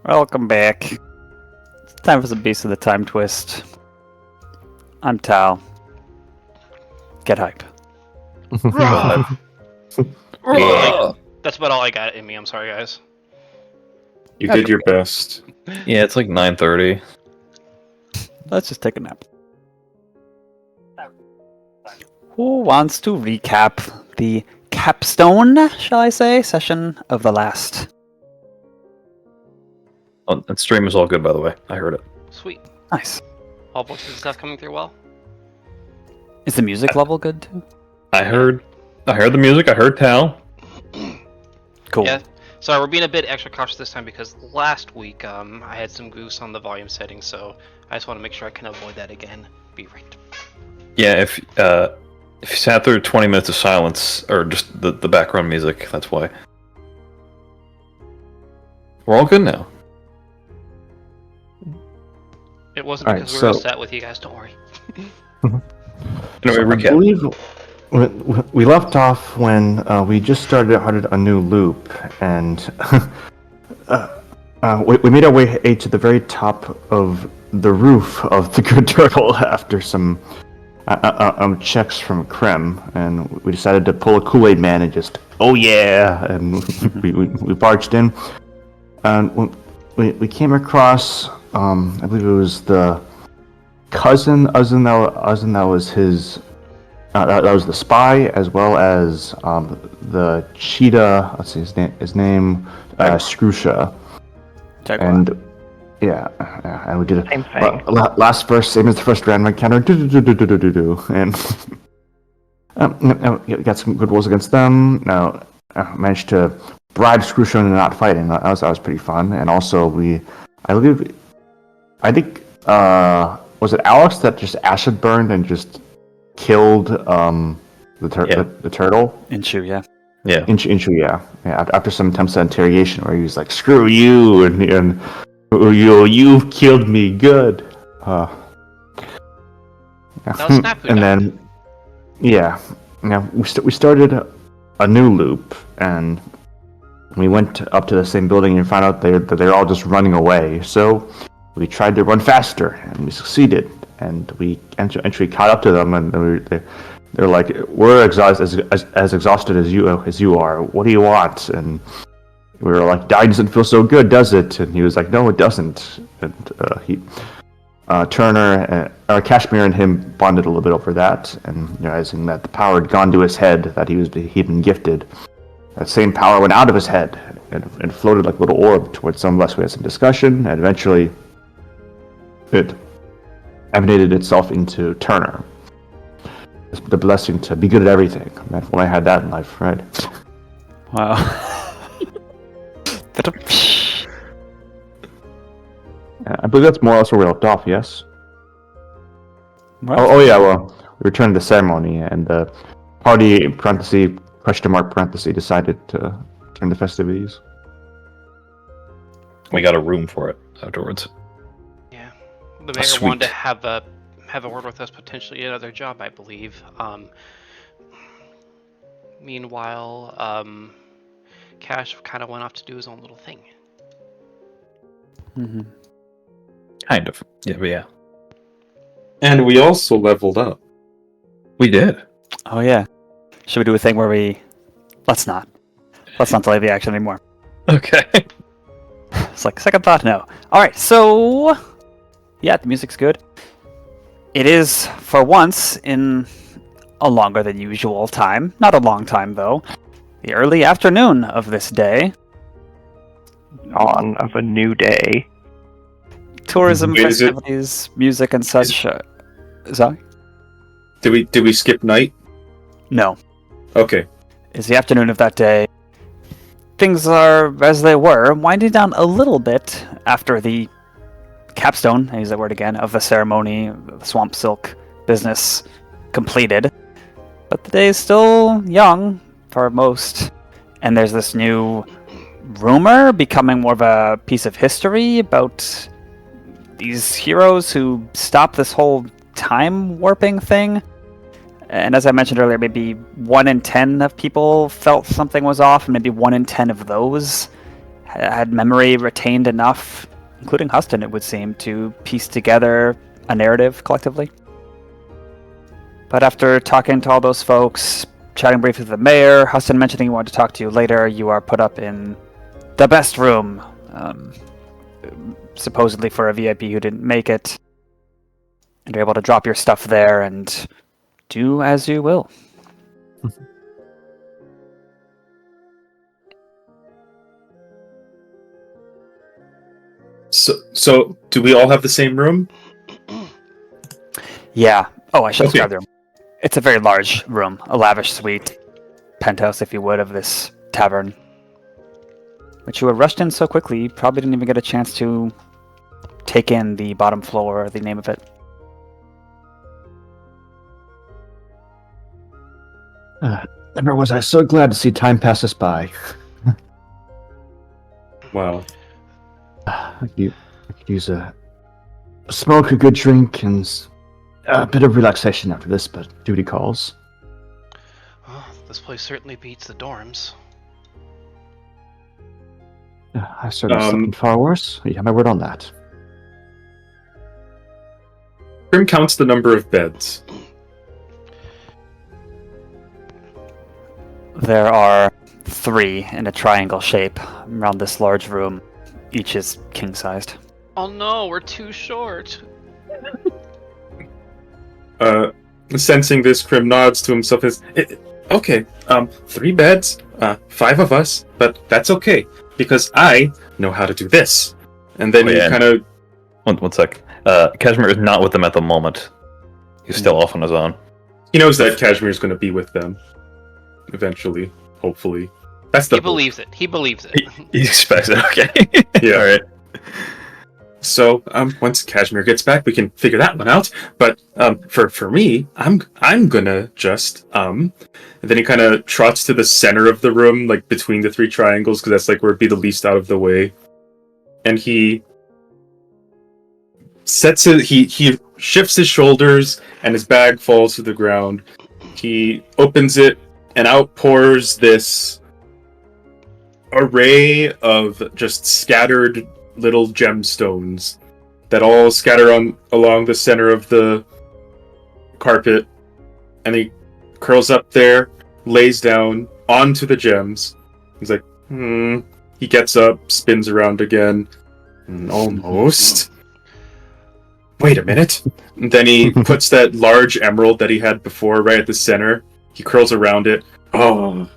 Welcome back. It's time for some Beast of the Timetwist. I'm Tal. Get hype. That's about all I got in me. I'm sorry, guys. You did your best. Yeah, it's like 9:30. Let's just take a nap. Who wants to recap the capstone, shall I say, session of the last? Oh, and stream is all good, by the way. I heard it. Sweet. Nice. All voices and stuff coming through well. Is the music level good too? I heard the music. I heard Tal. Cool. Yeah. Sorry, we're being a bit extra cautious this time because last week I had some goose on the volume settings, so I just want to make sure I can avoid that again. Be right. Yeah, if you sat through 20 minutes of silence or just the background music, that's why. We're all good now. It wasn't All because right, we were so- upset with you guys. Don't worry. Anyway, I recap. believe we left off when we just started a new loop, and we made our way to the very top of the roof of the Good Turtle after some checks from Crim, and we decided to pull a Kool-Aid Man and just, oh yeah, and we barged in, and we came across, I believe it was the cousin that was his. That was the spy, as well as the cheetah. Let's see his name, Scrusha. And yeah, and we did it. Same thing. Last verse, same as the first random encounter. And got some good rolls against them. Now managed to bribe Scrusha into not fighting. That was pretty fun. And also I think was it Alex that just acid burned and just killed the turtle? Inshu, yeah. Yeah. Inshu, yeah. After some attempts at interrogation, where he was like, "Screw you," and you've killed me, good. That was Snapu and then, we started a new loop, and we went up to the same building and found out that they're all just running away. So we tried to run faster, and we succeeded. And we eventually caught up to them, and they're like, "We're exhausted, as exhausted as you are. What do you want?" And we were like, "Dying doesn't feel so good, does it?" And he was like, "No, it doesn't." And Turner, Cashmere, and him bonded a little bit over that, and realizing that the power had gone to his head that he'd been gifted. That same power went out of his head and floated like a little orb towards some of us. We had some discussion, and eventually it emanated itself into Turner. The blessing to be good at everything. Man, when I had that in life, right? Wow. I believe that's more or less where we left off, yes? Well, Oh yeah, well, we returned to the ceremony, and the party, parenthesis, question mark, parenthesis, decided to turn to festivities. We got a room for it afterwards. Yeah. The mayor Sweet. wanted to have a word with us, potentially another job, I believe. Meanwhile, Cash kind of went off to do his own little thing. mm-hmm. Kind of. Yeah, but yeah. And we also leveled up. We did. Oh yeah. Should we do a thing where Let's not delay the action anymore. Okay. It's like, second thought, no. Alright, so yeah, the music's good. It is, for once, in a longer than usual time. Not a long time, though. The early afternoon of this day. Dawn of a new day. Tourism Is it- festivities, music and such. Sorry? Did we skip night? No. Okay. It's the afternoon of that day. Things are as they were, winding down a little bit after the capstone, I use that word again, of the ceremony, the swamp silk business completed. But the day is still young for most, and there's this new rumor becoming more of a piece of history about these heroes who stopped this whole time warping thing. And as I mentioned earlier, maybe 1 in 10 of people felt something was off, and maybe 1 in 10 of those had memory retained enough, including Huston, it would seem, to piece together a narrative collectively. But after talking to all those folks, chatting briefly with the mayor, Huston mentioning he wanted to talk to you later, you are put up in the best room, supposedly for a VIP who didn't make it. And you're able to drop your stuff there and do as you will. So do we all have the same room? Yeah. Oh, I should Okay. describe the room. It's a very large room, a lavish suite, penthouse, if you would, of this tavern. But you were rushed in so quickly, you probably didn't even get a chance to take in the bottom floor or the name of it. Never was I so glad to see time pass us by. Wow. I could use a smoke, a good drink, and a bit of relaxation after this, but duty calls. Well, this place certainly beats the dorms. I started something far worse. You have my word on that. Crim counts the number of beds. There are 3 in a triangle shape around this large room. Each is king-sized. Oh no, we're too short. Sensing this, Crim nods to himself as, okay, 3 beds, 5 of us, but that's okay, because I know how to do this. And then Oh, he yeah. kind of... One sec. Cashmere is not with them at the moment. He's still off on his own. He knows that Cashmere is going to be with them. Eventually. Hopefully. That's the He believes it. He believes it. He expects it, okay. Yeah. Alright. So, once Cashmere gets back, we can figure that one out. But, for me, I'm gonna just, and then he kind of trots to the center of the room, like, between the 3 triangles, because that's, like, where it'd be the least out of the way. And he he shifts his shoulders, and his bag falls to the ground. He opens it, and out pours this array of just scattered little gemstones that all scatter along the center of the carpet, and he curls up there, lays down onto the gems. He's like, He gets up, spins around again. Almost. Wait a minute. And then he puts that large emerald that he had before right at the center. He curls around it. Oh,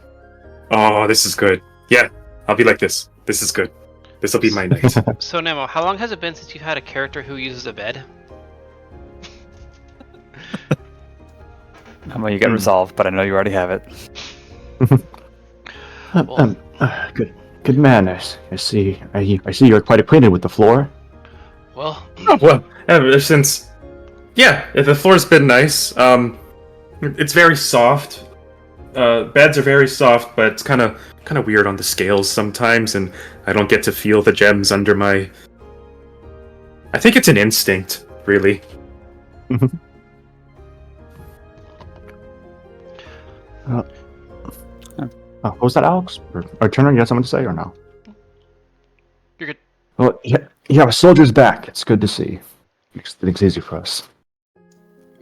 this is good. Yeah, I'll be like this. This is good. This'll be my night. So Nemo, how long has it been since you've had a character who uses a bed? Well, you get resolved, but I know you already have it. Good man. I see you're quite acquainted with the floor. Well, Oh, well, ever since... Yeah, the floor's been nice. It's very soft. Beds are very soft, but it's kind of weird on the scales sometimes, and I don't get to feel the gems under my... I think it's an instinct, really. What was that, Alex? Or Turner, you had something to say, or no? you're good. Well, yeah, our soldier's back. It's good to see. Makes things easy for us.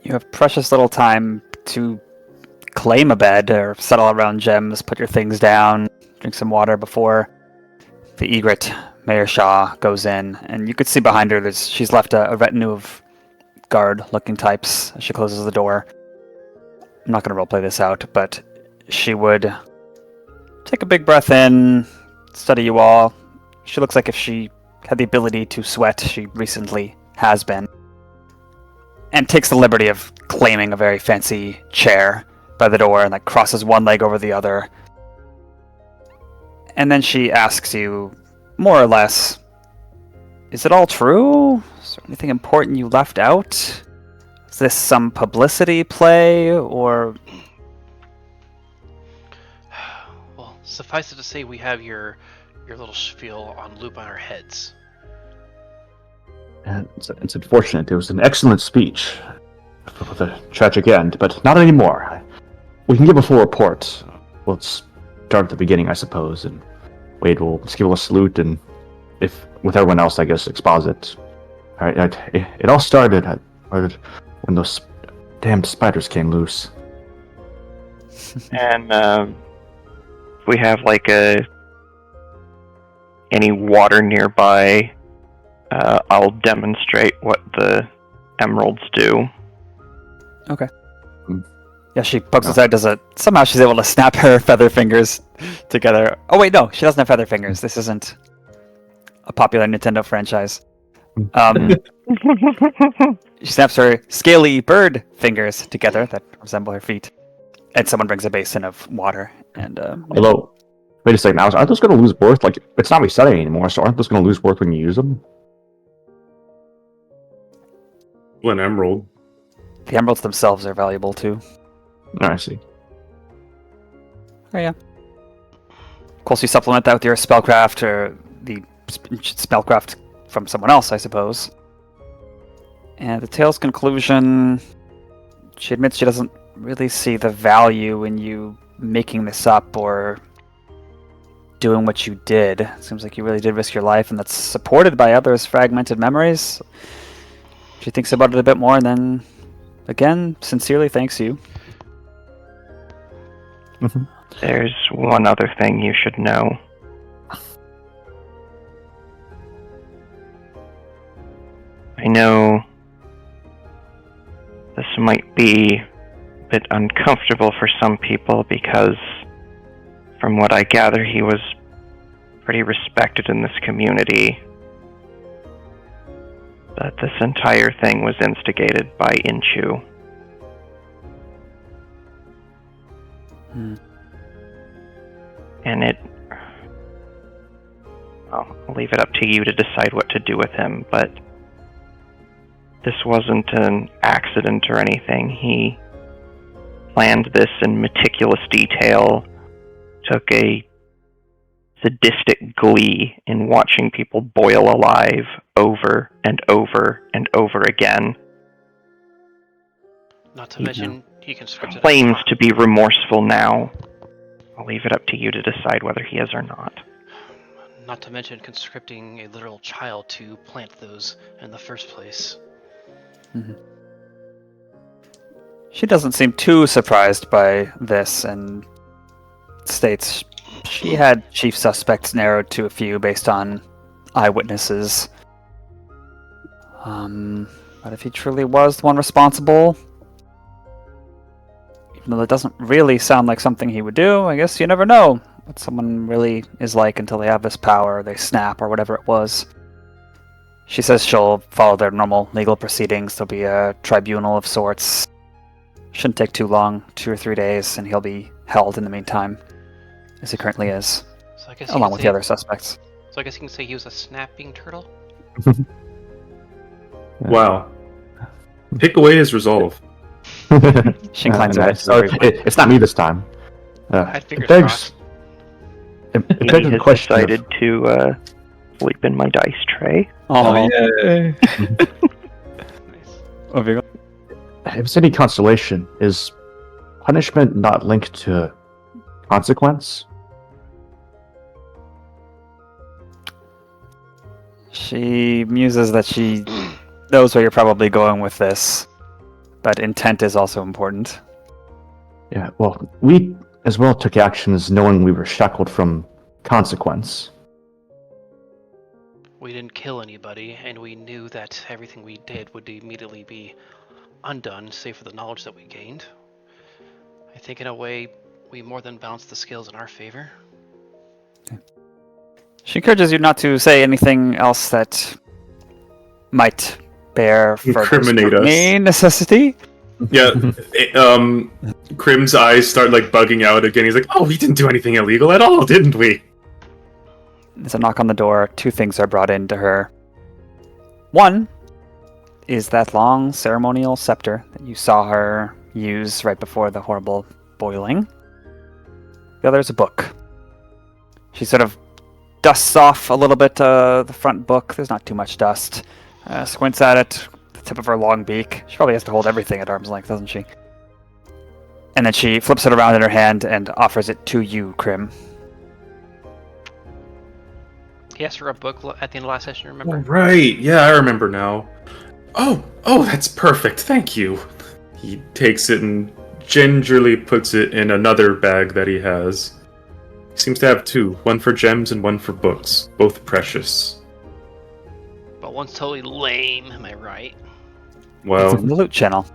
You have precious little time to claim a bed or settle around gems, put your things down, drink some water before the egret, Mayor Shaw, goes in. And you could see behind her, she's left a retinue of guard-looking types as she closes the door. I'm not going to roleplay this out, but she would take a big breath in, study you all. She looks like if she had the ability to sweat, she recently has been. And takes the liberty of claiming a very fancy chair by the door and like crosses one leg over the other. And then she asks you, more or less, is it all true? Is there anything important you left out? Is this some publicity play, or... Well, suffice it to say, we have your little spiel on loop on our heads. And it's unfortunate. It was an excellent speech with a tragic end, but not anymore. We can give a full report. Well, let's start at the beginning, I suppose, and Wade will just give a salute, and if with everyone else, I guess, exposit. All right, it all started when those damned spiders came loose. And we have like any water nearby, I'll demonstrate what the emeralds do. Okay. Yeah, she pokes aside, somehow she's able to snap her feather fingers together. Oh wait, no, she doesn't have feather fingers. This isn't a popular Nintendo franchise. She snaps her scaly bird fingers together that resemble her feet. And someone brings a basin of water. And Although, wait a second, now aren't those going to lose worth? Like, it's not resetting anymore, so aren't those going to lose worth when you use them? An emerald. the emeralds themselves are valuable too. Oh, I see. Oh yeah. Of course, you supplement that with your spellcraft or the spellcraft from someone else, I suppose. And the tale's conclusion, she admits she doesn't really see the value in you making this up or doing what you did. Seems like you really did risk your life, and that's supported by others' fragmented memories. She thinks about it a bit more, and then, again, sincerely thanks you. There's one other thing you should know. I know this might be a bit uncomfortable for some people because, from what I gather, he was pretty respected in this community. But this entire thing was instigated by Inchu. And I'll leave it up to you to decide what to do with him, but this wasn't an accident or anything. He planned this in meticulous detail, took a sadistic glee in watching people boil alive over and over and over again. Not to mention, he conscripted. Claims to be remorseful now. I'll leave it up to you to decide whether he is or not. Not to mention conscripting a literal child to plant those in the first place. Mm-hmm. She doesn't seem too surprised by this and states she had chief suspects narrowed to a few based on eyewitnesses. But if he truly was the one responsible, even though that doesn't really sound like something he would do, I guess you never know what someone really is like until they have this power, or they snap, or whatever it was. She says she'll follow their normal legal proceedings. There'll be a tribunal of sorts. Shouldn't take too long, 2 or 3 days, and he'll be held in the meantime, as he currently is, So I guess along with the other suspects. So I guess you can say he was a snapping turtle? Wow. Pick away his resolve. She inclines her head. It's not me this time. I had fingers It begs, crossed. it He begs the has question of- decided to sleep in my dice tray. Oh, yay! Nice. if it's any consolation, is punishment not linked to consequence? She muses that she knows where you're probably going with this, but intent is also important. Yeah, well, we as well took actions knowing we were shackled from consequence. We didn't kill anybody, and we knew that everything we did would immediately be undone, save for the knowledge that we gained. I think in a way, we more than balanced the scales in our favor. She encourages you not to say anything else that might bear further Incriminate us. scrutiny necessity. Yeah, Crim's eyes start like bugging out again. He's like, "Oh, we didn't do anything illegal at all, didn't we?" There's a knock on the door. 2 things are brought into her. One is that long ceremonial scepter that you saw her use right before the horrible boiling. The other is a book. She sort of dusts off a little bit the front book. There's not too much dust. Squints at it, the tip of her long beak. She probably has to hold everything at arm's length, doesn't she? And then she flips it around in her hand and offers it to you, Crim. He asked for a book at the end of last session, Oh, remember? right. Yeah, I remember now. Oh, that's perfect. Thank you. He takes it and gingerly puts it in another bag that he has. He seems to have two, one for gems and one for books, both precious. But one's totally lame, am I right? Well, It's in the loot channel.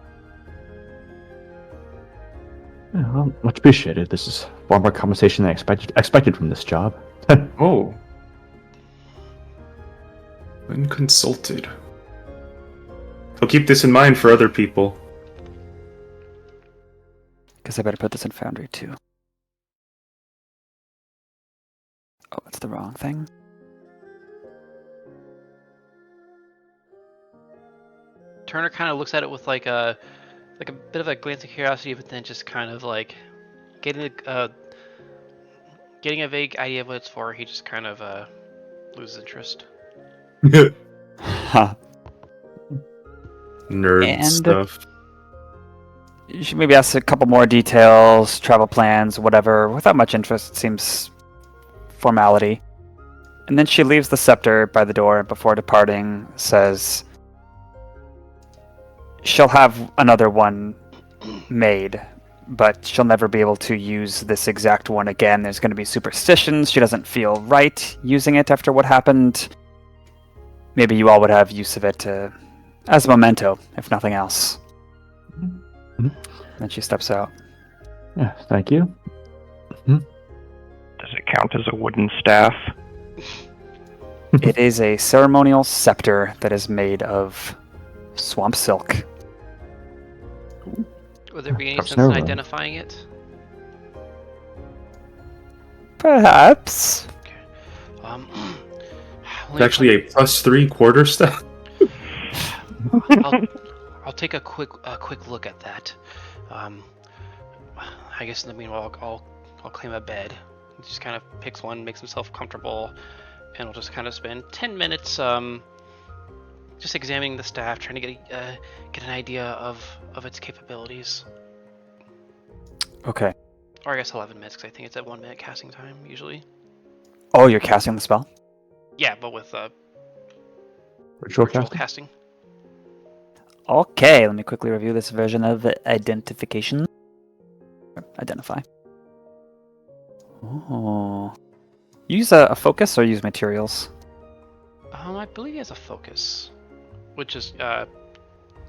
Yeah, well, much appreciated. This is far more compensation than I expected from this job. oh. When consulted. I'll keep this in mind for other people. Guess I better put this in Foundry too. Oh, that's the wrong thing. Turner kind of looks at it with like a bit of a glance of curiosity, but then just kind of like getting a vague idea of what it's for. He just kind of loses interest. Huh. Nerd And- stuff. You should maybe ask a couple more details, travel plans, whatever, without much interest. It seems formality. And then she leaves the scepter by the door before departing, says she'll have another one made, but she'll never be able to use this exact one again. There's going to be superstitions. She doesn't feel right using it after what happened. Maybe you all would have use of it as a memento, if nothing else. Then she steps out. Yeah, thank you. Does it count as a wooden staff? It is a ceremonial scepter that is made of swamp silk. Would there be any Perhaps sense in never. identifying it? Perhaps. Um, It's actually a +3 quarter staff. I'll take a quick look at that. I guess in the meanwhile, I'll claim a bed. He just kind of picks one, makes himself comfortable, and we'll just kind of spend 10 minutes just examining the staff, trying to get an idea of its capabilities. Okay. Or I guess 11 minutes, because I think it's at 1 minute casting time usually. Oh, you're casting the spell? Yeah, but with Ritual ritual casting? casting. Okay, let me quickly review this version of identification. Identify. Oh. Use a focus or use materials? I believe he has a focus, which is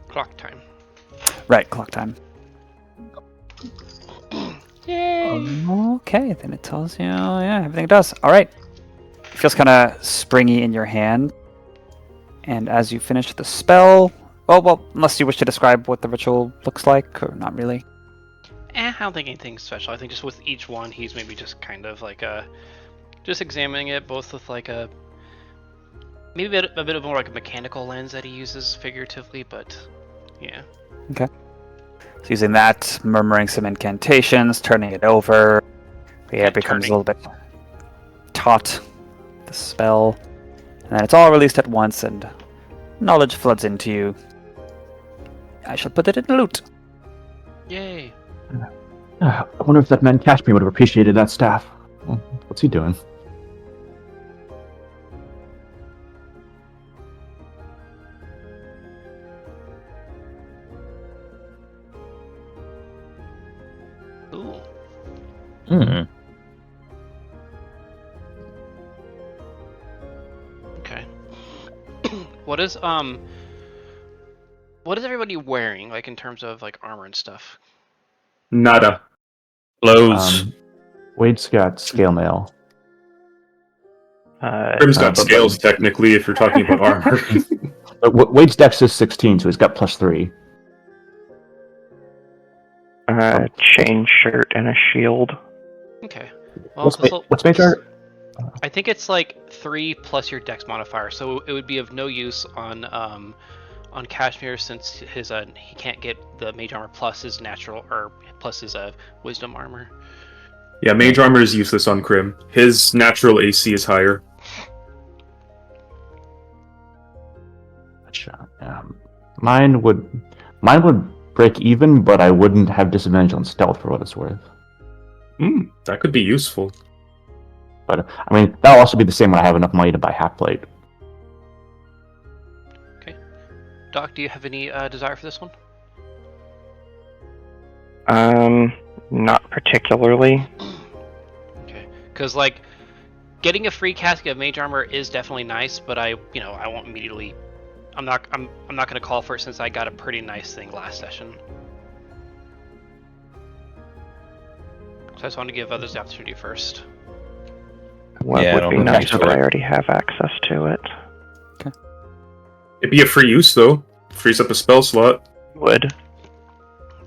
clock time. Right, clock time. Yay! Okay, then it tells you, yeah, everything it does. All right. It feels kind of springy in your hand. And as you finish the spell, well, unless you wish to describe what the ritual looks like, or not really. I don't think anything special. I think just with each one, he's maybe just kind of like just examining it, both with like a bit of more like a mechanical lens that he uses figuratively, but yeah. So using that, murmuring some incantations, turning it over. The air And becomes turning. a little bit taut. The spell. And then it's all released at once, and knowledge floods into you. I shall put it in loot. Yay! I wonder if that man Cashmere would have appreciated that staff. Well, what's he doing? Ooh. Hmm. Okay. What is everybody wearing, like in terms of like armor and stuff? Nada. Clothes. Wade's got scale mail. Crim's got but- scales, technically, if you're talking about armor. Wade's dex is 16, so he's got +3. Chain shirt and a shield. Okay. Well, What's major? I think it's like 3 plus your dex modifier, so it would be of no use on Cashmere since his he can't get the mage armor plus his natural or plus his wisdom armor. Yeah, mage armor is useless on Crim. His natural AC is higher. Mine would break even, but I wouldn't have disadvantage on stealth for what it's worth. That could be useful. But I mean, that'll also be the same when I have enough money to buy half plate. Okay. Doc, do you have any desire for this one? Not particularly. Okay. Because like, getting a free casket of mage armor is definitely nice, but I won't immediately. I'm not gonna call for it since I got a pretty nice thing last session. So I just want to give others the opportunity first. What Yeah, I would don't be know nice if if I already have access to it. It'd be a free use though. Frees up a spell slot. Would.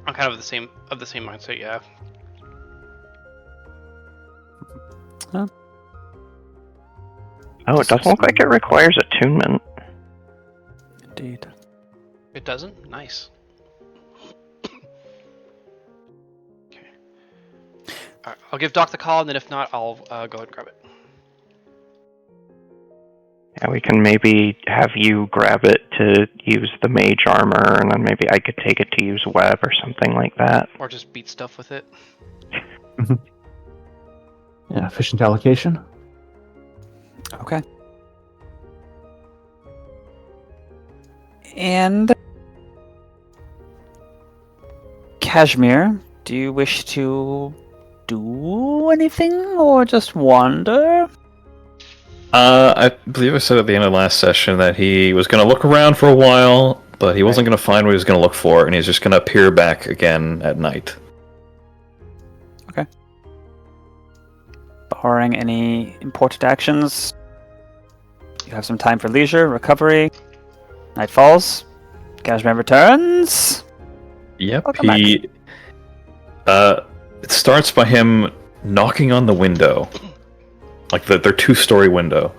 I'm kind of the same mindset, yeah. Oh, it doesn't look like it requires attunement. Indeed. It doesn't? Nice. Okay. Alright, I'll give Doc the call, and then if not, I'll go ahead and grab it. Yeah, we can maybe have you grab it to use the mage armor, and then maybe I could take it to use web or something like that. Or just beat stuff with it. Yeah, efficient allocation. Okay. And Cashmere, do you wish to do anything or just wander? I believe I said at the end of last session that he was going to look around for a while, but he wasn't going to find what he was going to look for, and he's just going to appear back again at night. Okay. Barring any important actions, you have some time for leisure, recovery. Night falls. Cashmere returns. Yep, Welcome it starts by him knocking on the window. Like their two-story window.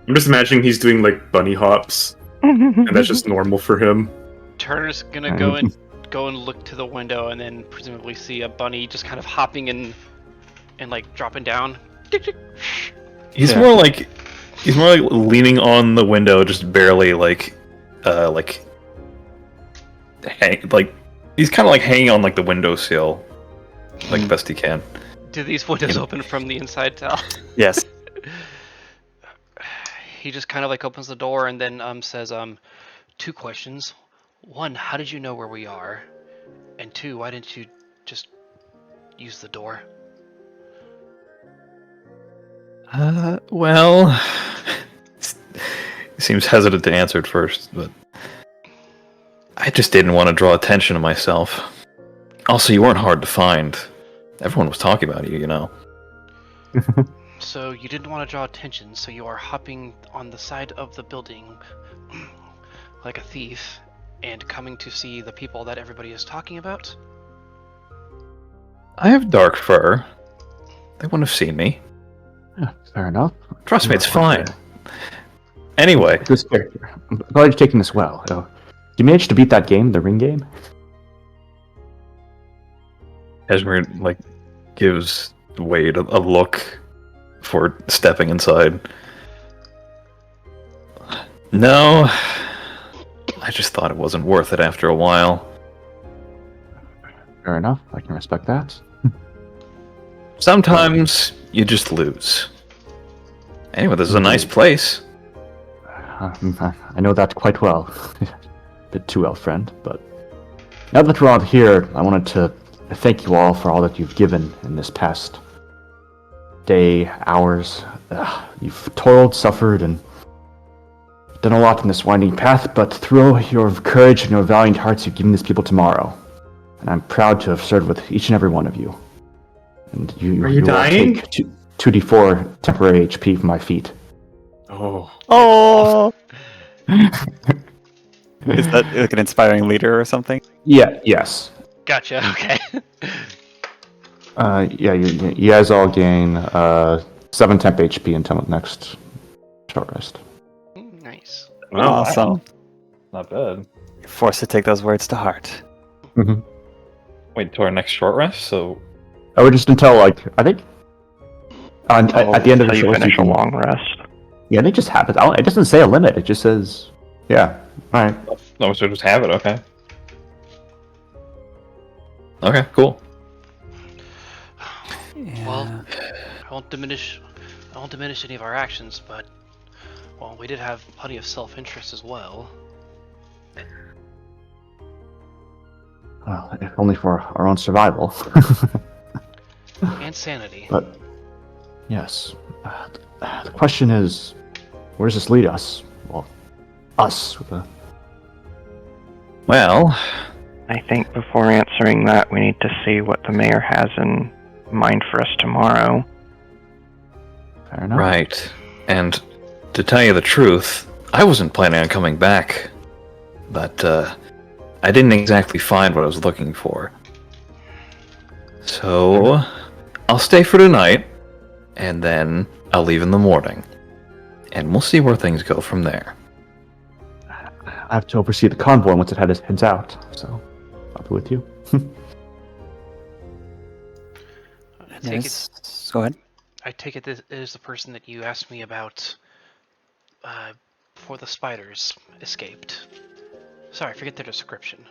I'm just imagining he's doing like bunny hops, and that's just normal for him. Turner's gonna go and look to the window, and then presumably see a bunny just kind of hopping and like dropping down. He's more like leaning on the window, just barely like he's kind of like hanging on like the windowsill, like best he can. Do these windows open from the inside, Tal? Yes. He just kind of like opens the door and then says, 2 questions. 1, how did you know where we are? And 2, why didn't you just use the door? Well, he seems hesitant to answer at first, but I just didn't want to draw attention to myself. Also, you weren't hard to find. Everyone was talking about you, you know. So you didn't want to draw attention, so you are hopping on the side of the building like a thief and coming to see the people that everybody is talking about? I have dark fur. They wouldn't have seen me. Yeah, fair enough. Trust me, it's fine. Anyway. This character. I'm glad you're taking this well. You managed to beat that game, the ring game? Cashmere, like, gives Wade a look for stepping inside. No, I just thought it wasn't worth it after a while. Fair enough. I can respect that. Sometimes you just lose. Anyway, this is a nice place. I know that quite well. A bit too well, friend. But now that we're all here, I wanted to thank you all for all that you've given in this past day, hours. You've toiled, suffered, and done a lot in this winding path, but through your courage and your valiant hearts, you've given these people tomorrow. And I'm proud to have served with each and every one of you. And you Are you dying? Will take 2d4 temporary HP from my feet. Oh. Oh! Is that like an inspiring leader or something? Yeah, yes. Gotcha, okay. Yeah, you guys all gain 7 temp HP until next short rest. Nice. Awesome. Not bad. You're forced to take those words to heart. Mm-hmm. Wait till our next short rest, so... Oh, just until, like, I think... at the end of the Until you short finish a session. long rest. Yeah, it just happens. It doesn't say a limit, it just says... Yeah, alright. No, so just have it, okay. Okay, cool. Well, I won't diminish any of our actions, but well, we did have plenty of self-interest as well. Well, if only for our own survival. And sanity. But yes, the question is, where does this lead us? Well, us. Well, I think before answering that, we need to see what the mayor has in mind for us tomorrow. Fair enough. right. And to tell you the truth, I wasn't planning on coming back. But I didn't exactly find what I was looking for. So I'll stay for tonight, and then I'll leave in the morning. And we'll see where things go from there. I have to oversee the convoy once it heads out, so I'll be with you. Go ahead. I take it this is the person that you asked me about before the spiders escaped. Sorry, forget their description.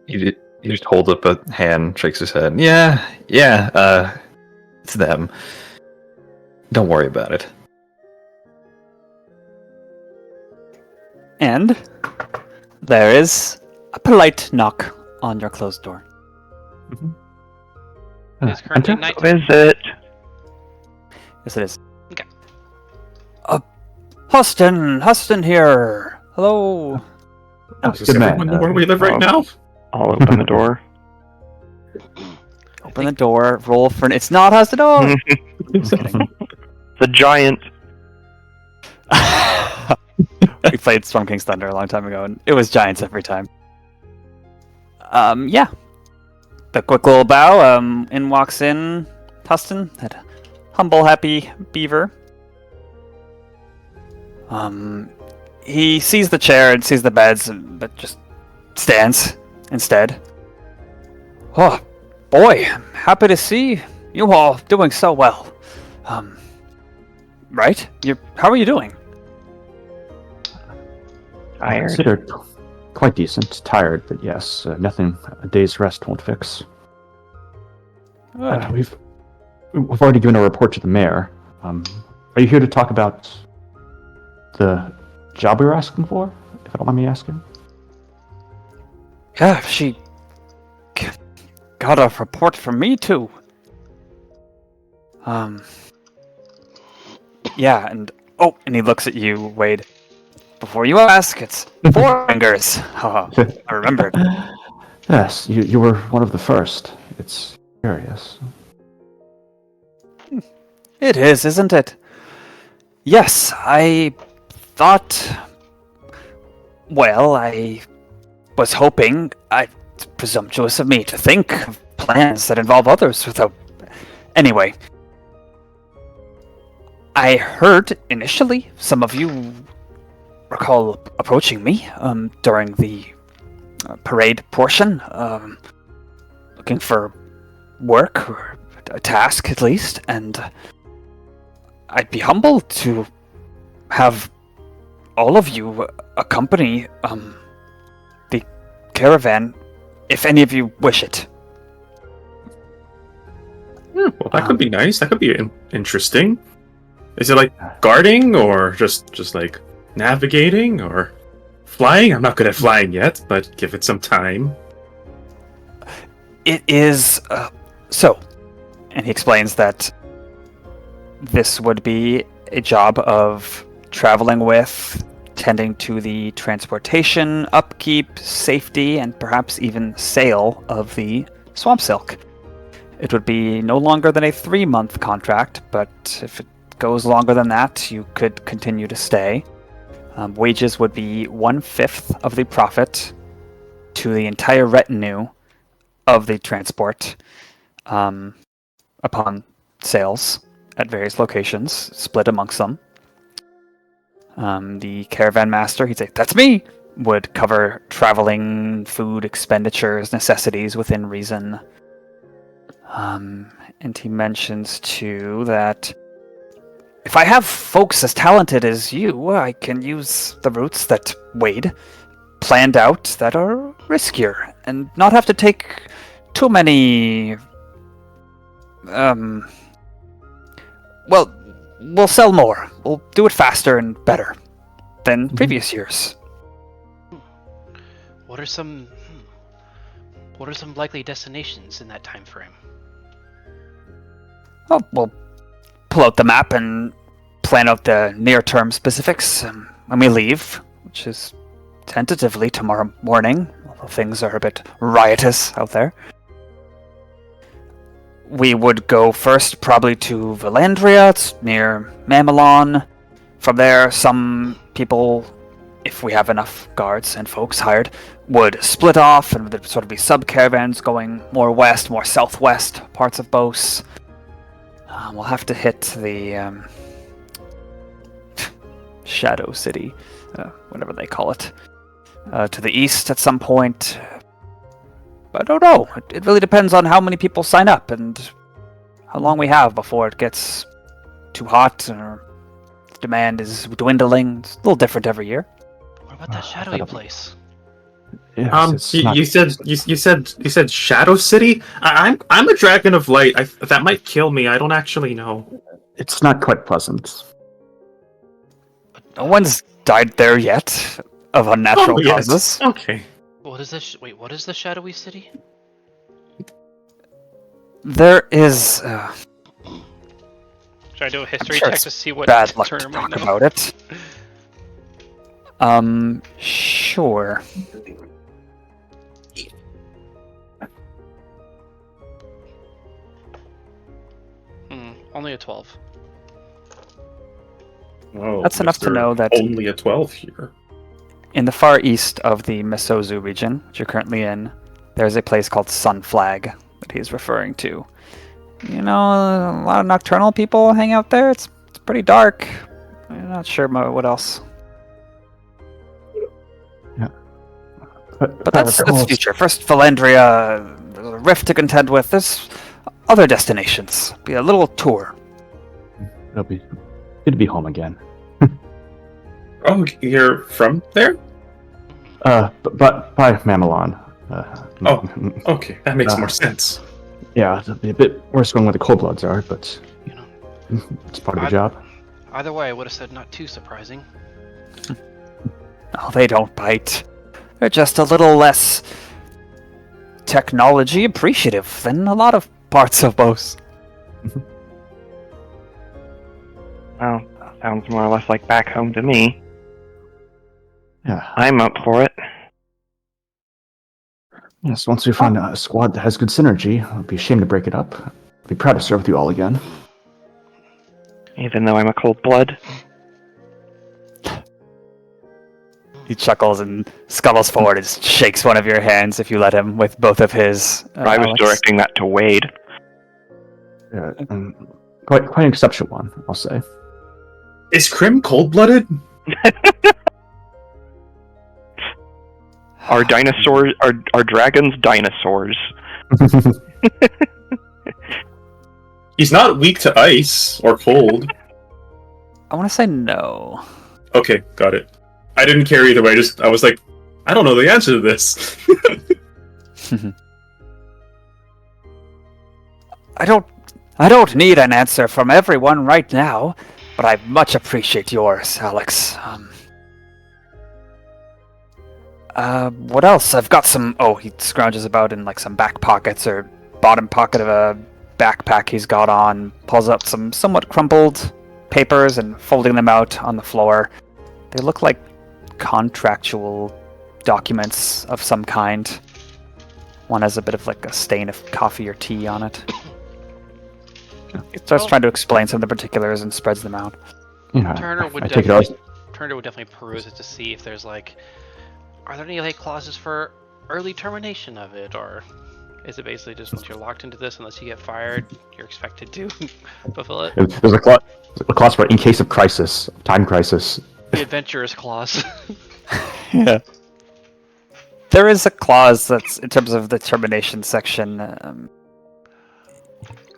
He just holds up a hand, shakes his head. Yeah, it's them. Don't worry about it. And there is a polite knock on your closed door. It's currently Enter? night. What is it? Yes, it is. Okay. Huston here. Hello. Does Good man. everyone know where we live right now? I'll open the door. Open the door. Roll for. It's not Huston. Oh. Just kidding. The giant. We played Storm King's Thunder a long time ago, and it was giants every time. Yeah. The quick little bow. In walks in Huston, that humble, happy beaver. He sees the chair and sees the beds, but just stands instead. Oh, boy, I'm happy to see you all doing so well. Right? How are you doing? Tired. Considered quite decent. Tired, but yes, nothing a day's rest won't fix. We've already given a report to the mayor. Are you here to talk about the job we were asking for? If I don't mind me asking. Yeah, she got a report from me too. Yeah, and he looks at you, Wade. Before you ask, it's 4 fingers. Oh, I remembered. Yes, you were one of the first. It's curious. It is, isn't it? Yes, I thought. Well, I was hoping. It's presumptuous of me to think of plans that involve others without. Anyway, I heard initially some of you recall approaching me during the parade portion, looking for work or a task at least, and I'd be humbled to have all of you accompany the caravan if any of you wish it. Well, that could be nice. That could be interesting. Is it like guarding or just like navigating or flying? I'm not good at flying yet, but give it some time. It is so, and he explains that this would be a job of traveling with, tending to the transportation, upkeep, safety, and perhaps even sale of the swamp silk. It would be no longer than a 3-month contract, but if it goes longer than that, you could continue to stay. Wages would be 1/5 of the profit to the entire retinue of the transport upon sales at various locations, split amongst them. The caravan master, he'd say, "That's me," would cover traveling, food, expenditures, necessities within reason. And he mentions too that if I have folks as talented as you, I can use the routes that Wade planned out that are riskier and not have to take too many. Well, we'll sell more. We'll do it faster and better than previous years. What are some likely destinations in that time frame? Oh, we'll pull out the map and plan out the near-term specifics when we leave, which is tentatively tomorrow morning, although things are a bit riotous out there. We would go first probably to Valandria, it's near Mamelon. From there, some people, if we have enough guards and folks hired, would split off and there'd sort of be sub-caravans going more west, more southwest parts of Bos. We'll have to hit the Shadow City, whatever they call it, to the east at some point. I don't know. It really depends on how many people sign up and how long we have before it gets too hot or demand is dwindling. It's a little different every year. What about that shadowy place? Yes, You said Shadow City. I'm a dragon of light. That might kill me. I don't actually know. it's not quite pleasant. No one's died there yet of unnatural causes. Okay. What is this? Wait, what is the shadowy city? There is Should I do a history sure check it's to see what bad luck to term I talk know? about it. Sure. Only a 12. Oh, That's enough to Mr. know that only a 12 here. in the far east of the Misozu region, which you're currently in, there's a place called Sunflag that he's referring to. You know, a lot of nocturnal people hang out there. It's pretty dark. I'm not sure what else. But that's future. First, Valandria, there's a rift to contend with. There's other destinations. Be a little tour. It'll be good to be home again. Oh, you're from there? But by Mamelon. Okay, that makes more sense. Yeah, it'll be a bit worse going where the cold bloods are, but You know, it's part of the job. either way, I would have said not too surprising. Oh, they don't bite. They're just a little less technology appreciative than a lot of parts of Bos. Well, sounds more or less like back home to me. Yeah. I'm up for it. Yes, once we find a squad that has good synergy, I'd be ashamed to break it up. I'd be proud to serve with you all again. Even though I'm a cold blood. He chuckles and scuttles forward and shakes one of your hands if you let him with both of his. I was Alex. directing that to Wade. Yeah, quite an exceptional one, I'll say. Is Crim cold-blooded? Are dinosaurs? Are dragons dinosaurs? He's not weak to ice or cold. I want to say no. Okay, got it. I didn't care either way. I was like, I don't know the answer to this. I don't need an answer from everyone right now, but I much appreciate yours, Alex. What else? I've got some. Oh, he scrounges about in like some back pockets or bottom pocket of a backpack he's got on. Pulls up some somewhat crumpled papers and folding them out on the floor. They look like contractual documents of some kind. One has a bit of like a stain of coffee or tea on it. He starts trying to explain some of the particulars and spreads them out. Yeah, Turner would I take it as definitely peruse it to see if there's like, are there any like clauses for early termination of it, or is it basically just once you're locked into this, unless you get fired, you're expected to fulfill it? there's a clause for in case of crisis, time crisis. The adventurous clause. Yeah. There is a clause that's in terms of the termination section.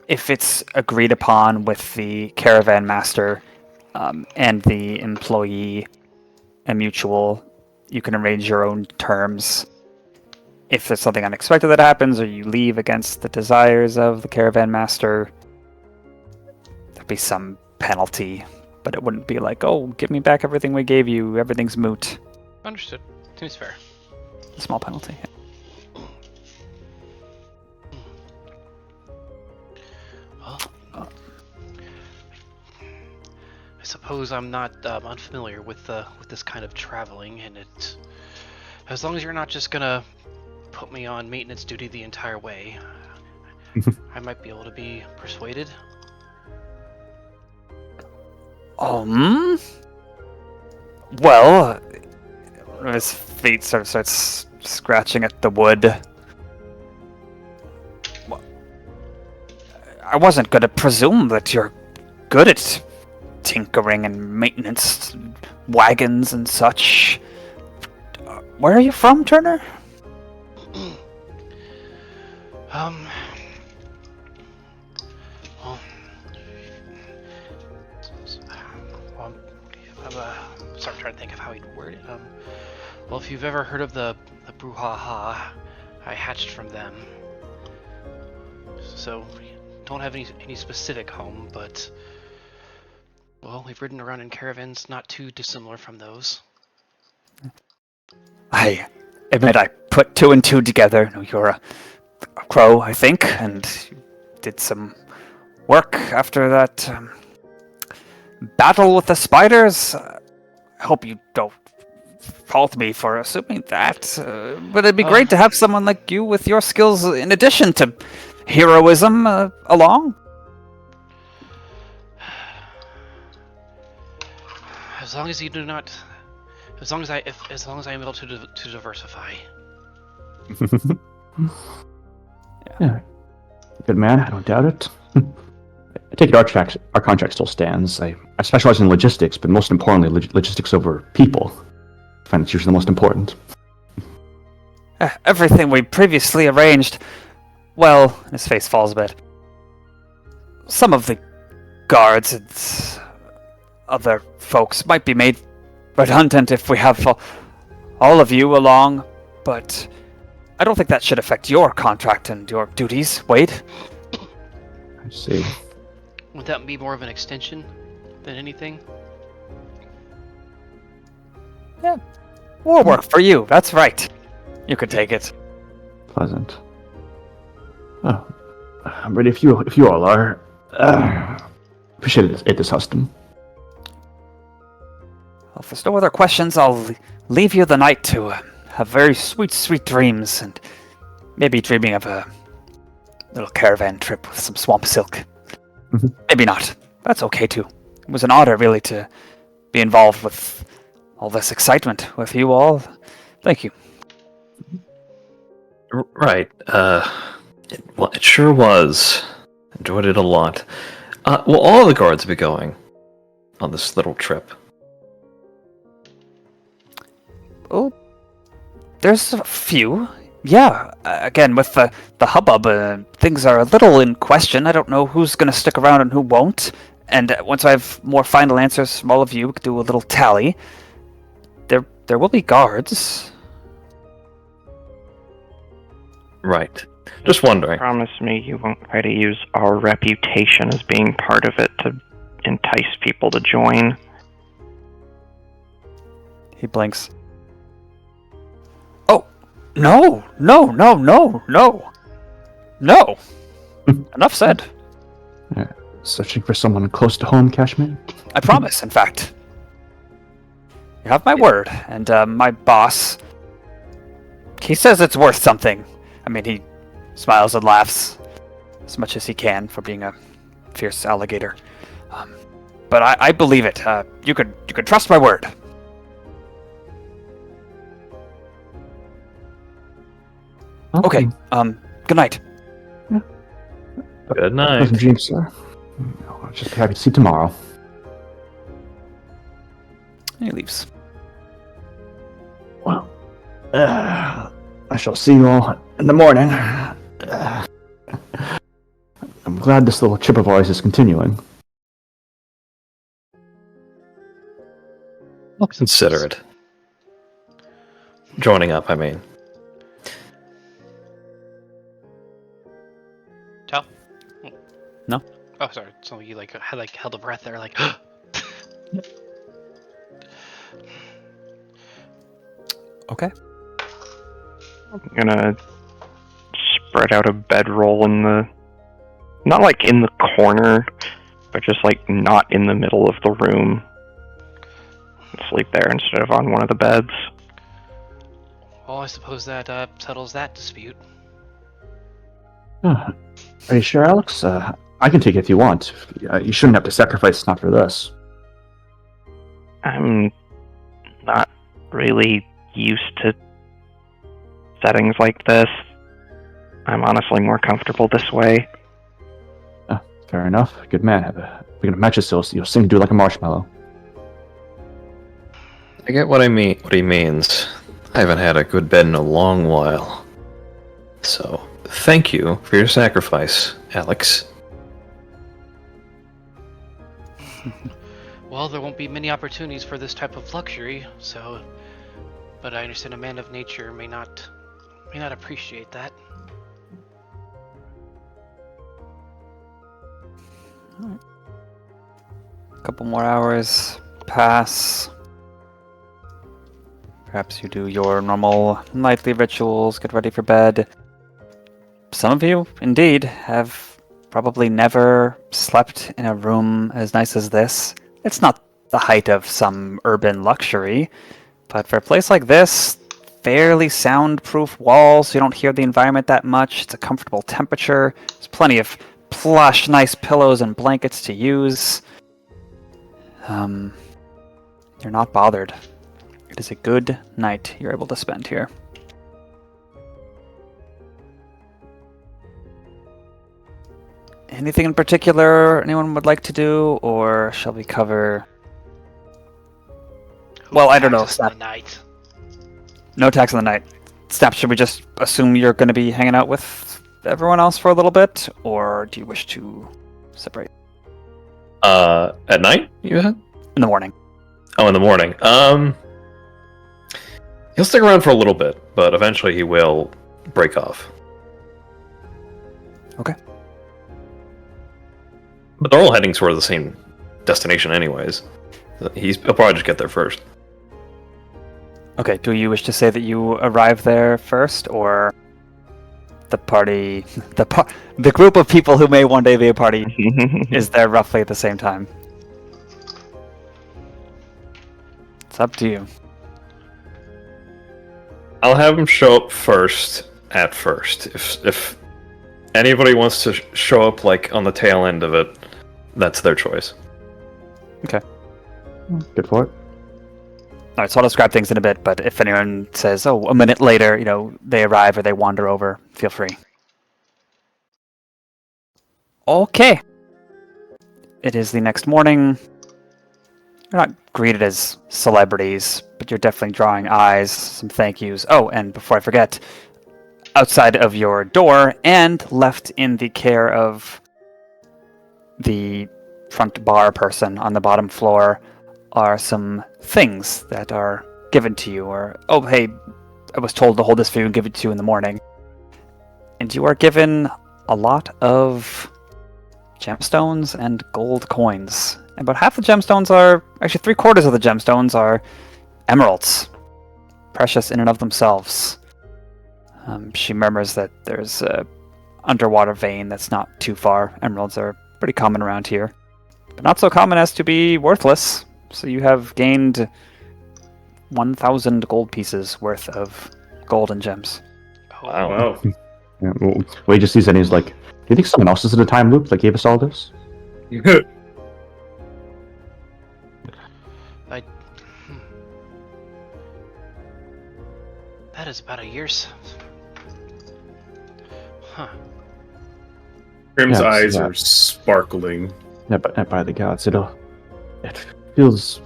If it's agreed upon with the caravan master and the employee and mutual, you can arrange your own terms. if there's something unexpected that happens, or you leave against the desires of the caravan master, there'd be some penalty. But it wouldn't be like, oh, give me back everything we gave you, everything's moot. Understood. Seems fair. A small penalty. Well, I suppose I'm not unfamiliar with this kind of traveling, and it, as long as you're not just gonna put me on maintenance duty the entire way, I might be able to be persuaded. Well, his feet sort of starts scratching at the wood. I wasn't going to presume that you're good at tinkering and maintenance, wagons and such. Where are you from, Turner? I'm trying to think of how he'd word it. Well, if you've ever heard of the brouhaha, I hatched from them. So, don't have any specific home, but well, we've ridden around in caravans not too dissimilar from those. I admit I put two and two together. No, you're a crow, I think, and did some work after that battle with the spiders. I hope you don't fault me for assuming that, but it'd be great to have someone like you with your skills in addition to heroism along. As long as you do not, as long as I am able to diversify. Yeah, good man. I don't doubt it. I take it our contract still stands. I specialize in logistics, but most importantly, logistics over people. I find it's usually the most important. Everything we previously arranged, well, his face falls a bit. Some of the guards and other folks might be made redundant if we have all of you along, but I don't think that should affect your contract and your duties, Wade. I see. Would that be more of an extension than anything? Yeah. More work for you, that's right. You could take it. Pleasant. Oh, I'm ready if you all are. Appreciate it, this Huston. Well, if there's no other questions, I'll leave you the night to have very sweet, sweet dreams, and maybe dreaming of a little caravan trip with some swamp silk. Mm-hmm. Maybe not. That's okay too. It was an honor, really, to be involved with all this excitement with you all. Thank you. Right. It sure was. Enjoyed it a lot. Will all the guards be going on this little trip? Oh, there's a few. Yeah, again, with the hubbub, things are a little in question. I don't know who's going to stick around and who won't. And once I have more final answers from all of you, we can do a little tally. There will be guards. Right. Just wondering. Promise me you won't try to use our reputation as being part of it to entice people to join. He blinks. Oh, no. Enough said. Searching for someone close to home, Cashmere? I promise, in fact. You have my word, and my boss, he says it's worth something. I mean, he smiles and laughs as much as he can for being a fierce alligator. But I believe it. You could trust my word. Okay. Good night. Good night. Pleasant dreams, sir. I'll just be happy to see you tomorrow. And he leaves. Well, I shall see you all in the morning. I'm glad this little chip of ours is continuing. I'll consider it. Joining up, I mean. Oh, sorry. So you had held a breath there, like. Okay. I'm gonna spread out a bedroll in the, not like in the corner, but just like not in the middle of the room. Sleep there instead of on one of the beds. Well, I suppose that settles that dispute. Are you sure, Alex? I can take it if you want. You shouldn't have to sacrifice not for this. I'm not really used to settings like this. I'm honestly more comfortable this way. Fair enough. Good man. We're gonna match it so you'll sing do like a marshmallow. I get what he means. I haven't had a good bed in a long while. So, thank you for your sacrifice, Alex. Well, there won't be many opportunities for this type of luxury, so. But I understand a man of nature may not appreciate that. A couple more hours pass. Perhaps you do your normal nightly rituals, get ready for bed. Some of you, indeed, have probably never slept in a room as nice as this. It's not the height of some urban luxury, but for a place like this, fairly soundproof walls, so you don't hear the environment that much. It's a comfortable temperature. There's plenty of plush, nice pillows and blankets to use. You're not bothered. It is a good night you're able to spend here. Anything in particular anyone would like to do, or shall we cover... Well, I don't know. Taxes on the night. No attacks on the night. Snap, should we just assume you're going to be hanging out with everyone else for a little bit, or do you wish to separate? At night, you said? In the morning. Oh, in the morning. He'll stick around for a little bit, but eventually he will break off. Okay. But they're all heading toward the same destination anyways. He'll probably just get there first. Okay, do you wish to say that you arrive there first, or the party, the group of people who may one day be a party is there roughly at the same time? It's up to you. I'll have him show up first at first. If anybody wants to show up like on the tail end of it, that's their choice. Okay. Good for it. Alright, so I'll describe things in a bit, but if anyone says, oh, a minute later, they arrive or they wander over, feel free. Okay. It is the next morning. You're not greeted as celebrities, but you're definitely drawing eyes, some thank yous. Oh, and before I forget, outside of your door and left in the care of the front bar person on the bottom floor are some things that are given to you, or, oh, hey, I was told to hold this for you and give it to you in the morning. And you are given a lot of gemstones and gold coins. About half the gemstones are, actually 3/4 of the gemstones are emeralds. Precious in and of themselves. She murmurs that there's a underwater vein that's not too far. Emeralds are pretty common around here, but not so common as to be worthless. So you have gained 1,000 gold pieces worth of gold and gems. Oh, Wow. Yeah, well, he just sees that and he's like, do you think someone else is in a time loop that gave us all this? That is about a year's. Huh. Crim's Yeah, eyes yeah. are sparkling. Yeah, but by the gods, it feels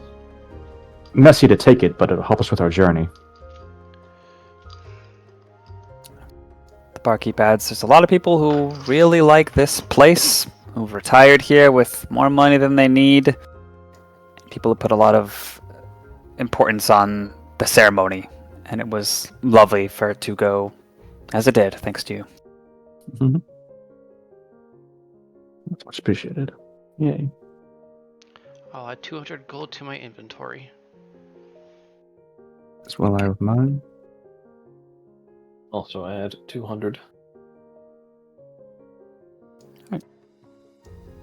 messy to take it, but it'll help us with our journey. The barkeep adds, there's a lot of people who really like this place, who've retired here with more money than they need. People who put a lot of importance on the ceremony, and it was lovely for it to go as it did, thanks to you. Mm-hmm. That's much appreciated. Yay. I'll add 200 gold to my inventory. As well I have mine. Also add 200.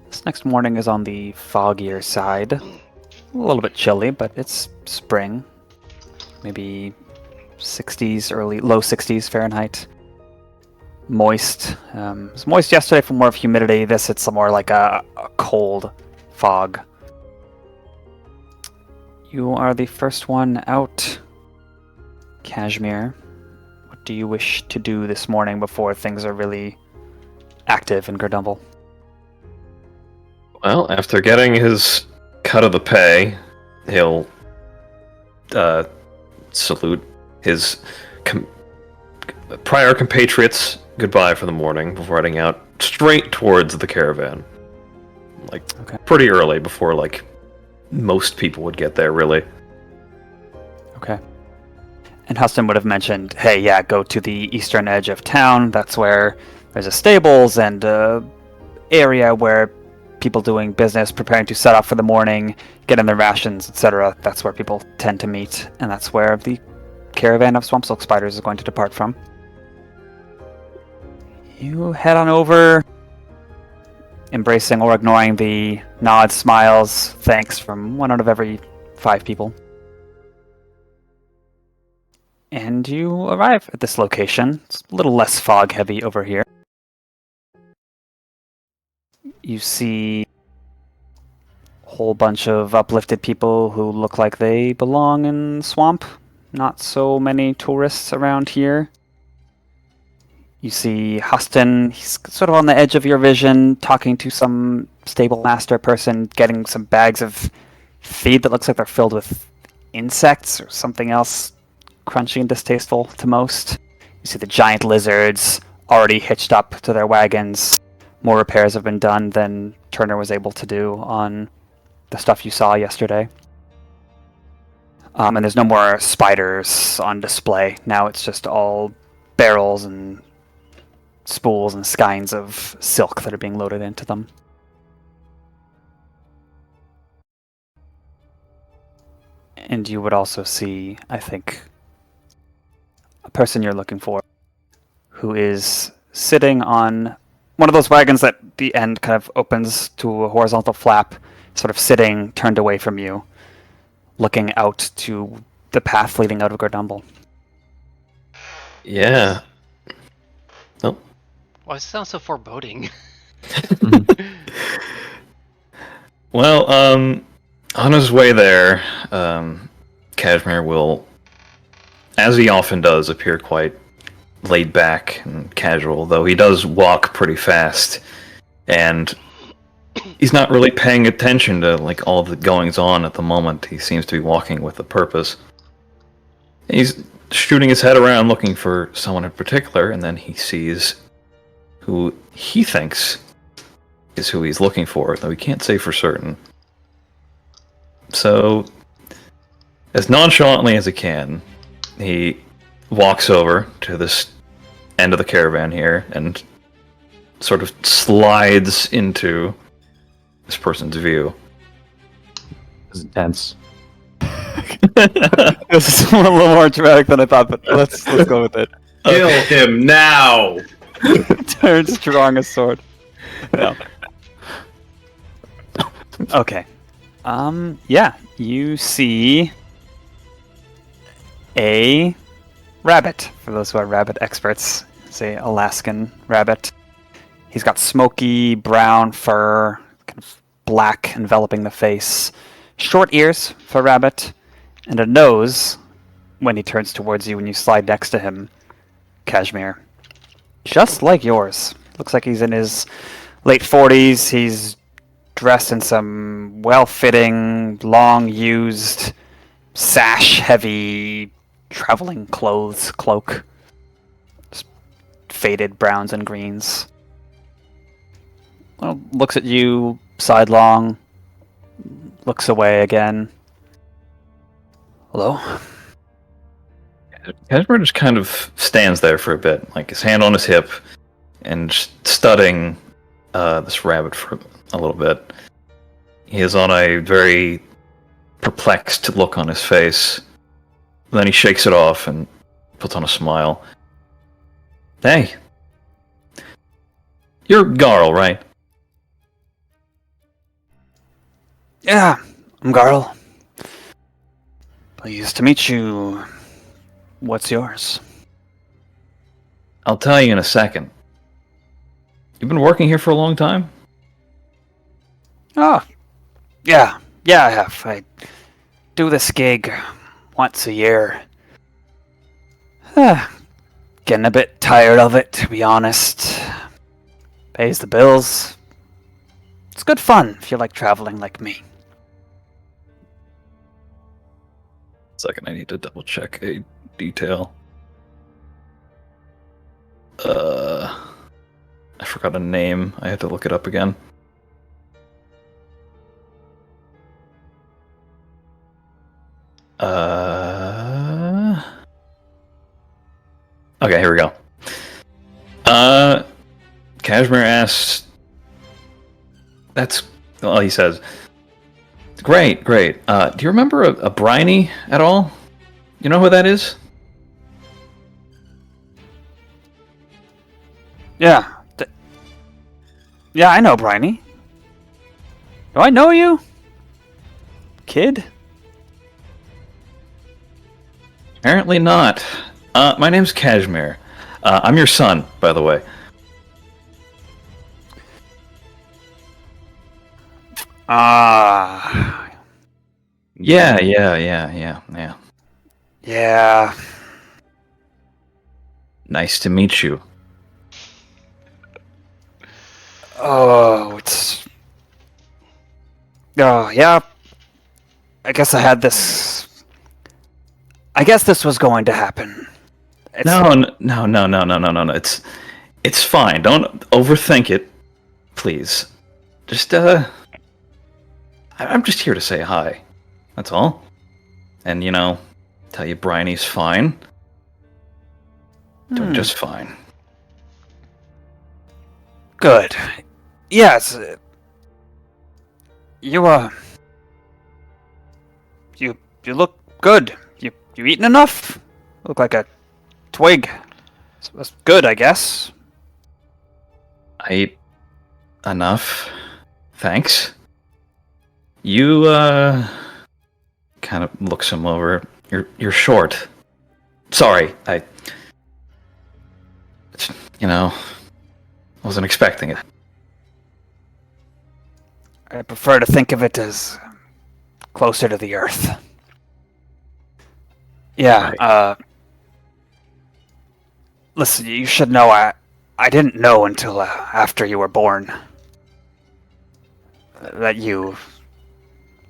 This next morning is on the foggier side. A little bit chilly, but it's spring. Maybe 60s, low 60s Fahrenheit. Moist. It was moist yesterday for more of humidity. This, it's more like a cold fog. You are the first one out, Cashmere. What do you wish to do this morning before things are really active in Gerdumble? Well, after getting his cut of the pay, he'll salute his prior compatriots goodbye for the morning before heading out straight towards the caravan. Pretty early before, most people would get there, really. Okay. And Huston would have mentioned, hey, yeah, go to the eastern edge of town. That's where there's a stables and area where people doing business, preparing to set up for the morning, get in their rations, etc. That's where people tend to meet, and that's where the caravan of swamp silk spiders is going to depart from. You head on over, embracing or ignoring the nods, smiles, thanks from 1 out of every 5 people. And you arrive at this location. It's a little less fog heavy over here. You see a whole bunch of uplifted people who look like they belong in the swamp. Not so many tourists around here. You see Huston, he's sort of on the edge of your vision, talking to some stable master person, getting some bags of feed that looks like they're filled with insects or something else crunchy and distasteful to most. You see the giant lizards already hitched up to their wagons. More repairs have been done than Turner was able to do on the stuff you saw yesterday. And there's no more spiders on display. Now it's just all barrels and spools and skeins of silk that are being loaded into them. And you would also see, I think, a person you're looking for who is sitting on one of those wagons that the end kind of opens to a horizontal flap, sort of sitting turned away from you, looking out to the path leading out of Gerdumble. Yeah. Oh. Why does it sound so foreboding? Well, on his way there, Cashmere will, as he often does, appear quite laid back and casual, though he does walk pretty fast, and he's not really paying attention to all the goings on at the moment. He seems to be walking with a purpose. He's shooting his head around looking for someone in particular, and then he sees who he thinks is who he's looking for, though he can't say for certain. So, as nonchalantly as he can, he walks over to this end of the caravan here and sort of slides into this person's view. It's intense. This is a little more dramatic than I thought, but let's go with it. Kill him now! Turns drawing a sword. No. Okay. Yeah, you see a rabbit. For those who are rabbit experts, it's a Alaskan rabbit. He's got smoky brown fur, kind of black enveloping the face, short ears for a rabbit, and a nose when he turns towards you when you slide next to him, Cashmere. Just like yours. Looks like he's in his late 40s. He's dressed in some well-fitting, long-used, sash-heavy traveling clothes cloak. Just faded browns and greens. Well, looks at you sidelong, looks away again. Hello? Cashmere just kind of stands there for a bit, his hand on his hip, and studying this rabbit for a little bit. He is on a very perplexed look on his face. Then he shakes it off and puts on a smile. Hey. You're Garl, right? Yeah, I'm Garl. Pleased to meet you. What's yours? I'll tell you in a second. You've been working here for a long time? Oh, yeah, I have. I do this gig once a year. Getting a bit tired of it, to be honest. Pays the bills. It's good fun if you like traveling like me. Second, I need to double check a detail. I forgot a name. I had to look it up again. Okay, here we go. Cashmere asks... Well, he says... Great. Do you remember a Bryony at all? You know who that is? Yeah. Yeah, I know Bryony. Do I know you? Kid? Apparently not. My name's Cashmere. I'm your son, by the way. Yeah. Yeah. Nice to meet you. Oh, yeah. I guess I had this... I guess this was going to happen. No. It's fine. Don't overthink it, please. Just, I'm just here to say hi. That's all. And, tell you Bryony's fine. Doing just fine. Good. Yes. You look good. You eaten enough? Look like a twig. That's good, I guess. I ate enough. Thanks. You, kind of looks him over. You're short. Sorry, wasn't expecting it. I prefer to think of it as closer to the earth. Yeah, Right. Listen, you should know I didn't know until after you were born that you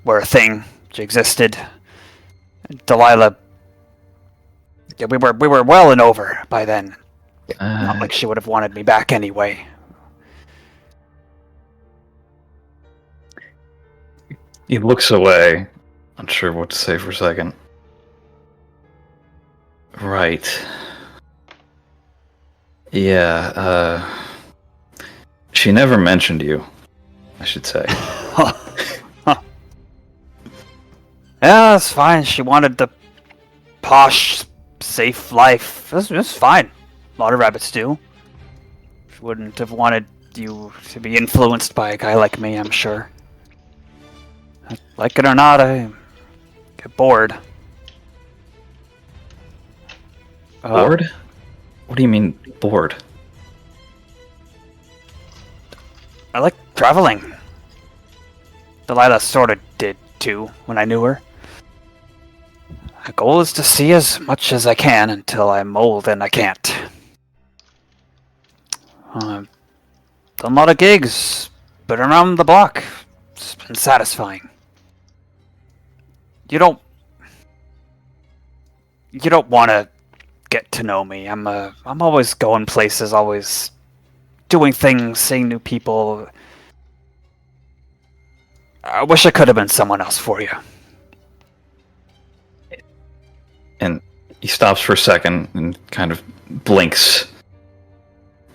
were a thing, that you existed. Delilah, yeah, we were well and over by then. Not like she would have wanted me back anyway. He looks away, unsure what to say for a second. Right. Yeah, she never mentioned you, I should say. Yeah, that's fine. She wanted the posh, safe life. That's fine. A lot of rabbits do. She wouldn't have wanted you to be influenced by a guy like me, I'm sure. Like it or not, I get bored. Bored? What do you mean, bored? I like traveling. Delilah sorta did too when I knew her. My goal is to see as much as I can until I'm old and I can't. Done a lot of gigs, been around the block. It's been satisfying. You don't want to get to know me. I'm always going places, always doing things, seeing new people. I wish I could have been someone else for you. And he stops for a second and kind of blinks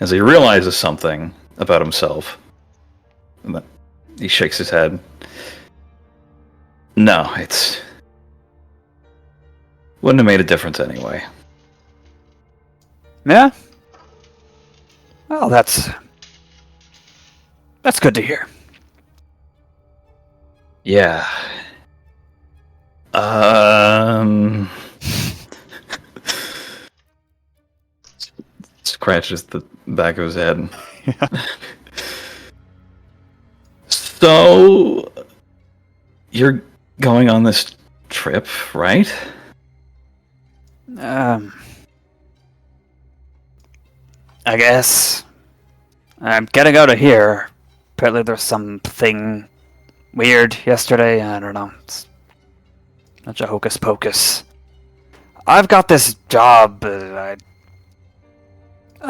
as he realizes something about himself. And then he shakes his head. No, it's... Wouldn't have made a difference anyway. Yeah? Well, that's good to hear. Yeah. Scratches the back of his head. Yeah. So, you're going on this trip, right? I guess I'm getting out of here. Apparently there's something weird yesterday. I don't know. It's such a hocus pocus. I've got this job. I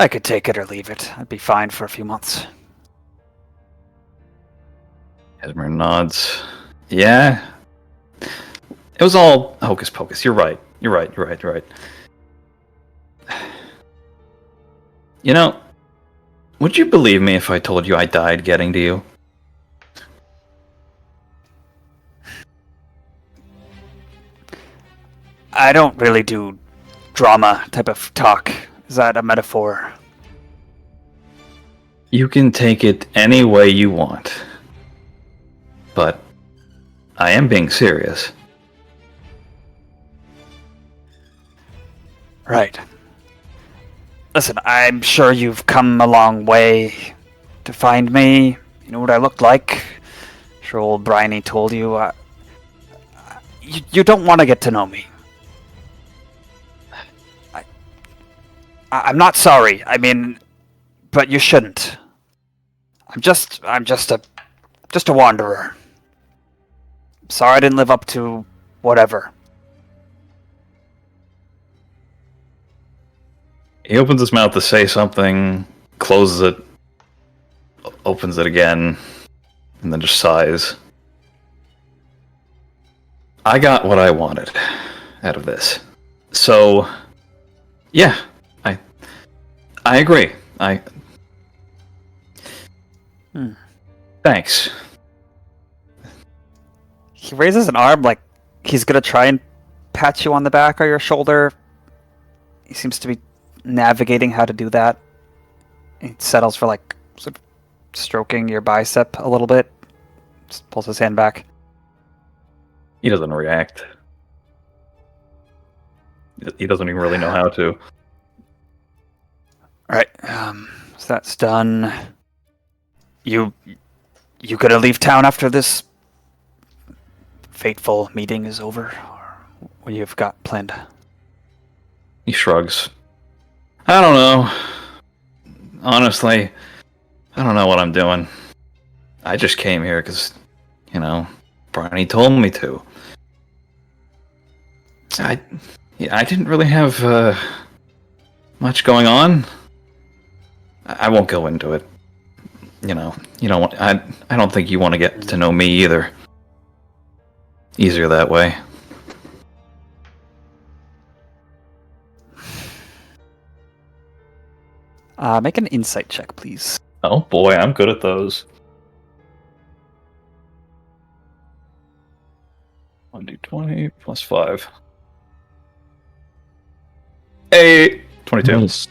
could take it or leave it. I'd be fine for a few months. Cashmere nods. Yeah. It was all hocus pocus. You're right. You're right. You know, would you believe me if I told you I died getting to you? I don't really do drama type of talk. Is that a metaphor? You can take it any way you want. But I am being serious. Right. Listen, I'm sure you've come a long way to find me. You know what I looked like. Sure old Bryony told you. You don't want to get to know me. I'm not sorry. I mean, but you shouldn't. I'm just a wanderer. Sorry I didn't live up to whatever. He opens his mouth to say something, closes it, opens it again, and then just sighs. I got what I wanted out of this. So, yeah, I agree. Thanks. He raises an arm like he's gonna try and pat you on the back or your shoulder. He seems to be navigating how to do that. He settles for like sort of stroking your bicep a little bit. Just pulls his hand back. He doesn't react. He doesn't even really know how to. Alright, so that's done. You gonna leave town after this fateful meeting is over? Or what you've got planned? He shrugs. I don't know. Honestly, I don't know what I'm doing. I just came here because, Bryony told me to. I didn't really have much going on. I won't go into it. You don't want. I don't think you want to get to know me either. Easier that way. Make an insight check, please. Oh boy, I'm good at those. 1d20 plus 5. 8. 22. Nice.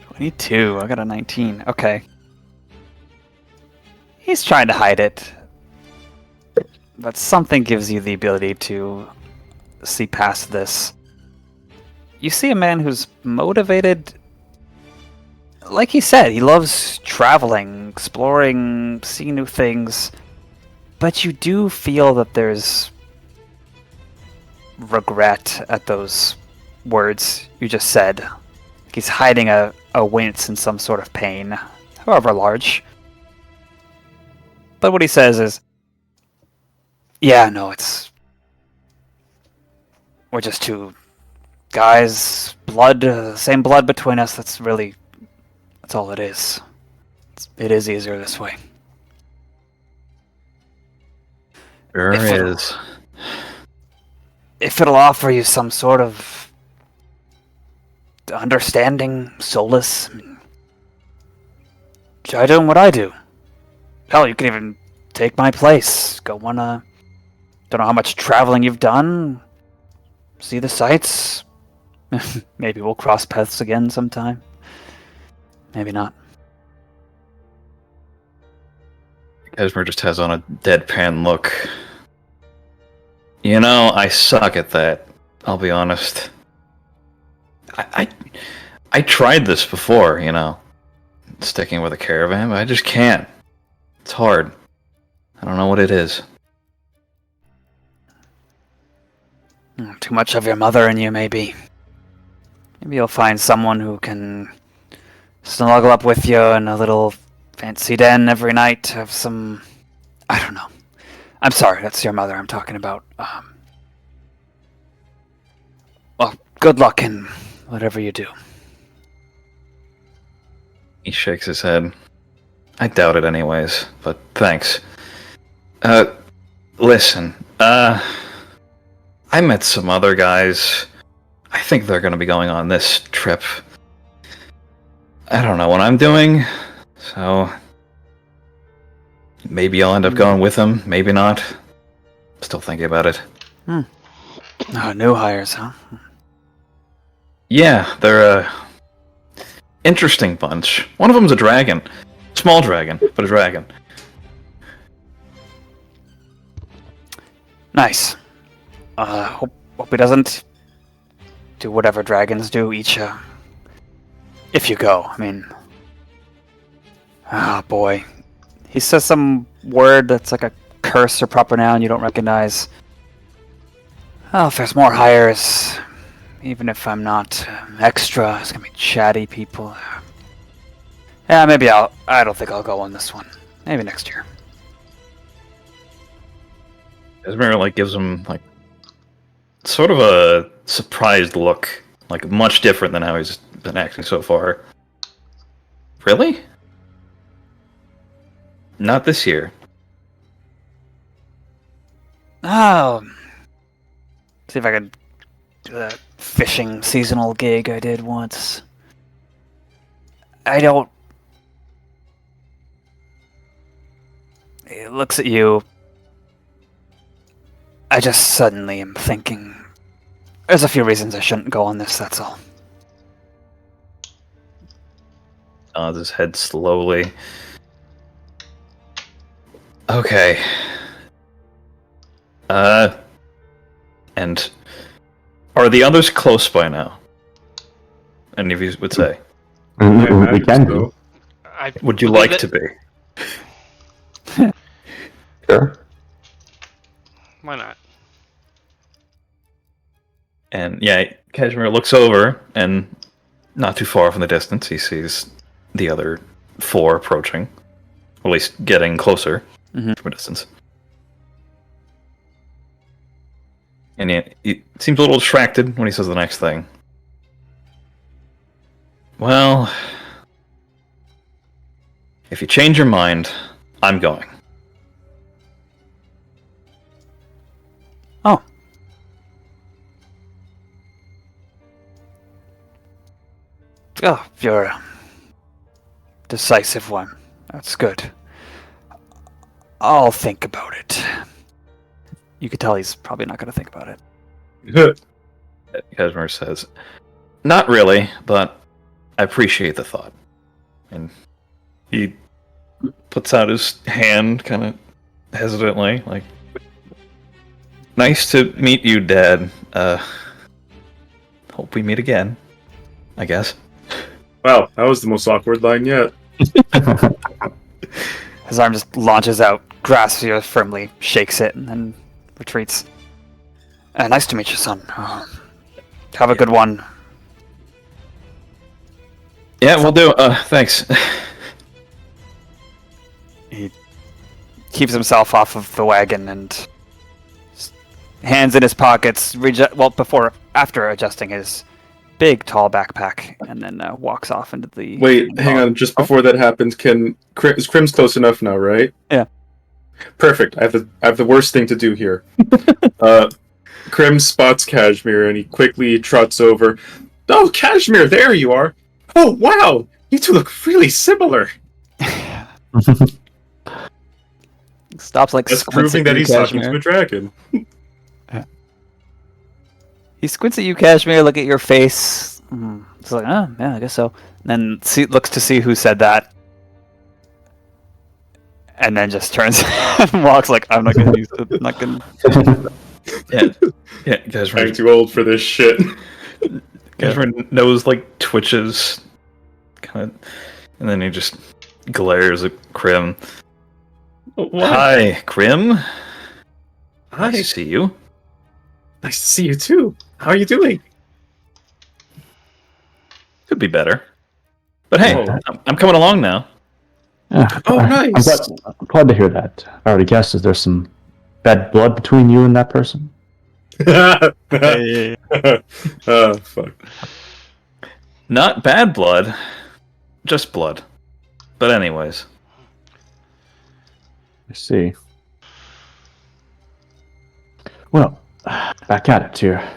22. I got a 19. Okay. He's trying to hide it. But something gives you the ability to see past this. You see a man who's motivated. Like he said, he loves traveling, exploring, seeing new things. But you do feel that there's regret at those words you just said. He's hiding a wince and some sort of pain, however large. But what he says is, yeah, no, we're just two guys, same blood between us, that's all it is. It is easier this way. Sure is. If it'll offer you some sort of understanding, solace, try doing what I do. Hell, you can even take my place. Go on a... Don't know how much traveling you've done. See the sights. Maybe we'll cross paths again sometime. Maybe not. Cashmere just has on a deadpan look. You know, I suck at that. I'll be honest. I tried this before, you know, sticking with a caravan, but I just can't. It's hard. I don't know what it is. Too much of your mother in you, maybe. Maybe you'll find someone who can snuggle up with you in a little fancy den every night. Have some... I don't know. I'm sorry, that's your mother I'm talking about. Well, good luck in whatever you do. He shakes his head. I doubt it anyways, but thanks. Listen, I met some other guys. I think they're gonna be going on this trip. I don't know what I'm doing, so... Maybe I'll end up going with them, maybe not. Still thinking about it. New hires, huh? Yeah, they're a... interesting bunch. One of them's a dragon. Small dragon, but a dragon. Nice. Hope he doesn't do whatever dragons do, eat you. If you go, I mean... Oh, boy. He says some word that's like a curse or proper noun you don't recognize. Oh, if there's more hires, even if I'm not extra, it's gonna be chatty people. Yeah, maybe I don't think I'll go on this one. Maybe next year. Cashmere, like, gives him, like, sort of a surprised look. Like, much different than how he's been acting so far. Really? Not this year. Oh. See if I can do that fishing seasonal gig I did once. I don't... He looks at you. I just suddenly am thinking... There's a few reasons I shouldn't go on this, that's all. Nods his head slowly. Okay. And are the others close by now? Any of you would say? We can be. Would you like to be? Sure. Why not? And yeah, Cashmere looks over, and not too far from the distance, he sees the other four approaching. Or at least getting closer from a distance. And he seems a little distracted when he says the next thing. Well, if you change your mind, I'm going. Oh. Oh, you're a decisive one. That's good. I'll think about it. You could tell he's probably not going to think about it. Cashmere says, not really, but I appreciate the thought. And he puts out his hand kind of hesitantly, like, nice to meet you, Dad. Hope we meet again, I guess. Wow, that was the most awkward line yet. His arm just launches out, grasps you firmly, shakes it, and then retreats. Nice to meet you, son. Have a good one. Yeah, we'll do. Thanks. He keeps himself off of the wagon and hands in his pockets, after adjusting his big, tall backpack, and then walks off into the... Wait, hang on. Just before that happens, is Crim's close enough now, right? Yeah. Perfect. I have the worst thing to do here. Crim spots Cashmere, and he quickly trots over. Oh, Cashmere, there you are. Oh, wow. You two look really similar. Stops like That's squints proving at that you, he's talking Cashmere. to a dragon. He squints at you, Cashmere. Look at your face. It's like, oh yeah, I guess so. And then looks to see who said that, and then just turns and walks like, I'm not gonna use it. I'm not gonna. Yeah, Cashmere. I'm too old for this shit. Cashmere nose like twitches, kind of, and then he just glares at Crim. Hi, Crim. Hi. Nice to see you. Nice to see you too. How are you doing? Could be better. But hey, Oh. I'm coming along now. Yeah, Oh, nice. I'm glad to hear that. I already guessed, is there some bad blood between you and that person? Oh, fuck. Not bad blood, just blood. But anyways, I see. Well, back at it here.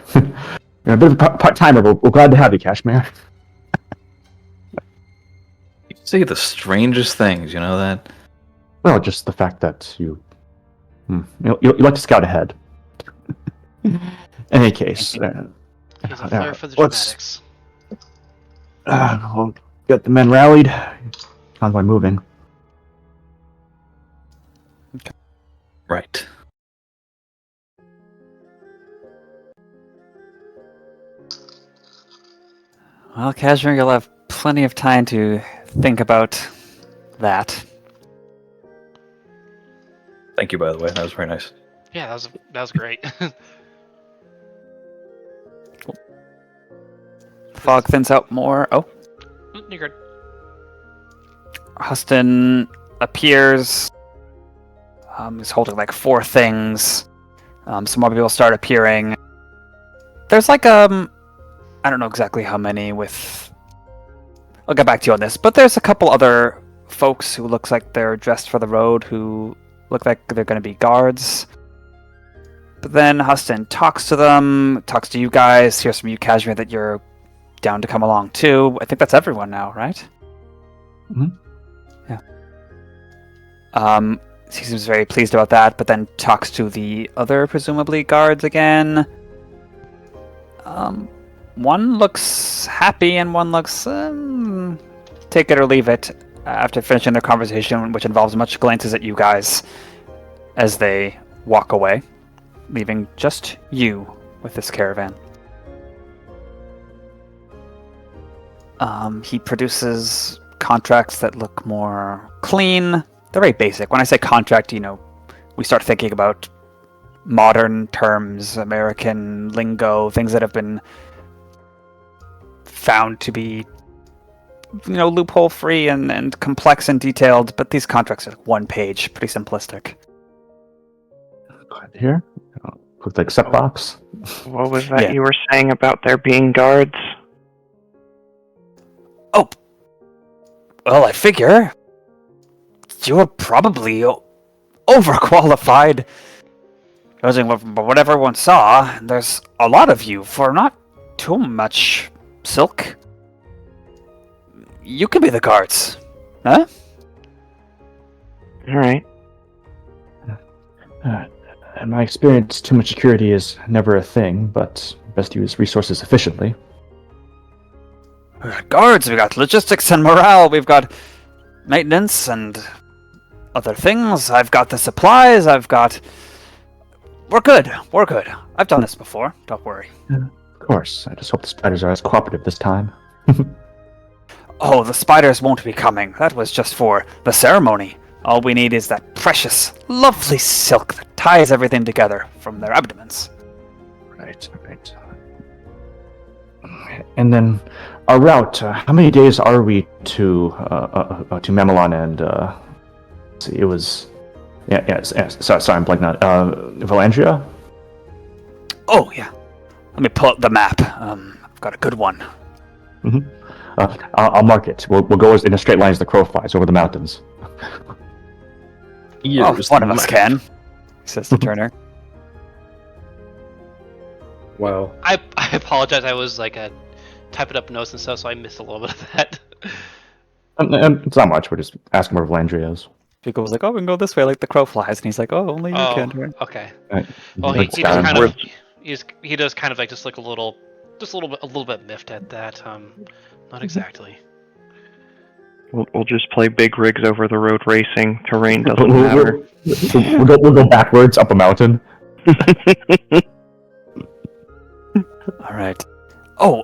You're a bit of a part-timer, but we're glad to have you, Cashmere. you say the strangest things, you know that? Well, just the fact that you like to scout ahead. In any case, He has a flair for the dramatics. We'll get the men rallied. Convoy moving. Right. Well, Cashmere, you'll have plenty of time to think about that. Thank you, by the way. That was very nice. Yeah, that was great. Fog thins out more. Oh, You're good. Huston appears. He's holding like 4 things. Some more people start appearing. There's like I don't know exactly how many with... I'll get back to you on this, but there's a couple other folks who looks like they're dressed for the road who look like they're going to be guards. But then Huston talks to them, talks to you guys, hears from you, Cashmere, that you're down to come along too. I think that's everyone now, right? Mhm. Yeah. He seems very pleased about that, but then talks to the other, presumably, guards again. One looks happy and one looks take it or leave it after finishing their conversation, which involves much glances at you guys as they walk away, leaving just you with this caravan. He produces contracts that look more clean. They're very basic. When I say contract, we start thinking about modern terms, American lingo, things that have been found to be, loophole free and complex and detailed, but these contracts are 1 page, pretty simplistic. Glad to hear. Quick like set box. What was that Yeah. you were saying about there being guards? Oh, well, I figure you're probably overqualified. Judging by what everyone saw, there's a lot of you for not too much silk. You can be the guards, huh? Alright. In my experience, too much security is never a thing, but best use resources efficiently. We got guards, we got logistics and morale, we've got maintenance and other things. I've got the supplies, We're good. I've done this before, don't worry. Of course, I just hope the spiders are as cooperative this time. Oh, the spiders won't be coming. That was just for the ceremony. All we need is that precious, lovely silk that ties everything together from their abdomens. Right. And then, our route, how many days are we to Mamelon and, let's see, it was... sorry, I'm blanking out. Valandria? Oh, yeah. Let me pull up the map. I've got a good one. I'll mark it. We'll go in a straight line as the crow flies over the mountains. One of us can, says the Turner. Wow. I apologize. I was typing up notes and stuff, so I missed a little bit of that. It's not much. We're just asking where Valandria is. Pico was like, "Oh, we can go this way, like the crow flies," and he's like, "Oh, only you can." Right? Okay. Right. Well, Like he just Skyrim. kind of he does kind of like just look a little bit miffed at that. Not exactly. We'll just play big rigs over the road racing. Terrain doesn't matter. We'll go backwards up a mountain. All right. Oh,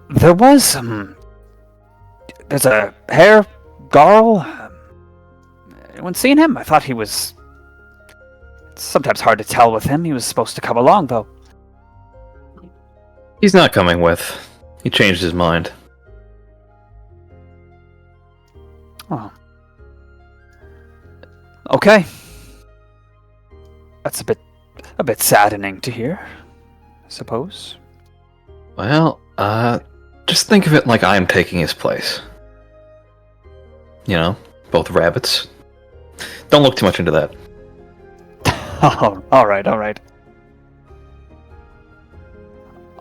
there was there's a hair Garl. Anyone seen him? I thought he was. It's sometimes hard to tell with him. He was supposed to come along, though. He's not coming with. He changed his mind. Oh. Okay. That's a bit saddening to hear, I suppose. Well, just think of it like I'm taking his place. You know, both rabbits. Don't look too much into that. Oh, all right.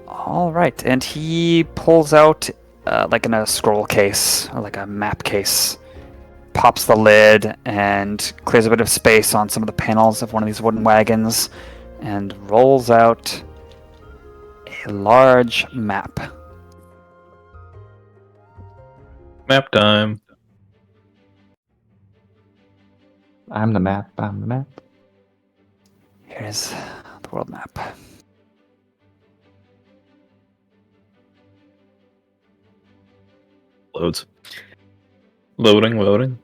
All right, and he pulls out, like in a scroll case, or like a map case, pops the lid, and clears a bit of space on some of the panels of one of these wooden wagons, and rolls out a large map. Map time. I'm the map. Here's the world map. Loads. Loading.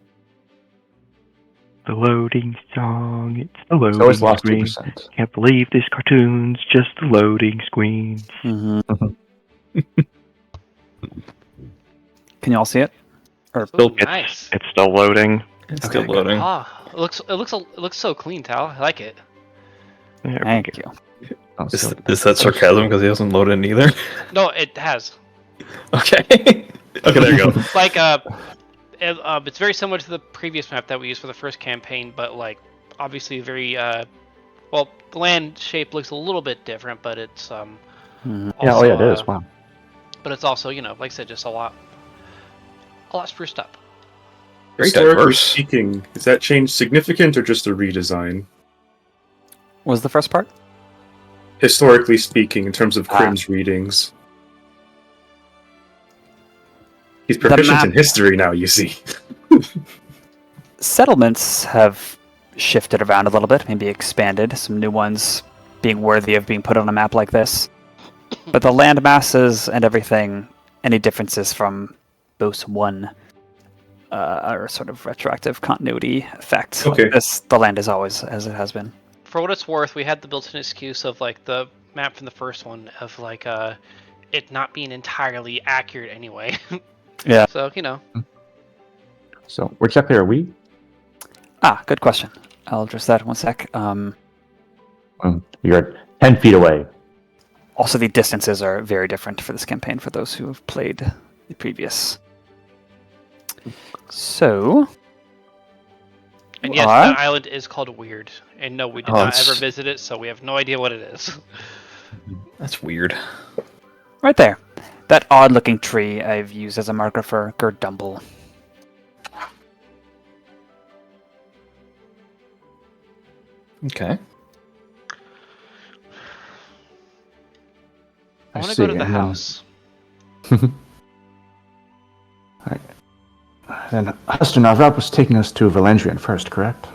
The loading song, it's the loading So it's lost screen. 2%. Can't believe this cartoon's just the loading screen. Mm-hmm. Can you all see it? Or Ooh, nice. It's still loading. It's Okay, still loading. Ah, it looks so clean, Tal. I like it. There we thank go. you. Oh, so- Is that sarcasm because he hasn't loaded it either? No, it has. Okay. Okay, there you go. Like it's very similar to the previous map that we used for the first campaign, but like obviously very well, the land shape looks a little bit different, but it's Mhm. Yeah, also, it is. Wow. But it's also, like I said, just a lot spruced up. Very Historically diverse. speaking, is that change significant or just a redesign? What was the first part? Historically speaking, in terms of Crim's readings. He's proficient in map- history now, you see. Settlements have shifted around a little bit, maybe expanded, some new ones being worthy of being put on a map like this. But the land masses and everything, any differences from Boost 1 are sort of retroactive continuity effects. Okay. Like this, the land is always as it has been. For what it's worth, we had the built-in excuse of like the map from the first one of like it not being entirely accurate anyway. Yeah. So, So, where exactly are we? Good question. I'll address that in one sec. You're 10 feet away. Also, the distances are very different for this campaign for those who have played the previous. So, and yes, What? that island is called Weird. And no, we did not it's- ever visit it, so we have no idea what it is. That's weird. right there. That odd-looking tree I've used as a marker for Gerdumble. Okay. I want to see, go to the and then- house. And Astronaut was taking us to Valendrian first, correct?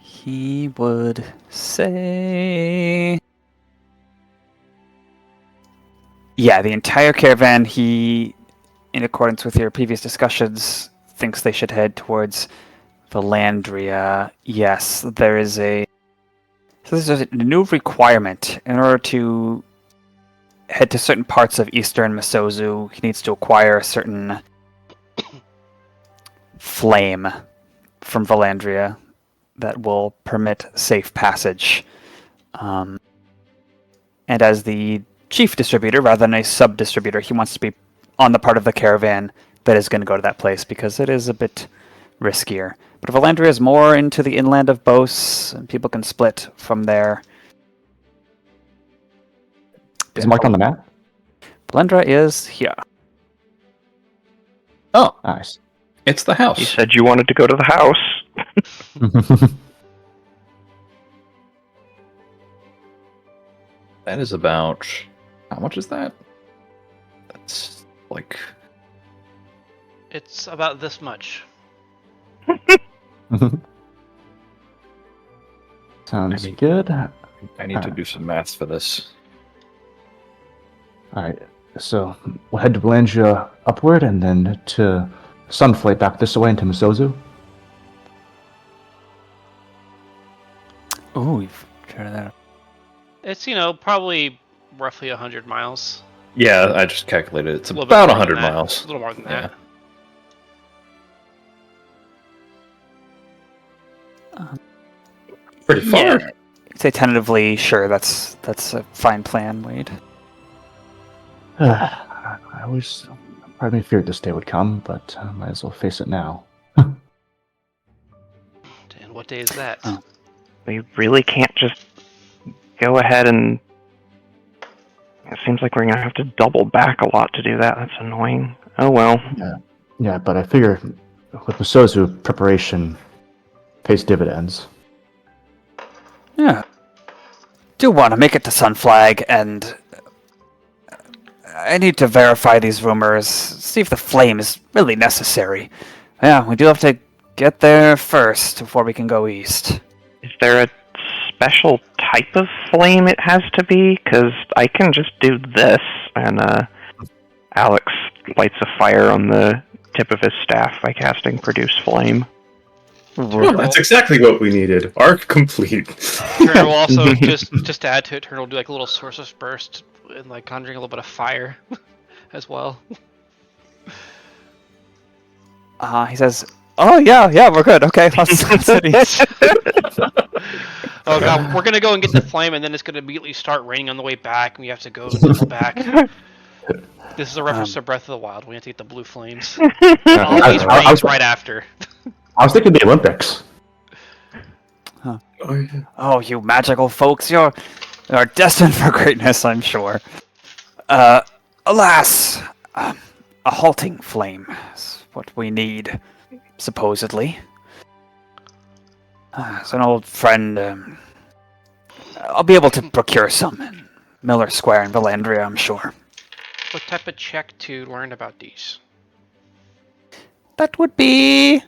He would say... Yeah, the entire caravan, he, in accordance with your previous discussions, thinks they should head towards Valandria. Yes, there is a... So there's a new requirement. In order to head to certain parts of eastern Masozu, he needs to acquire a certain flame from Valandria that will permit safe passage. And as the chief distributor, rather than a sub-distributor, he wants to be on the part of the caravan that is going to go to that place, because it is a bit riskier. But Valandria is more into the inland of Bos, and people can split from there. Is it marked on the map? Valandria is here. Oh, Nice. It's the house. You said you wanted to go to the house. That is about... How much is that? That's like... It's about this much. Sounds good. I need to do some math for this. Alright, so we'll head to Belangia upward and then to Sunflake back this way into Misozu. Ooh, you've turned that. It's, probably roughly 100 miles. Yeah, I just calculated. It's A little bit about more than 100 that. miles. A little more than Yeah. that. Pretty far. Yeah. Say tentatively, sure, that's a fine plan, Wade. I always, part of me feared this day would come, but might as well face it now. And what day is that? Oh. We really can't just go ahead and... It seems like we're going to have to double back a lot to do that. That's annoying. Oh well. Yeah, but I figure with Misozu, preparation pays dividends. Yeah. Do want to make it to Sunflag, and I need to verify these rumors, see if the flame is really necessary. Yeah, we do have to get there first before we can go east. Is there a special type of flame it has to be? Because I can just do this, and Alex lights a fire on the tip of his staff by casting Produce Flame. Oh, that's exactly what we needed. Arc complete. Turner will also, just to add to it, Turner will do like a little Sorcerous Burst and like conjuring a little bit of fire as well. He says, "Oh yeah, we're good. Okay, let's hit east." Oh god, we're gonna go and get the flame, and then it's gonna immediately start raining on the way back, and we have to go and double back. This is a reference to Breath of the Wild. We have to get the blue flames. All these rains right after. I was thinking the Olympics. Oh, yeah. Oh, you magical folks, you're destined for greatness, I'm sure. Alas, a halting flame is what we need, supposedly. As an old friend, I'll be able to procure some in Miller Square in Valandria, I'm sure. What type of check to learn about these? That would be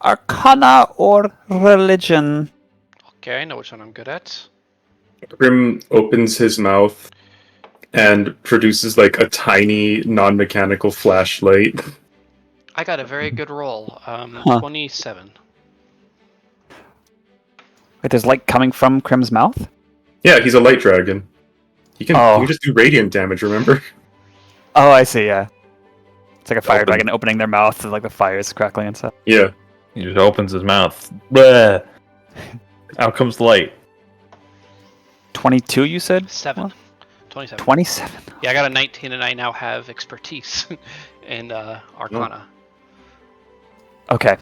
Arcana or Religion. Okay, I know which one I'm good at. Crim opens his mouth and produces like a tiny non-mechanical flashlight. I got a very good roll. 27. Wait, there's light coming from Crim's mouth? Yeah, he's a light dragon. He can just do radiant damage, remember? Oh, I see, yeah. It's like a fire Open. dragon opening their mouth and like the fire is crackling and stuff. Yeah. He just opens his mouth. Bleh. Out comes the light. 22, you said? 7. 27. 27. Yeah, I got a 19, and I now have expertise in Arcana. Okay.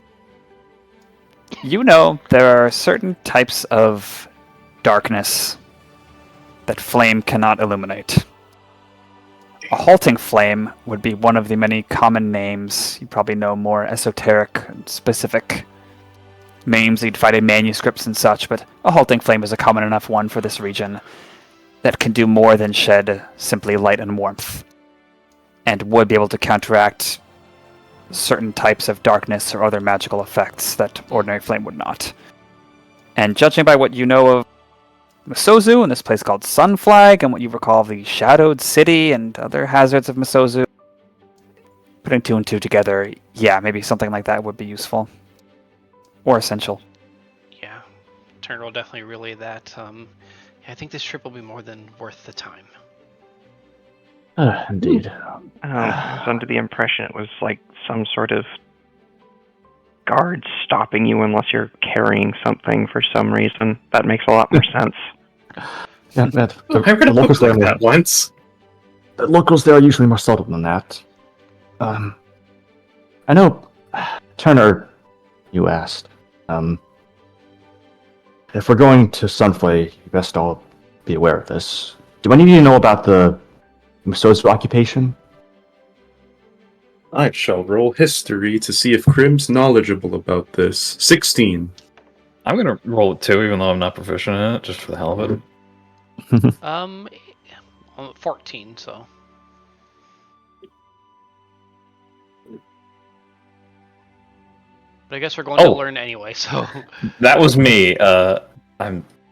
You know, there are certain types of darkness that flame cannot illuminate. A halting flame would be one of the many common names. You probably know more esoteric and specific names you'd find in manuscripts and such, but a halting flame is a common enough one for this region that can do more than shed simply light and warmth, and would be able to counteract certain types of darkness or other magical effects that ordinary flame would not. And judging by what you know of Misozu and this place called Sunflag and what you recall of the Shadowed City and other hazards of Misozu, putting 2 and 2 together, yeah, maybe something like that would be useful. Or essential. Yeah, Turner will definitely relay that. I think this trip will be more than worth the time. Indeed. I was under the impression it was like some sort of guard stopping you unless you're carrying something for some reason. That makes a lot more sense. Yeah, I read a book like that once. The locals there are usually more subtle than that. I know, Turner, you asked. If we're going to Sunflay, you best all be aware of this. Do any of you know about the Misozu occupation? I shall roll history to see if Crim's knowledgeable about this. 16. I'm gonna roll it too, even though I'm not proficient in it, just for the hell of it. I'm 14, so. But I guess we're going to learn anyway, so. That was me. I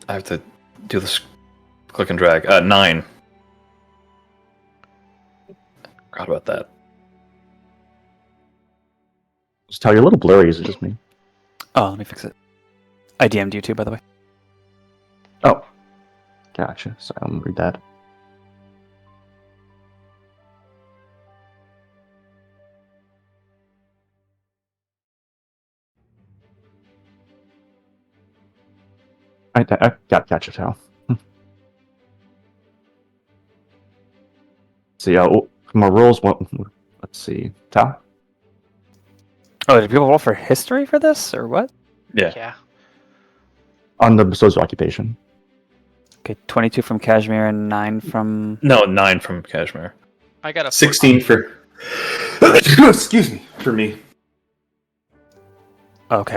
have to do this click and drag. 9. Forgot about that. Just tell you're a little blurry. Is it just me? Oh, let me fix it. I DM'd you too, by the way. Oh, gotcha. So I'm gonna read that. I gotcha, Tal. So yeah, from our rolls, let's see, Tal. Oh, did people roll for history for this, or what? Yeah. On the Basozo occupation. Okay, 22 from Cashmere and 9 from... No, 9 from Cashmere. I got a 16 for... Excuse me. For me. Okay.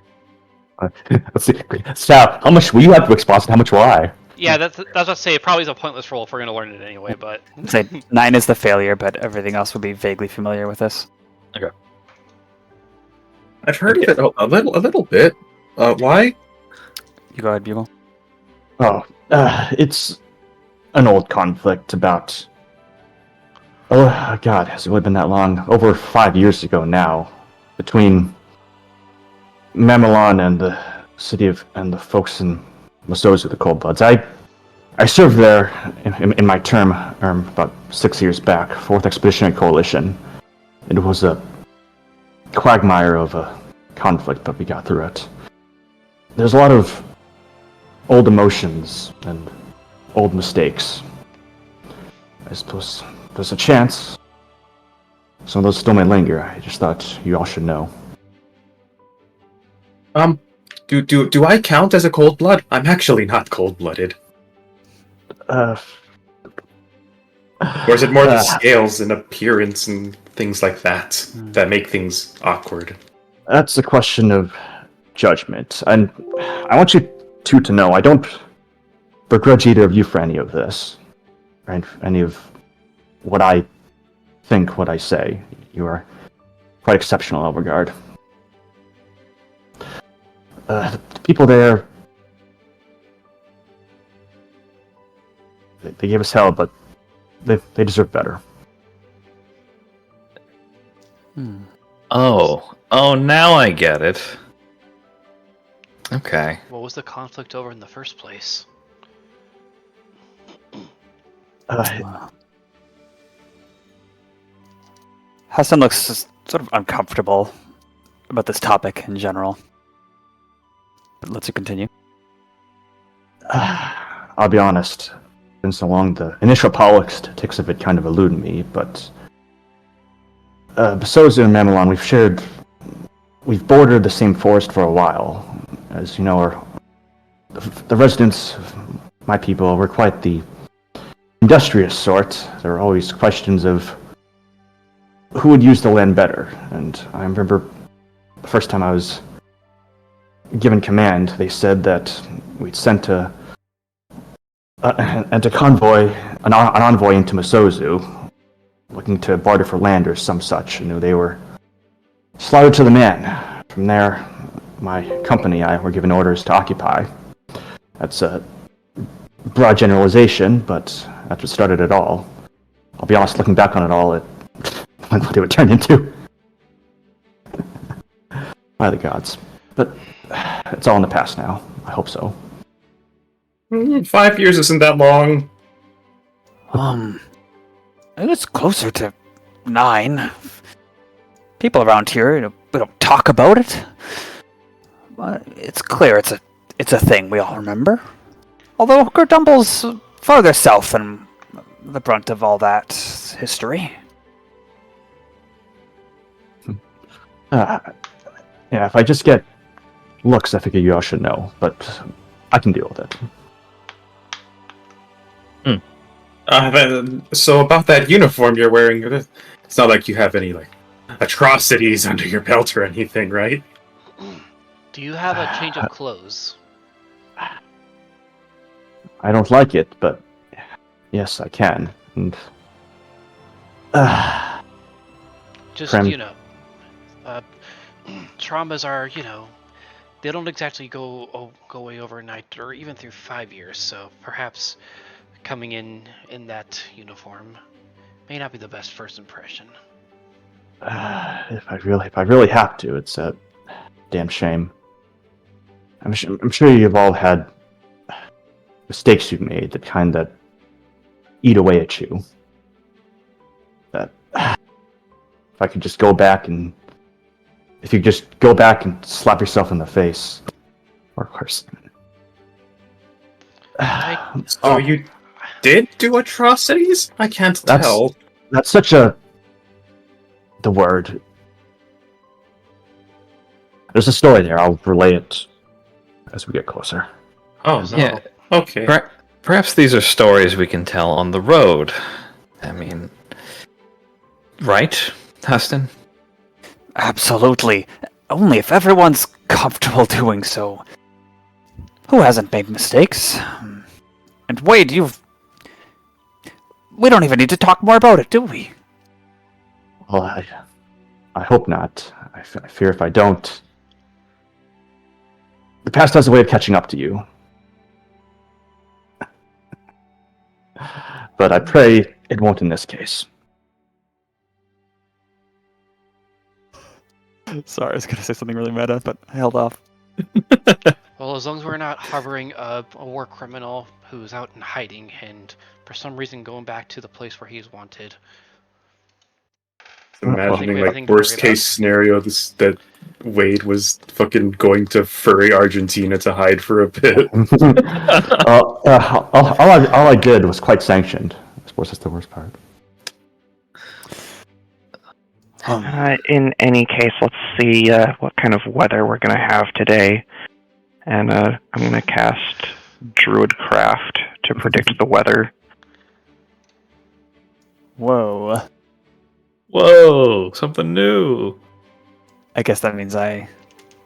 Let's see. Sal, how much will you have to exposit? How much will I? Yeah, that's what I say. It probably is a pointless roll if we're going to learn it anyway, but... Say 9 is the failure, but everything else will be vaguely familiar with this. Okay. I've heard of it a little bit. Why? You go ahead, Bugle. Oh, it's an old conflict about... Oh, God, has it really been that long? Over 5 years ago now, between Mamelon and the city of... and the folks in Masozu, the Cold Bloods. I served there in my term about 6 years back, 4th Expeditionary Coalition. It was a quagmire of a conflict, but we got through it. There's a lot of old emotions and old mistakes. I suppose there's a chance some of those still may linger. I just thought you all should know. Do I count as a cold blood? I'm actually not cold-blooded. Or is it more the scales and appearance and things like that that make things awkward? That's a question of judgment, and I want you two to know I don't begrudge either of you for any of this, right? Any of what I think, what I say. You are quite exceptional in that regard. The people there, they gave us hell, but they deserve better. Oh, now I get it. Okay. What was the conflict over in the first place? Hassan looks sort of uncomfortable about this topic in general. But let's continue. I'll be honest. It's been so long, the initial politics of it kind of eluded me, but Basozu and Mamelon, we've bordered the same forest for a while. As you know, the residents of my people were quite the industrious sort. There were always questions of who would use the land better, and I remember the first time I was given command, they said that we'd sent an envoy into Masozu, looking to barter for land or some such. They were slaughtered to the man. From there, my company, I were given orders to occupy. That's a broad generalization, but that's what started it all. I'll be honest, looking back on it all, what it would turn into. By the gods. But it's all in the past now. I hope so. 5 years isn't that long. I think it's closer to 9. People around here, we don't talk about it. But it's clear it's a thing we all remember. Although Gerdumble's farther south than the brunt of all that history. Yeah, if I just get looks, I figure you all should know, but I can deal with it. So about that uniform you're wearing, it's not like you have any atrocities under your belt or anything, right? Do you have a change of clothes? I don't like it, but yes, I can. And Just, Crim. Traumas are, they don't exactly go away overnight or even through 5 years, so perhaps coming in that uniform may not be the best first impression. If I really have to, it's a damn shame. I'm sure you've all had mistakes you've made, the kind that eat away at you. That if I could just go back and if you just go back and slap yourself in the face, or worse. So you did do atrocities? I can't tell. That's such the word. There's a story there. I'll relay it as we get closer. Oh, Yeah. Okay. Perhaps these are stories we can tell on the road. I mean, right, Huston? Absolutely. Only if everyone's comfortable doing so. Who hasn't made mistakes? And Wade, we don't even need to talk more about it, do we? Well, I hope not. I fear if I don't, the past has a way of catching up to you. But I pray it won't in this case. Sorry, I was going to say something really meta, but I held off. Well, as long as we're not harboring a war criminal who's out in hiding and for some reason going back to the place where he's wanted. Imagining we have anything like to worry worst case about? scenario, that Wade was fucking going to furry Argentina to hide for a bit. all I did was quite sanctioned. I suppose that's the worst part. In any case, let's see what kind of weather we're going to have today. And I'm going to cast Druidcraft to predict the weather. Whoa. Whoa, something new. I guess that means I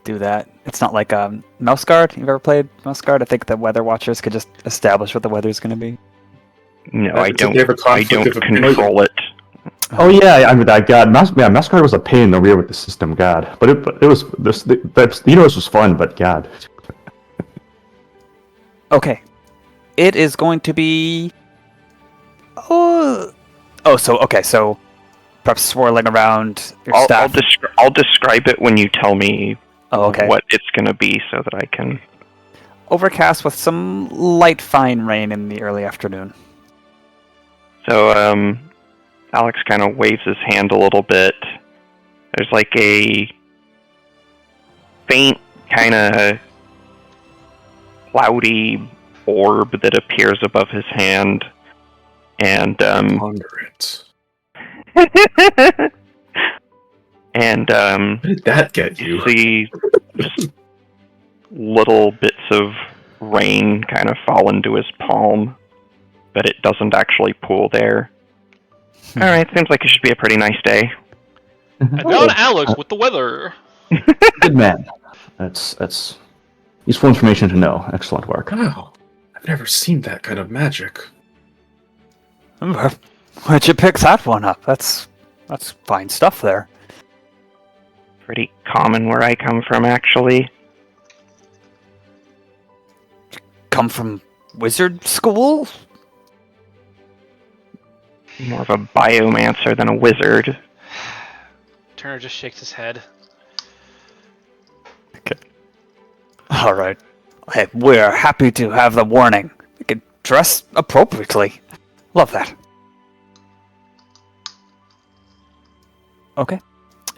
do that. It's not like Mouse Guard. You've ever played Mouse Guard? I think the weather watchers could just establish what the weather's going to be. No, So I don't. they have a I conflict don't of opinion. control it. Oh yeah, I mean, God, Mouse Guard was a pain in the rear with the system, God. But it was the universe was fun, but God. Okay. It is going to be... so perhaps swirling around your staff. I'll describe it when you tell me okay. what it's going to be, so that I can. Overcast with some light fine rain in the early afternoon. So Alex kind of waves his hand a little bit. There's like a faint kind of cloudy orb that appears above his hand, and Ponder it. and How did that get you? see just little bits of rain kind of fall into his palm, but it doesn't actually pool there. All right, seems like it should be a pretty nice day. And now to Alex with the weather. Good man. That's useful information to know. Excellent work. Wow, I've never seen that kind of magic. Where'd you pick that one up? That's fine stuff there. Pretty common where I come from, actually. Come from wizard school? More of a biomancer than a wizard. Turner just shakes his head. Okay. All right. Hey, we're happy to have the warning. We can dress appropriately. Love that. Okay.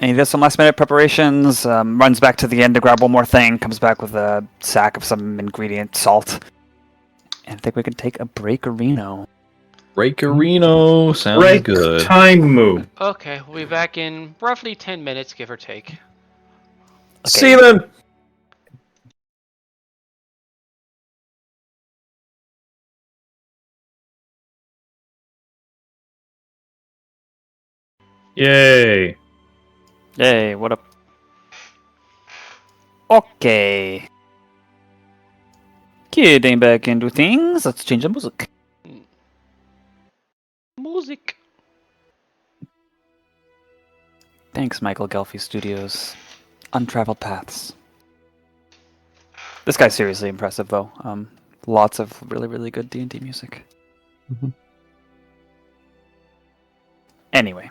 And he does some last minute preparations, runs back to the end to grab one more thing, comes back with a sack of some ingredient, salt. And I think we can take a break-a-reno. Breakerino sounds Right good. time move. Okay, we'll be back in roughly 10 minutes, give or take. Okay. See you then. Yay! Hey, what up? Okay. Getting back into things, let's change the music. Music. Thanks, Michael Gelfi Studios. Untraveled Paths. This guy's seriously impressive, though. Lots of really, really good D&D music. Mhm. Anyway.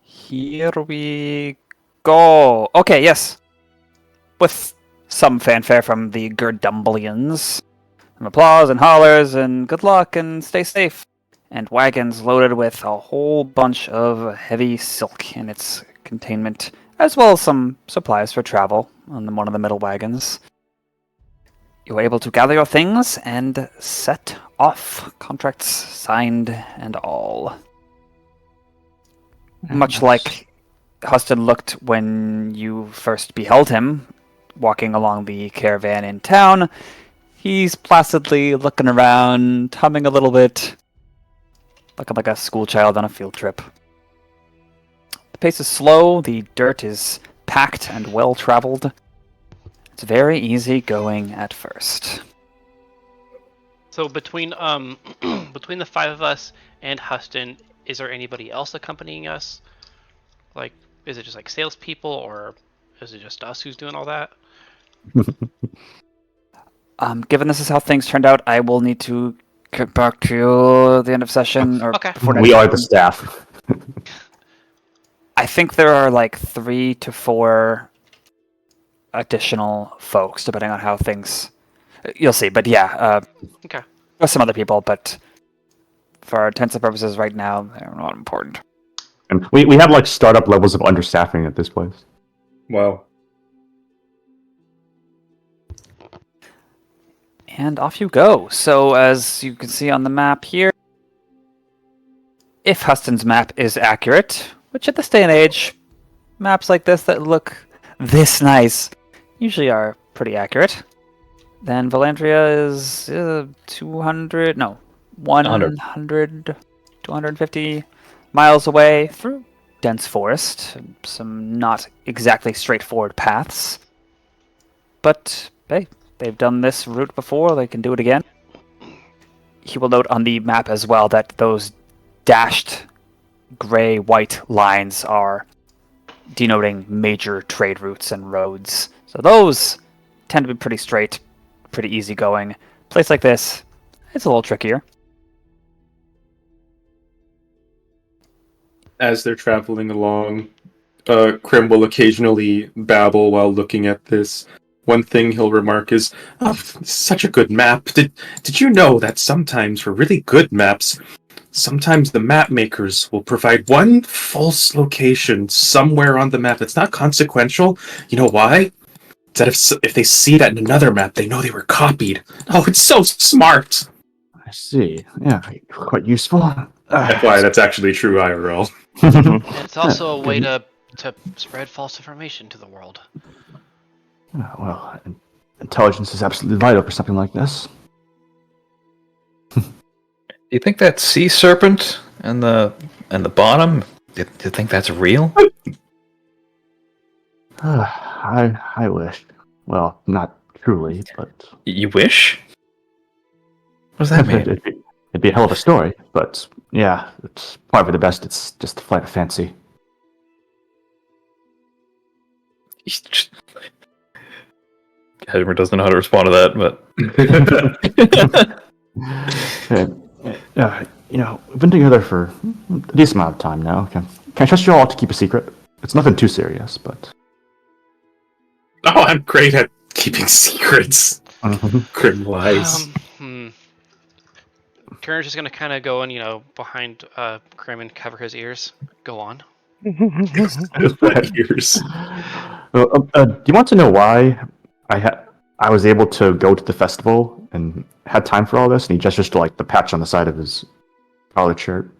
Here we go. Okay, yes. With some fanfare from the Gerdumblians. Some applause and hollers and good luck and stay safe. And wagons loaded with a whole bunch of heavy silk in its containment, as well as some supplies for travel on one of the middle wagons. You were able to gather your things and set off. Contracts signed and all. Much like Huston looked when you first beheld him, walking along the caravan in town, he's placidly looking around, humming a little bit, looking like a schoolchild on a field trip. The pace is slow, the dirt is packed and well-traveled. It's very easy going at first. So between between the five of us and Huston, is there anybody else accompanying us? Like, is it just like salespeople, or is it just us who's doing all that? Given this is how things turned out, I will need to get back to you at the end of session. Or Okay. before We are the staff. I think there are like 3 to 4 additional folks, depending on how things... You'll see, but yeah. Okay. There's some other people, but for our intents and purposes right now, they're not important. And we have like startup levels of understaffing at this place. Wow. And off you go. So, as you can see on the map here, if Huston's map is accurate, which at this day and age, maps like this that look this nice usually are pretty accurate, then Valandria is 250 miles away through dense forest, some not exactly straightforward paths. But, hey, they've done this route before, they can do it again. He will note on the map as well that those dashed gray-white lines are denoting major trade routes and roads. So those tend to be pretty straight, pretty easygoing. Place like this, it's a little trickier. As they're traveling along, Crim will occasionally babble while looking at this. One thing he'll remark is, "Oh, such a good map. Did you know that sometimes for really good maps, sometimes the map makers will provide one false location somewhere on the map that's not consequential? You know why? It's that if they see that in another map, they know they were copied. Oh, it's so smart." I see. Yeah, quite useful. FYI, that's actually true IRL. And it's also a way to spread false information to the world. Well, intelligence is absolutely vital for something like this. Do you think that sea serpent and the bottom? Do you think that's real? I wish. Well, not truly, but You wish? What does that mean? it'd be a hell of a story. But yeah, it's probably for the best. It's just a flight of fancy. Cashmere doesn't know how to respond to that, but we've been together for a decent amount of time now. Can I trust you all to keep a secret? It's nothing too serious, but Oh, I'm great at keeping secrets. Crim lies. Kern's just gonna kind of go and behind Crim and cover his ears. Go on. Ears. Do you want to know why I was able to go to the festival and had time for all this? And he gestures to like the patch on the side of his collared shirt.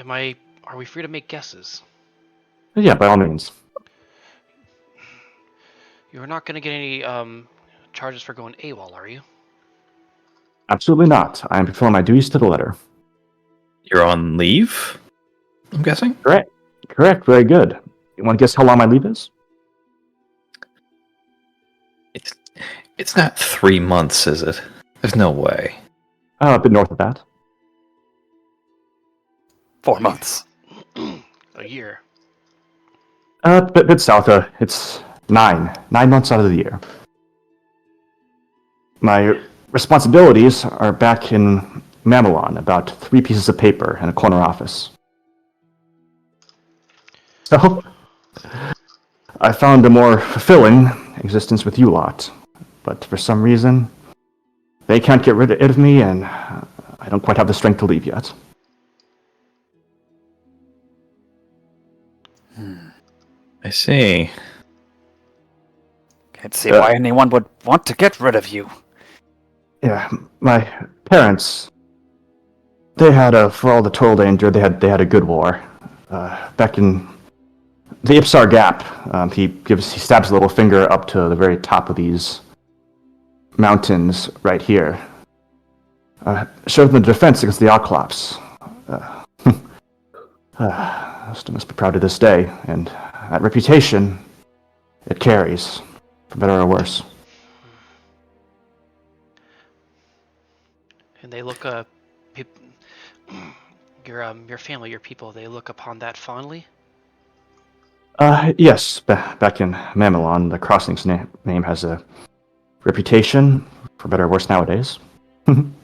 Are we free to make guesses? Yeah, by all means. You're not gonna get any charges for going AWOL, are you? Absolutely not. I am fulfilling my duties to the letter. You're on leave, I'm guessing? Correct, very good. You want to guess how long my leave is? It's not 3 months, is it? There's no way. A bit north of that. 4 months. A year. Bit south. It's 9 months out of the year. My responsibilities are back in Mamelon, about 3 pieces of paper and a corner office. So, I found a more fulfilling existence with you lot, but for some reason, they can't get rid of me, and I don't quite have the strength to leave yet. I see. Can't see why anyone would want to get rid of you. Yeah, my parents, they had for all the toil they endured, they had a good war. Back in the Ipsar Gap, he stabs a little finger up to the very top of these mountains right here. Showed them the defense against the Outclassed. I still must be proud to this day, and that reputation, it carries, for better or worse. And they look, your family, your people, they look upon that fondly? Yes, back in Mamelon, the crossing's name has a reputation, for better or worse nowadays. From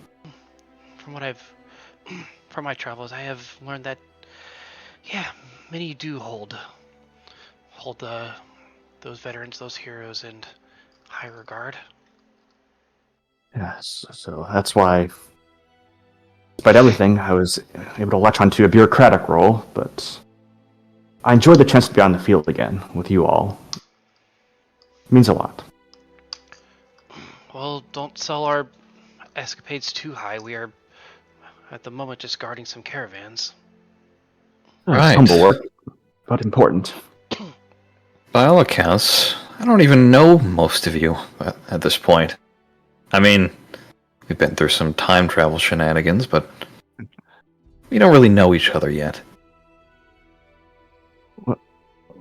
my travels, I have learned that, many do hold those veterans, those heroes in high regard. Yes, so that's why, despite everything, I was able to latch onto a bureaucratic role, but I enjoyed the chance to be on the field again with you all. It means a lot. Well, don't sell our escapades too high. We are, at the moment, just guarding some caravans. Right. Humble work, but important. By all accounts, I don't even know most of you at this point. I mean, we've been through some time travel shenanigans, but we don't really know each other yet.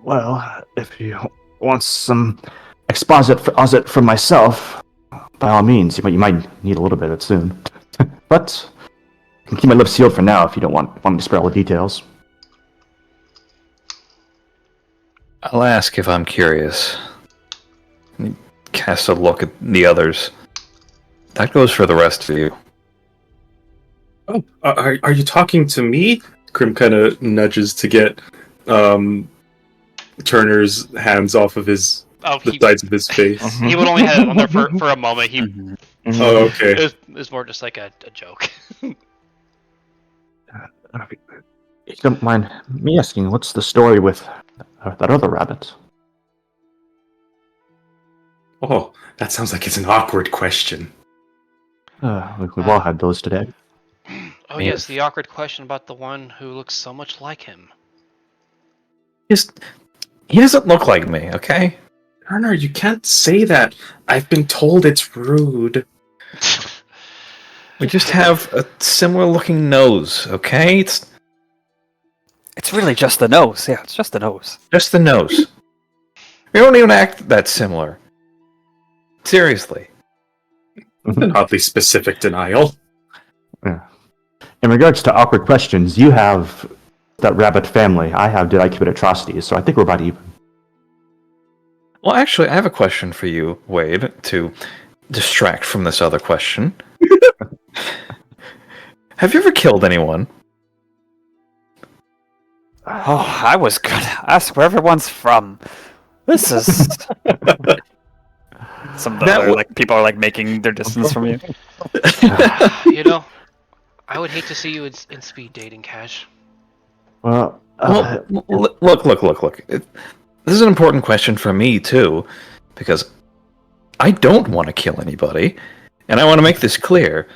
Well, if you want some exposit from myself, by all means, you might need a little bit of it soon. But I can keep my lips sealed for now if you don't want me to spread all the details. I'll ask if I'm curious. Cast a look at the others. That goes for the rest of you. Oh, are you talking to me? Crim kind of nudges to get Turner's hands off of the sides of his face. He would only have it on there for a moment. Oh, okay. It was more just like a joke. If you don't mind me asking, what's the story with that other rabbit? Oh, that sounds like it's an awkward question. We've all had those today. Oh yes, the awkward question about the one who looks so much like him. He doesn't look like me, okay? Turner, you can't say that. I've been told it's rude. We just have a similar looking nose, okay? It's really just the nose. Yeah, it's just the nose. Just the nose. We don't even act that similar. Seriously. An oddly specific denial. Yeah. In regards to awkward questions, you have that rabbit family. I have did I commit atrocities, so I think we're about even. Well, actually, I have a question for you, Wade, to distract from this other question. Have you ever killed anyone? Oh, I was gonna ask where everyone's from. This is some of the people are making their distance from you. You know, I would hate to see you in speed dating, Cash. Well, look. This is an important question for me too, because I don't want to kill anybody, and I want to make this clear.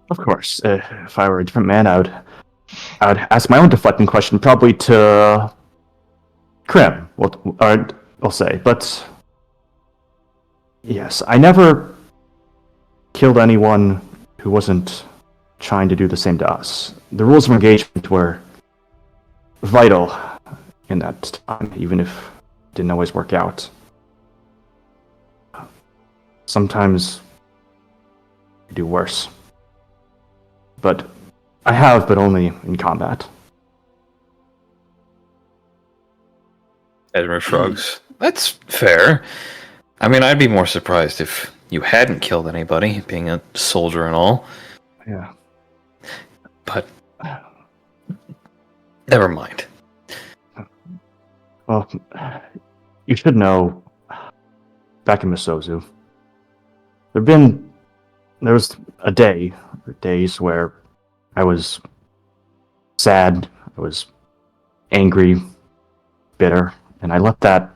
Of course, if I were a different man, I would ask my own deflecting question, probably to Crim. I'll say, but yes, I never killed anyone who wasn't trying to do the same to us. The rules of engagement were vital in that time, even if it didn't always work out. Sometimes we do worse. But I have, but only in combat. Edmund shrugs. That's fair. I mean, I'd be more surprised if you hadn't killed anybody, being a soldier and all. Yeah. But never mind. Well, you should know, back in Misozu, there was a day, or days, where I was sad, I was angry, bitter, and I let that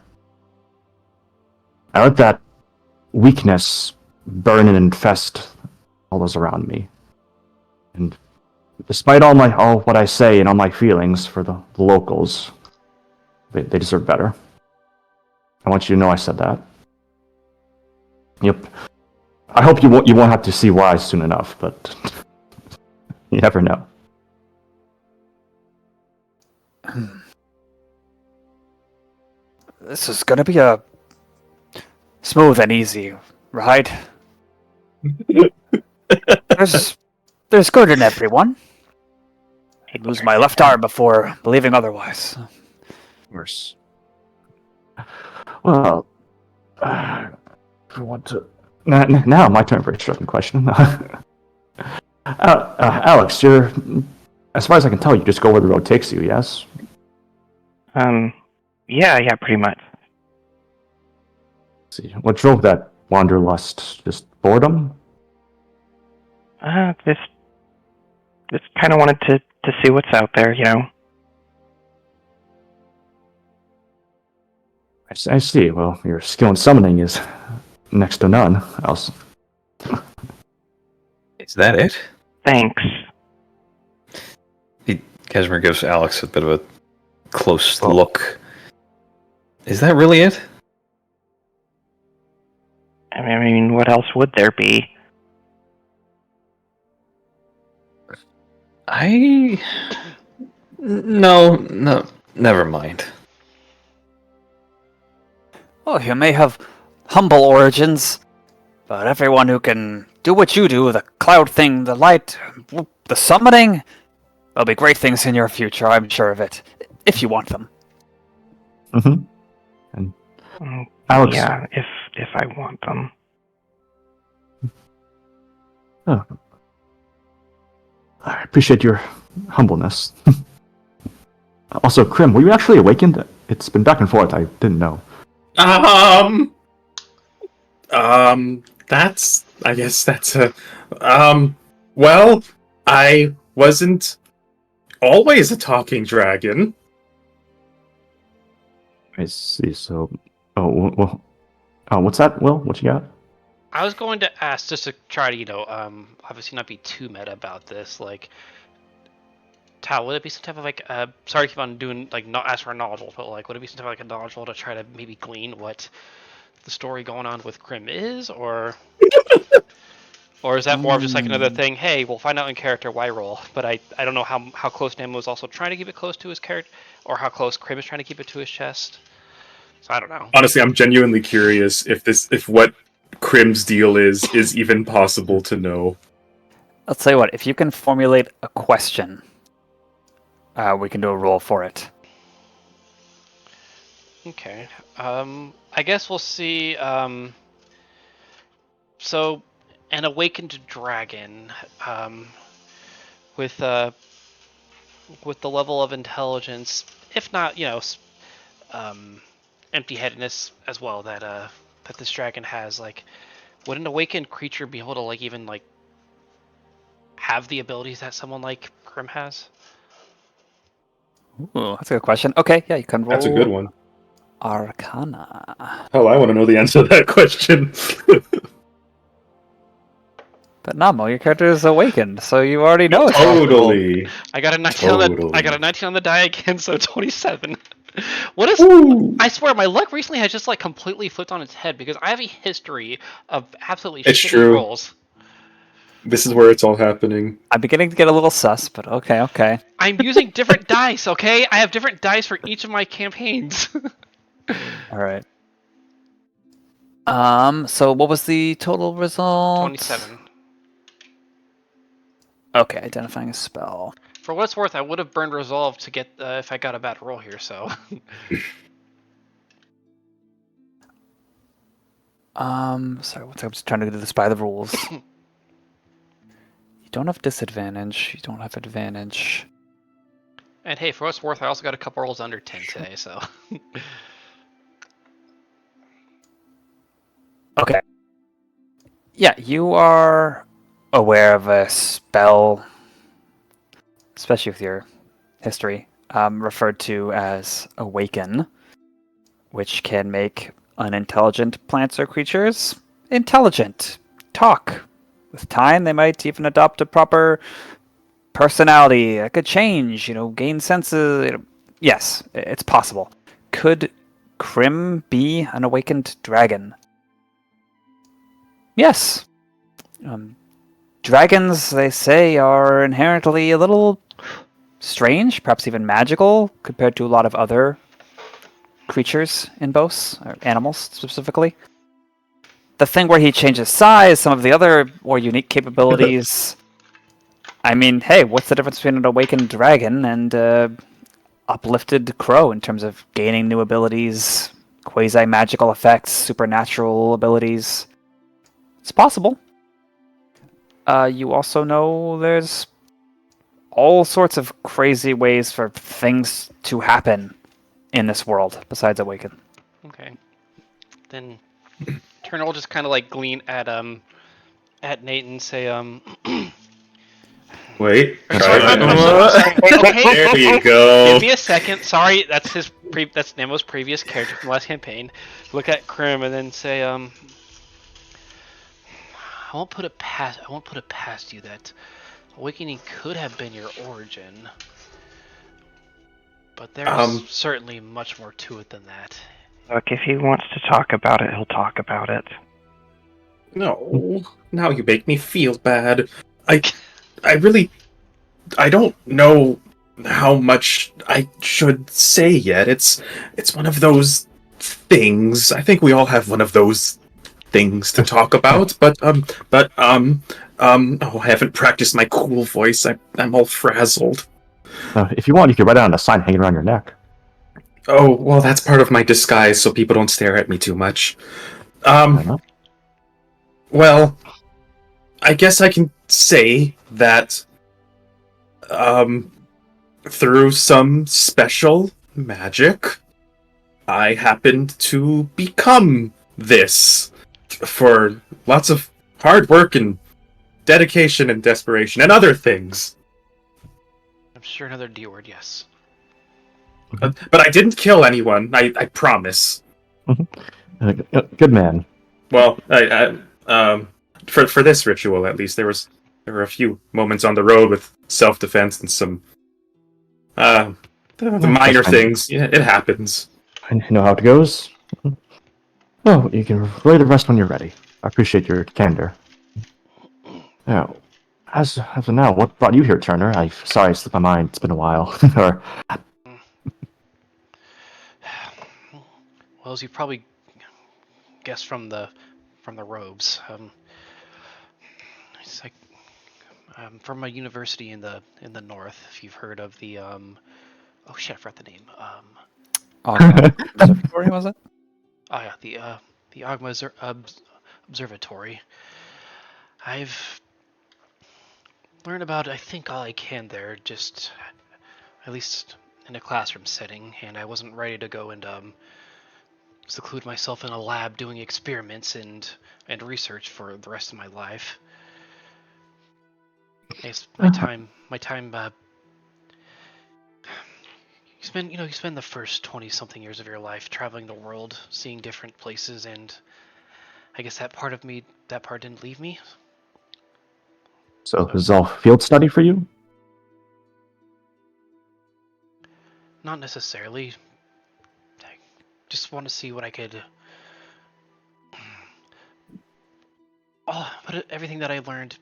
weakness burn and infest all those around me. And despite all what I say and all my feelings for the locals, they deserve better. I want you to know I said that. Yep. I hope you won't have to see why soon enough, but you never know. This is gonna be a smooth and easy ride. There's good in everyone. I'd lose my left arm before believing otherwise. Worse. Well, I want to... Now my turn for a shocking question. Alex, you're... As far as I can tell, you just go where the road takes you, yes? Yeah, pretty much. Let's see, what drove that wanderlust? Just boredom? Just kind of wanted to see what's out there, you know. I see. Well, your skill in summoning is next to none. Is that it? Thanks. Cashmere gives Alex a bit of a close look. Is that really it? I mean, what else would there be? No, never mind. Oh, you may have humble origins, but everyone who can do what you do, the cloud thing, the light, the summoning, there'll be great things in your future, I'm sure of it, if you want them. Mm-hmm. And Alex... Yeah, if I want them. Oh. I appreciate your humbleness. Also, Crim, were you actually awakened? It's been back and forth, I didn't know. I guess that's a... well, I wasn't always a talking dragon. I see, so... Oh, well... Oh, what's that, Will? What you got? I was going to ask, just to try to, obviously not be too meta about this, like, Tal, would it be some type of, like, sorry to keep on doing, like, not ask for a knowledge roll, but, like, would it be some type of, like, a knowledge roll to try to maybe glean what the story going on with Crim is, or... Or is that more of just, like, another thing, hey, we'll find out in character, why roll? But I don't know how close Nemo was also trying to keep it close to his character, or how close Crim is trying to keep it to his chest. So I don't know. Honestly, I'm genuinely curious if what Crim's deal is even possible to know. I'll tell you what, if you can formulate a question, we can do a roll for it. Okay. I guess we'll see. So, an awakened dragon, with the level of intelligence, if not, empty-headedness as well that this dragon has, like, would an awakened creature be able to, like, even, like, have the abilities that someone like Crim has? Ooh, that's a good question. Okay, yeah, you can roll. That's a good one. Arcana. Hell, I want to know the answer to that question. But Namo, your character is awakened, so you already know it's Totally. I got a 19 on the die again, so 27. What is? Ooh. I swear, my luck recently has just, like, completely flipped on its head because I have a history of absolutely It's shitty true. rolls. This is where it's all happening. I'm beginning to get a little sus, but okay. I'm using different dice, okay? I have different dice for each of my campaigns. All right. So what was the total result? 27. Okay, identifying a spell. For what it's worth, I would have burned Resolve to get if I got a bad roll here, so. Sorry, I'm just trying to do this by the rules. You don't have disadvantage. You don't have advantage. And hey, for what's worth, I also got a couple rolls under 10 today, so. Okay. Yeah, you are aware of a spell, especially with your history, referred to as Awaken, which can make unintelligent plants or creatures intelligent. Talk. With time, they might even adopt a proper personality. It could change, gain senses. Yes, it's possible. Could Crim be an awakened dragon? Yes. Dragons, they say, are inherently a little strange, perhaps even magical, compared to a lot of other creatures in Bos, or animals specifically. The thing where he changes size, some of the other more unique capabilities. I mean, hey, what's the difference between an awakened dragon and uplifted crow in terms of gaining new abilities, quasi-magical effects, supernatural abilities? It's possible. You also know there's all sorts of crazy ways for things to happen in this world besides Awaken. Okay. Then Turner will just kind of like glean at Nate and say Wait. or sorry, I'm sorry. Okay. There you go. Give me a second. Sorry, that's that's Nemo's previous character from last campaign. Look at Crim and then say I won't put it past you that awakening could have been your origin. But there's certainly much more to it than that. Look, if he wants to talk about it, he'll talk about it. No. Now you make me feel bad. I don't know how much I should say yet. It's one of those things. I think we all have one of those things to talk about, but I haven't practiced my cool voice. I'm all frazzled. If you want, you could write it on a sign hanging around your neck. Oh, well, that's part of my disguise, so people don't stare at me too much. Well, I guess I can say that, through some special magic, I happened to become this for lots of hard work and dedication and desperation and other things. I'm sure another D word, yes. But I didn't kill anyone, I promise. Good man. Well, for this ritual at least, there were a few moments on the road with self-defense and some the minor things. Yeah, it happens. I know how it goes. Well, you can relay the rest when you're ready. I appreciate your candor. Now, as of now, what brought you here, Turner? Sorry, I slipped my mind. It's been a while. Well, as you probably guessed from the robes, it's like from a university in the north. If you've heard of the oh shit, I forgot the name. Observatory, was it? Oh yeah, the Ogma Observatory. I've learned about, I think, all I can there, just at least in a classroom setting, and I wasn't ready to go and seclude myself in a lab doing experiments and research for the rest of my life. My time. You spend the first 20-something years of your life traveling the world, seeing different places, and I guess that part didn't leave me. So this is all field study for you? Not necessarily. I just want to see what I could... put everything that I learned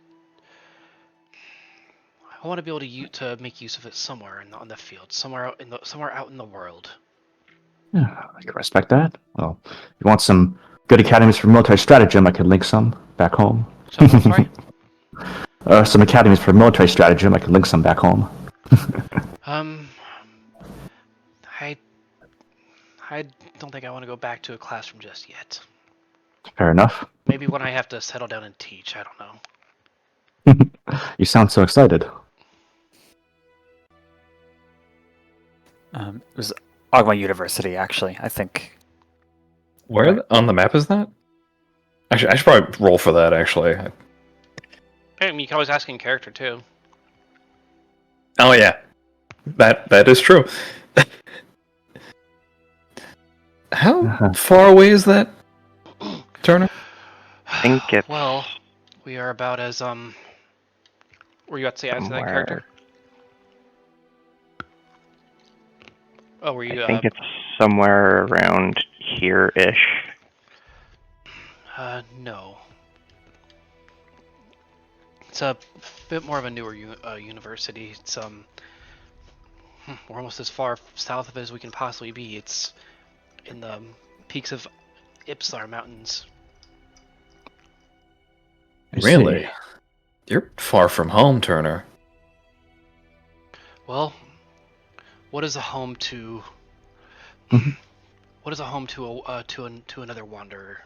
I want to be able to make use of it somewhere on the field, somewhere out in the world. Yeah, I can respect that. Well, if you want some good academies for military stratagem, I could link some back home. So, sorry? Some academies for military stratagem, I could link some back home. I don't think I want to go back to a classroom just yet. Fair enough. Maybe when I have to settle down and teach, I don't know. You sound so excited. It was Ogma University, actually, I think. Where on the map is that? Actually, I should probably roll for that, actually. I mean, you can always ask in character, too. Oh, yeah. That is true. How far away is that, Turner? I think it's Well, we are about as, Were you about to say answer that character? Oh, were you, I think it's somewhere around here-ish. No. It's a bit more of a newer university. It's, we're almost as far south of it as we can possibly be. It's in the peaks of Ipsar Mountains. Really? You're far from home, Turner. Well, what is a home to? What is a home to another wanderer?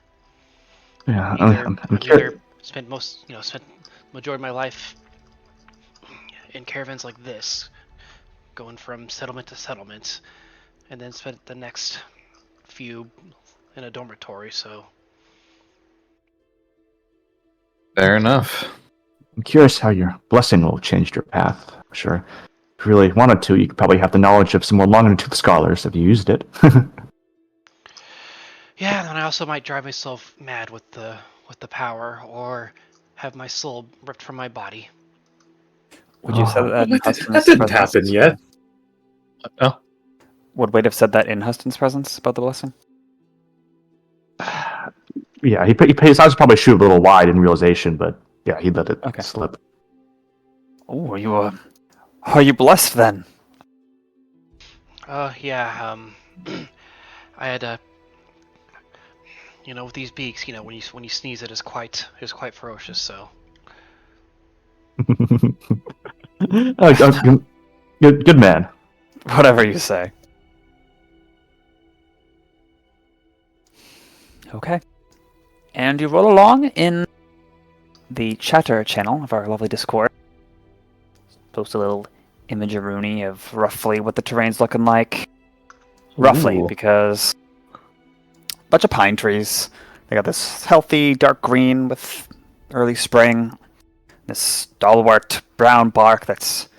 Yeah, I've I'm curious. either spent majority of my life in caravans like this, going from settlement to settlement, and then spent the next few in a dormitory. So Fair enough. I'm curious how your blessing will have changed your path. I'm sure if you really wanted to, you could probably have the knowledge of some more long-in-the-tooth scholars if you used it. yeah, and I also might drive myself mad with the power, or have my soul ripped from my body. Would you say that in That Huston's didn't presence? happen yet. Oh, Would Wade have said that in Huston's presence about the blessing? Yeah, his eyes probably shoot a little wide in realization, but yeah, he let it Okay. slip. Oh, are you blessed then? Yeah, I had with these beaks, when you sneeze, it is quite ferocious. So Good man. Whatever you say. Okay. And you roll along in the chatter channel of our lovely Discord. Post a little imageroony of roughly what the terrain's looking like. Roughly, Ooh. because a bunch of pine trees. They got this healthy dark green with early spring. This stalwart brown bark that's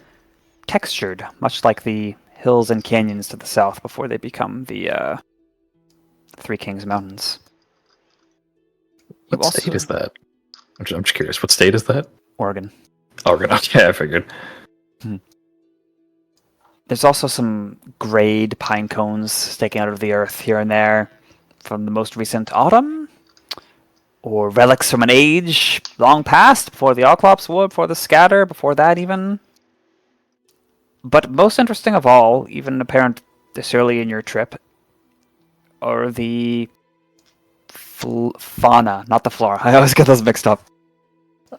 textured, much like the hills and canyons to the south before they become the Three Kings Mountains. What state is that? I'm just curious. What state is that? Oregon. Oregon. Okay, I figured. There's also some grayed pine cones sticking out of the earth here and there from the most recent autumn, or relics from an age long past, before the Outclassed wood, before the scatter, before that even. But most interesting of all, even apparent this early in your trip, are the fauna, not the flora. I always get those mixed up.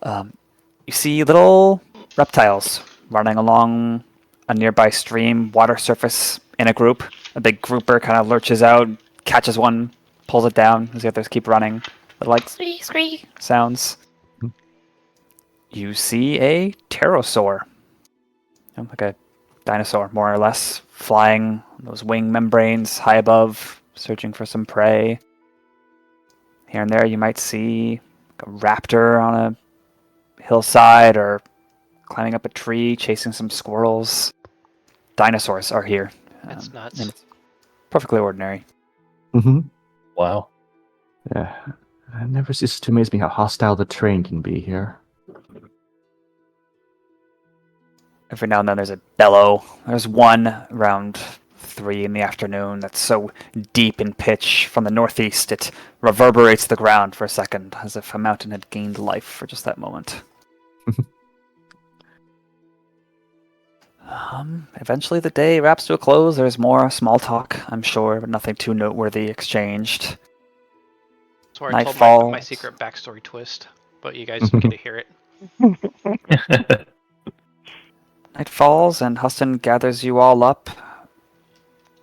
You see little reptiles running along a nearby stream, water surface in a group. A big grouper kind of lurches out, catches one, pulls it down as the others keep running. Little like scree scree sounds. You see a pterosaur, like a dinosaur, more or less, flying on those wing membranes high above, searching for some prey. Here and there you might see a raptor on a hillside or climbing up a tree, chasing some squirrels. Dinosaurs are here. that's nuts. And it's perfectly ordinary. Mm-hmm. Wow. Yeah, it never ceases to amaze me how hostile the terrain can be here. Every now and then there's a bellow. There's one around 3 in the afternoon that's so deep in pitch from the northeast it reverberates the ground for a second, as if a mountain had gained life for just that moment. Eventually the day wraps to a close. There's more small talk, I'm sure, but nothing too noteworthy exchanged. That's where I Night told falls. my secret backstory twist, but you guys didn't get to hear it. Night falls, and Huston gathers you all up,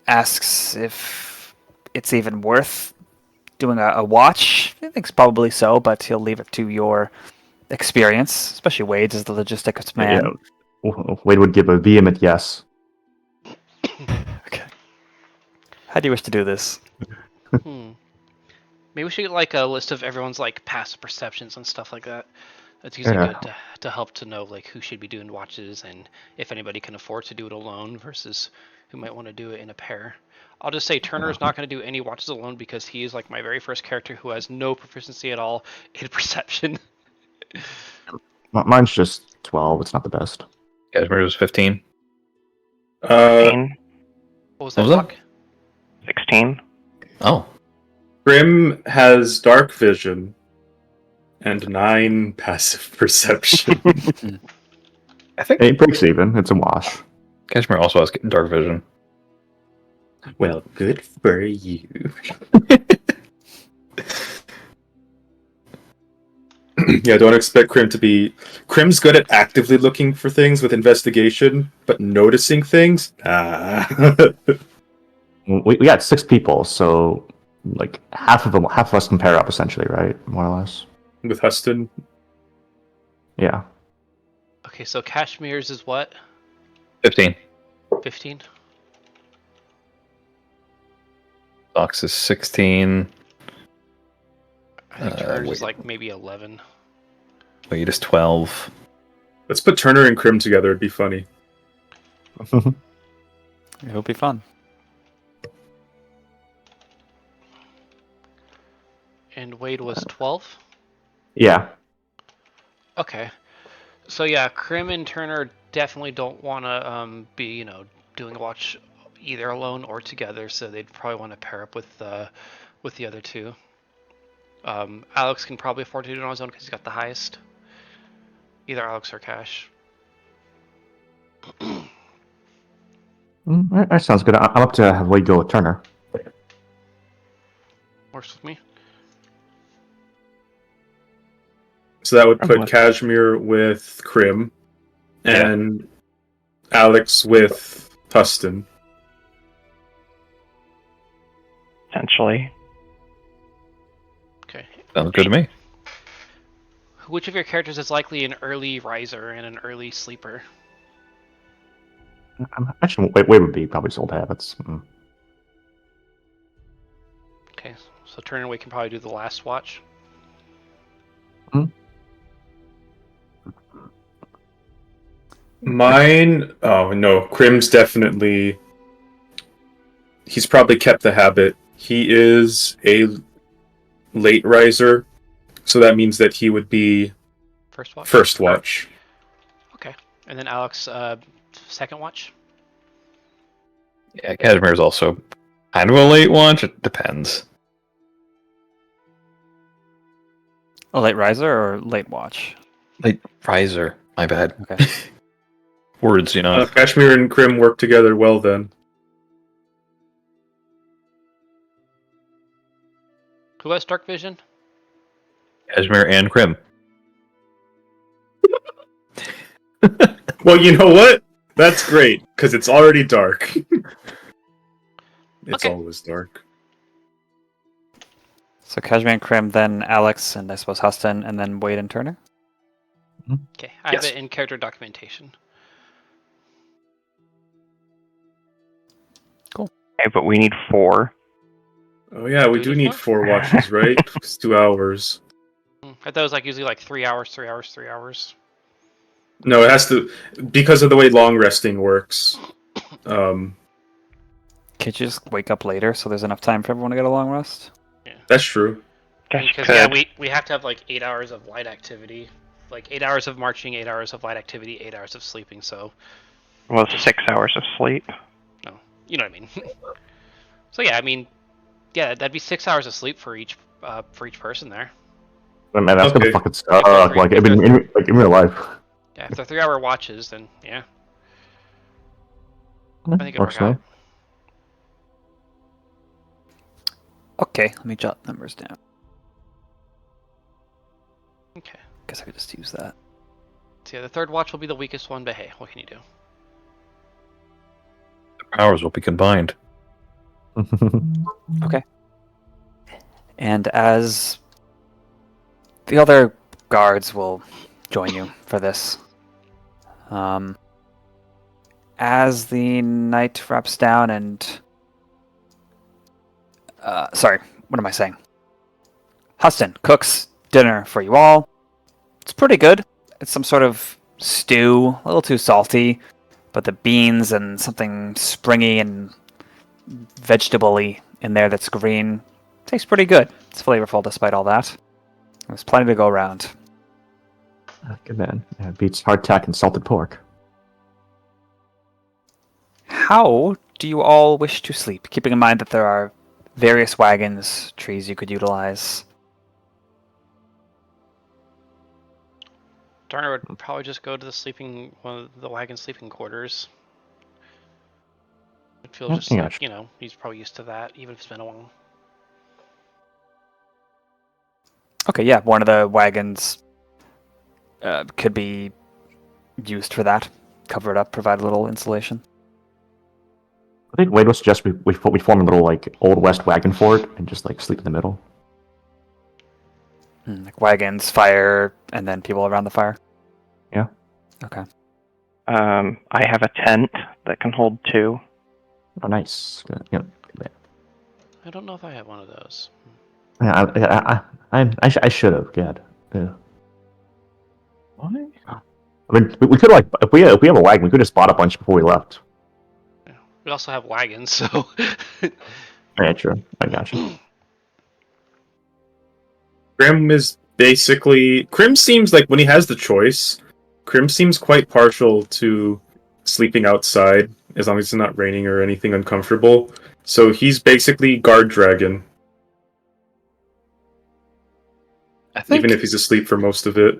asks if it's even worth doing a watch. He thinks probably so, but he'll leave it to your experience, especially Wade's as the logistics man. Wade would give a vehement yes. Okay. How do you wish to do this? Maybe we should get like a list of everyone's like past perceptions and stuff like that. That's usually good to help to know like who should be doing watches and if anybody can afford to do it alone versus who might want to do it in a pair. I'll just say Turner is not going to do any watches alone because he is like my very first character who has no proficiency at all in perception. Mine's just 12. It's not the best. Cashmere was 15. 16. What was that? What was that? 16. Oh. Crim has dark vision and 9 passive perception. I think It breaks even. It's a wash. Cashmere also has dark vision. Well, good for you. Yeah, don't expect Crim to be... Crim's good at actively looking for things with investigation, but noticing things? We got 6 people, so like half of us can pair up essentially, right? More or less. With Huston? Yeah. Okay, so Cashmere's is what? 15. 15? Fox is 16. I think Turner's is wait. like maybe 11. Wade is 12. Let's put Turner and Crim together, it'd be funny. It'll be fun. And Wade was 12? Yeah. Okay. So yeah, Crim and Turner definitely don't want to be, doing a watch either alone or together, so they'd probably want to pair up with the other two. Alex can probably afford to do it on his own because he's got the highest. Either Alex or Cash. That sounds good. I'm up to have Wade go with Turner. Works with me. So that would put Okay. Cashmere with Crim, and Alex with Huston. Essentially. Okay. Sounds good to me. Which of your characters is likely an early riser and an early sleeper? Actually, Wade would be probably Old Habits. Okay, so Turner and Wade can probably do the last watch. Mine, oh no, Crim's definitely, he's probably kept the habit. He is a late riser, so that means that he would be First watch? first watch. Okay. And then Alex, second watch? Yeah, Cashmere is also kind of a late watch. It depends. A late riser or late watch? Late riser. My bad. Okay. Words, Cashmere and Crim work together well then. Who has dark vision? Cashmere and Crim. Well, you know what? That's great, because it's already dark. It's Okay. always dark. So Cashmere and Crim, then Alex, and I suppose Huston, and then Wade and Turner? Okay, I Yes. have it in character documentation. Okay, but we need 4. Oh yeah, we Do do we need need 4 watches, right? It's 2 hours. I thought it was like usually like 3 hours, 3 hours, 3 hours. No, it has to, because of the way long resting works. Can't you just wake up later so there's enough time for everyone to get a long rest? That's true. Guess you Because could. yeah, we have to have like 8 hours of light activity. Like 8 hours of marching, 8 hours of light activity, 8 hours of sleeping, so Well, 6 hours of sleep. you know what I mean. So yeah, I mean, yeah, that'd be 6 hours of sleep for each person there. I mean, that's Okay. gonna fucking suck. Like in real life. Yeah, if they're 3 hour watches, then yeah. I think it'll Works work for me. out. Okay, let me jot numbers down. Okay. Guess I could just use that. So yeah, the third watch will be the weakest one, but hey, what can you do? Powers will be combined. Okay. And as the other guards will join you for this. As the night wraps down and... sorry, what am I saying? Huston cooks dinner for you all. It's pretty good. It's some sort of stew, a little too salty, but the beans and something springy and vegetable-y in there that's green tastes pretty good. It's flavorful despite all that. There's plenty to go around. Good man. Yeah, it beats hardtack and salted pork. How do you all wish to sleep? Keeping in mind that there are various wagons, trees you could utilize. Darner would probably just go to one of the wagon sleeping quarters. It feels just Yeah, like, he's probably used to that, even if it's been a while. Okay, yeah, one of the wagons could be used for that. Cover it up, provide a little insulation. I think Wade would suggest we form a little like old west wagon fort and just like sleep in the middle. Like wagons, fire, and then people around the fire? Yeah. Okay. I have a tent that can hold 2. Oh, nice. Good. Yeah. I don't know if I have one of those. I should have. God. Yeah. Why? I mean, we could like if we have a wagon, we could have bought a bunch before we left. Yeah. We also have wagons, so... Yeah, true. I got you. Crim is basically... Crim seems like, when he has the choice, Crim seems quite partial to sleeping outside, as long as it's not raining or anything uncomfortable. So he's basically guard dragon, I think even if he's asleep for most of it.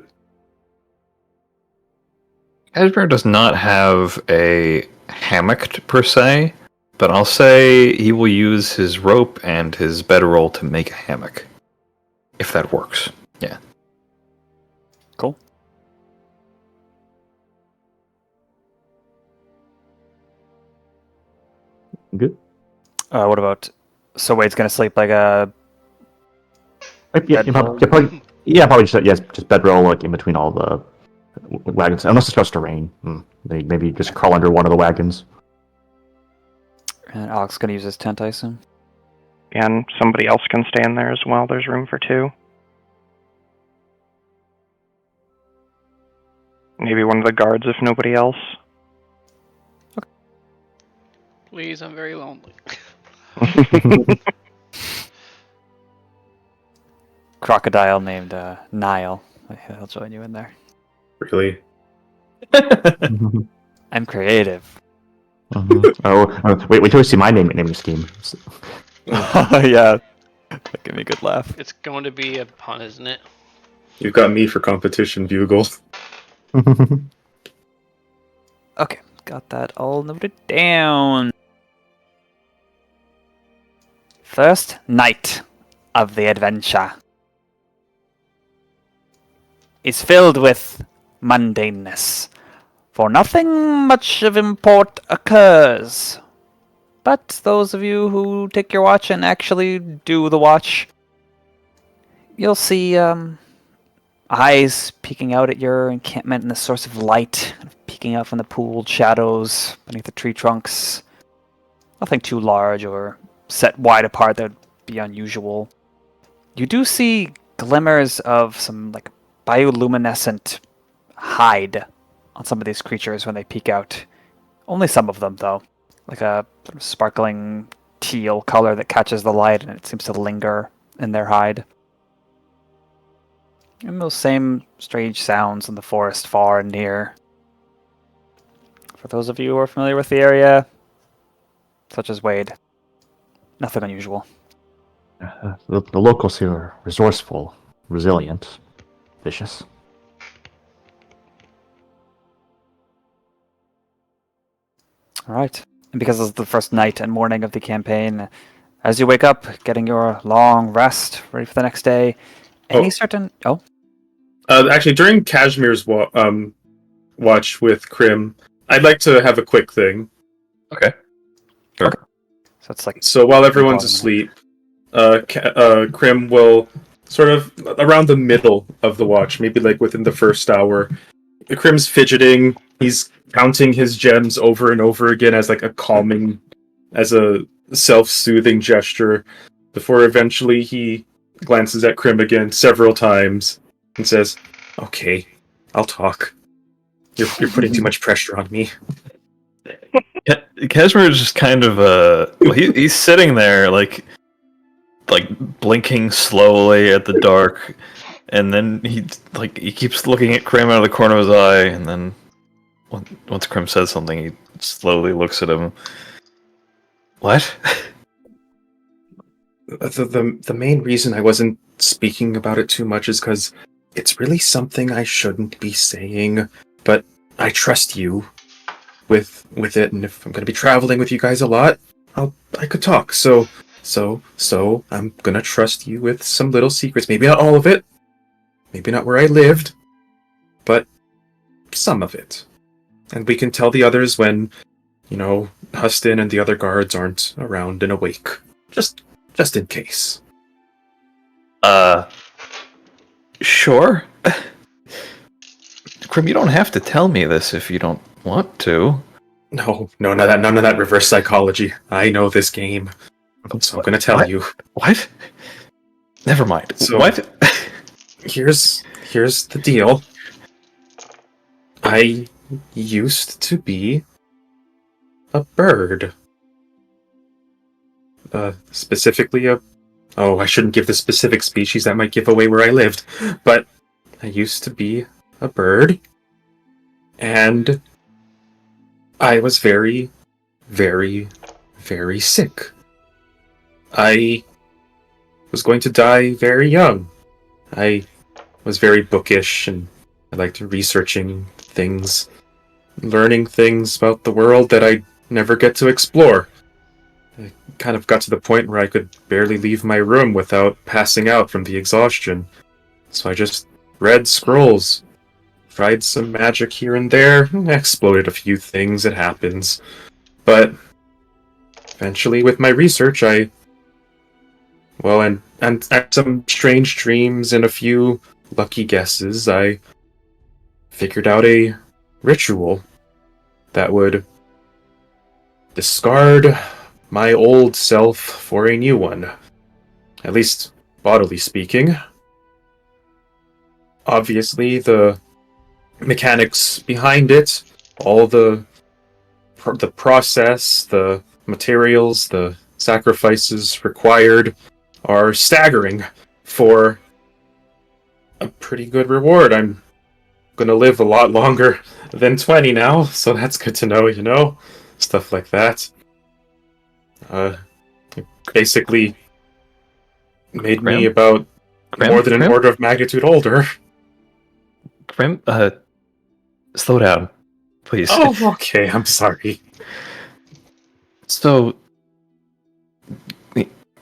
Cashmere does not have a hammock per se, but I'll say he will use his rope and his bedroll to make a hammock. If that works. Yeah. Cool. Good. What about... So Wade's gonna sleep like a... Probably just bedroll like in between all the wagons, unless it's supposed to rain. They maybe just crawl under one of the wagons. And Alex gonna use his tent, I assume? And somebody else can stay in there as well. There's room for 2. Maybe one of the guards if nobody else. Please, I'm very lonely. Crocodile named Nile. He'll join you in there. Really. I'm creative. Wait till we see my naming scheme. Yeah. That gave me a good laugh. It's going to be a pun, isn't it? You've got me for competition, Bugle. Okay, got that all noted down. First night of the adventure is filled with mundaneness, for nothing much of import occurs. But those of you who take your watch and actually do the watch, you'll see eyes peeking out at your encampment and the source of light, peeking out from the pooled shadows beneath the tree trunks. Nothing too large or set wide apart that would be unusual. You do see glimmers of some like bioluminescent hide on some of these creatures when they peek out. Only some of them, though. Like a sort of sparkling teal color that catches the light and it seems to linger in their hide. And those same strange sounds in the forest far and near. For those of you who are familiar with the area, such as Wade, nothing unusual. The locals here are resourceful, resilient, vicious. Alright. And because it's the first night and morning of the campaign, as you wake up, getting your long rest, ready for the next day, any certain... Oh? Actually, during Cashmere's watch with Crim, I'd like to have a quick thing. Okay. Sure. Okay. So it's like... So while everyone's asleep, Crim will sort of around the middle of the watch, maybe like within the first hour, Crim's fidgeting, he's counting his gems over and over again as like a calming, as a self-soothing gesture, before eventually he glances at Crim again several times and says, "Okay, I'll talk. You're putting too much pressure on me." Cashmere is just kind of he's sitting there like blinking slowly at the dark, and then he keeps looking at Crim out of the corner of his eye, and then once Crim says something, he slowly looks at him. What? The main reason I wasn't speaking about it too much is because it's really something I shouldn't be saying, but I trust you with it, and if I'm going to be traveling with you guys a lot, I could talk. So I'm gonna trust you with some little secrets. Maybe not all of it. Maybe not where I lived. But some of it. And we can tell the others when, Huston and the other guards aren't around and awake. Just in case. Sure. Crim, you don't have to tell me this if you don't want to. No, none of that reverse psychology. I know this game. So I'm gonna tell you. What? Never mind. So, what? Here's the deal. I used to be a bird. Specifically I shouldn't give the specific species, that might give away where I lived. But I used to be a bird. And I was very, very, very sick. I was going to die very young. I was very bookish, and I liked researching things, learning things about the world that I never get to explore. I kind of got to the point where I could barely leave my room without passing out from the exhaustion. So I just read scrolls, tried some magic here and there, exploded a few things, it happens. But eventually with my research and some strange dreams and a few lucky guesses, I figured out a ritual that would discard my old self for a new one. At least, bodily speaking. Obviously, the mechanics behind it, all the process, the materials, the sacrifices required are staggering for a pretty good reward. I'm gonna live a lot longer than 20 now, so that's good to know, stuff like that. Basically made Crim? me about more than an order of magnitude older. Crim, slow down, please. Oh, okay, I'm sorry. So,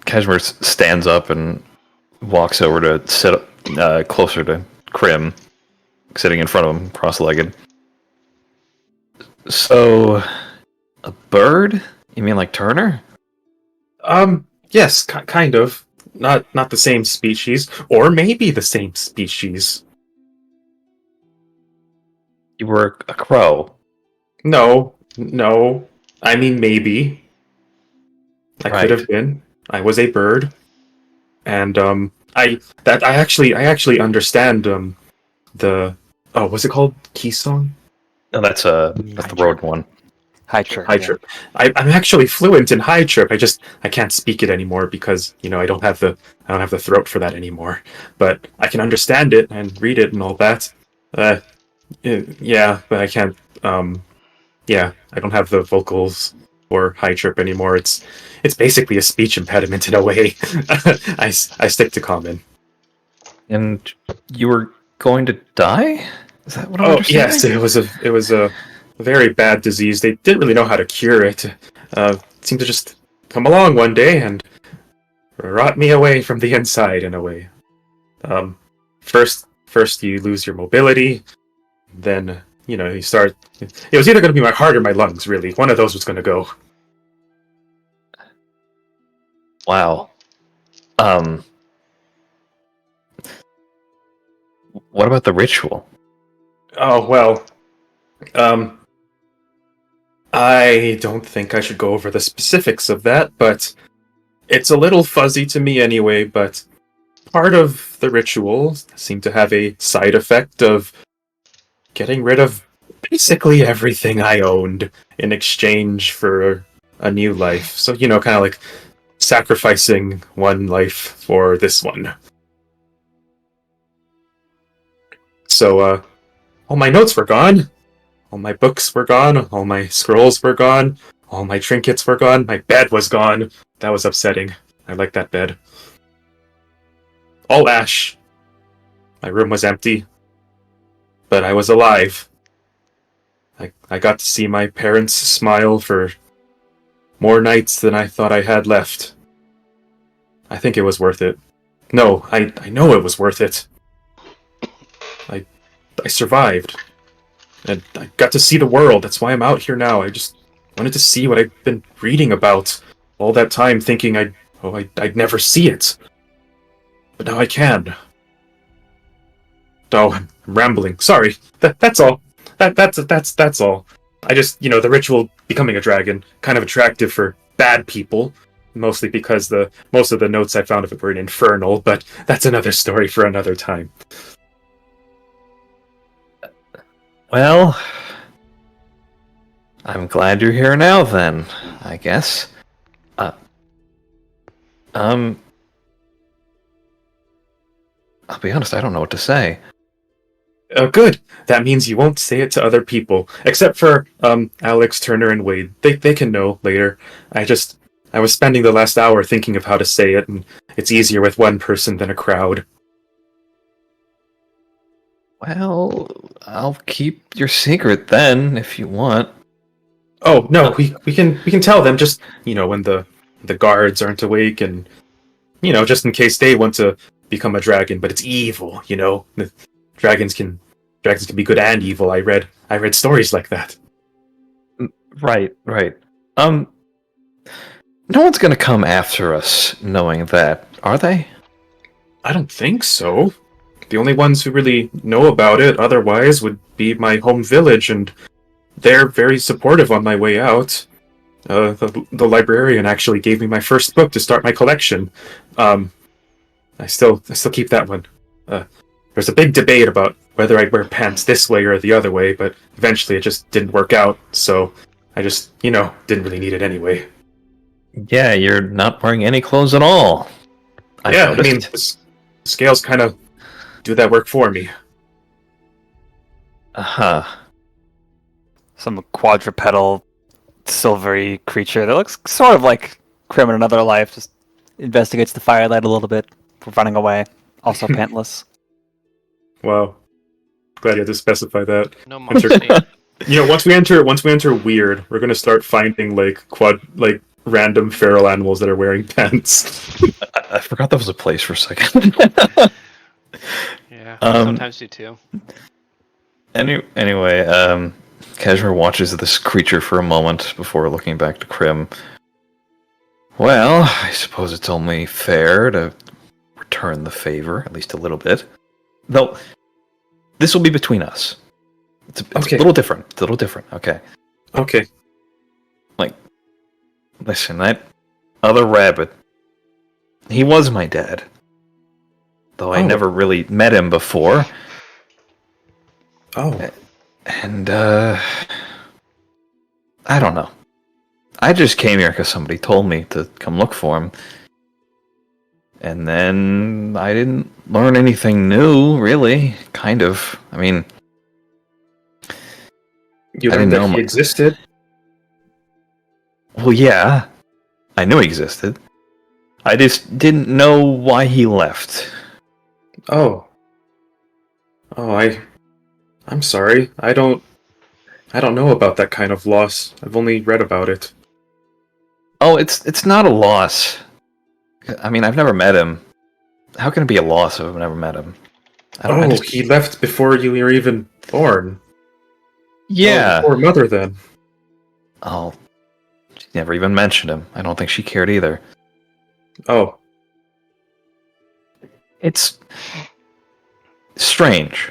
Cashmere stands up and walks over to sit closer to Crim, sitting in front of him, cross-legged. So, a bird? You mean like Turner? Yes, kind of. Not the same species, or maybe the same species. You were a crow. No. I mean, maybe. I could have been. I was a bird, and I actually understand the what's it called? Keysong? No, that's the road one. High chirp. High chirp. I'm actually fluent in high chirp. I can't speak it anymore because I don't have the throat for that anymore. But I can understand it and read it and all that. Yeah, but I can't. I don't have the vocals or high chirp anymore. It's basically a speech impediment in a way. I stick to common. And you were going to die? Is that what I'm understanding? Yes, it was very bad disease. They didn't really know how to cure it. It seemed to just come along one day and rot me away from the inside in a way. First you lose your mobility, then, you start... It was either going to be my heart or my lungs, really. One of those was going to go. Wow. What about the ritual? Oh, well... I don't think I should go over the specifics of that, but it's a little fuzzy to me anyway, but part of the ritual seemed to have a side effect of getting rid of basically everything I owned in exchange for a new life. So, kind of like sacrificing one life for this one. So, all my notes were gone. All my books were gone, all my scrolls were gone, all my trinkets were gone, my bed was gone. That was upsetting. I like that bed. All ash. My room was empty. But I was alive. I got to see my parents smile for more nights than I thought I had left. I think it was worth it. No, I know it was worth it. I survived. And I got to see the world. That's why I'm out here now. I just wanted to see what I've been reading about all that time, thinking I'd never see it. But now I can. Oh, I'm rambling. Sorry. That's all. That's all. I just, the ritual becoming a dragon, kind of attractive for bad people, mostly because most of the notes I found of it were in Infernal, but that's another story for another time. Well, I'm glad you're here now then, I guess. I'll be honest, I don't know what to say. Good. That means you won't say it to other people, except for Alex, Turner, and Wade. They can know later. I was spending the last hour thinking of how to say it, and it's easier with one person than a crowd. Well, I'll keep your secret then, if you want. Oh no, we can tell them just when the guards aren't awake, and just in case they want to become a dragon, but it's evil. The dragons can be good and evil. I read stories like that. Right. No one's gonna come after us knowing that, are they? I don't think so. The only ones who really know about it otherwise would be my home village, and they're very supportive on my way out. The librarian actually gave me my first book to start my collection. I still keep that one. There's a big debate about whether I'd wear pants this way or the other way, but eventually it just didn't work out, so I just, didn't really need it anyway. Yeah, you're not wearing any clothes at all. I noticed. The scales kind of do that work for me. Uh-huh. Some quadrupedal, silvery creature that looks sort of like Crim in another life, just investigates the firelight a little bit for running away. Also pantless. Wow. Glad you had to specify that. No monster. Once we enter weird, we're gonna start finding random feral animals that are wearing pants. I forgot that was a place for a second. Yeah, sometimes do too. Anyway, Cashmere watches this creature for a moment before looking back to Crim. Well, I suppose it's only fair to return the favor, at least a little bit. Though, this will be between us. It's Okay. a little different. It's a little different, okay? Okay. Listen, that other rabbit, he was my dad. Though I never really met him before. Oh. And, I don't know. I just came here because somebody told me to come look for him. And then I didn't learn anything new, really. Kind of. I mean... You learned that he existed? Well, yeah. I knew he existed. I just didn't know why he left. Oh. I'm sorry. I don't I don't know about that kind of loss. I've only read about it. Oh, it's not a loss. I mean, I've never met him. How can it be a loss if I've never met him? He left before you were even born. Yeah. Oh, poor mother, then. Oh, she never even mentioned him. I don't think she cared either. Oh. It's strange.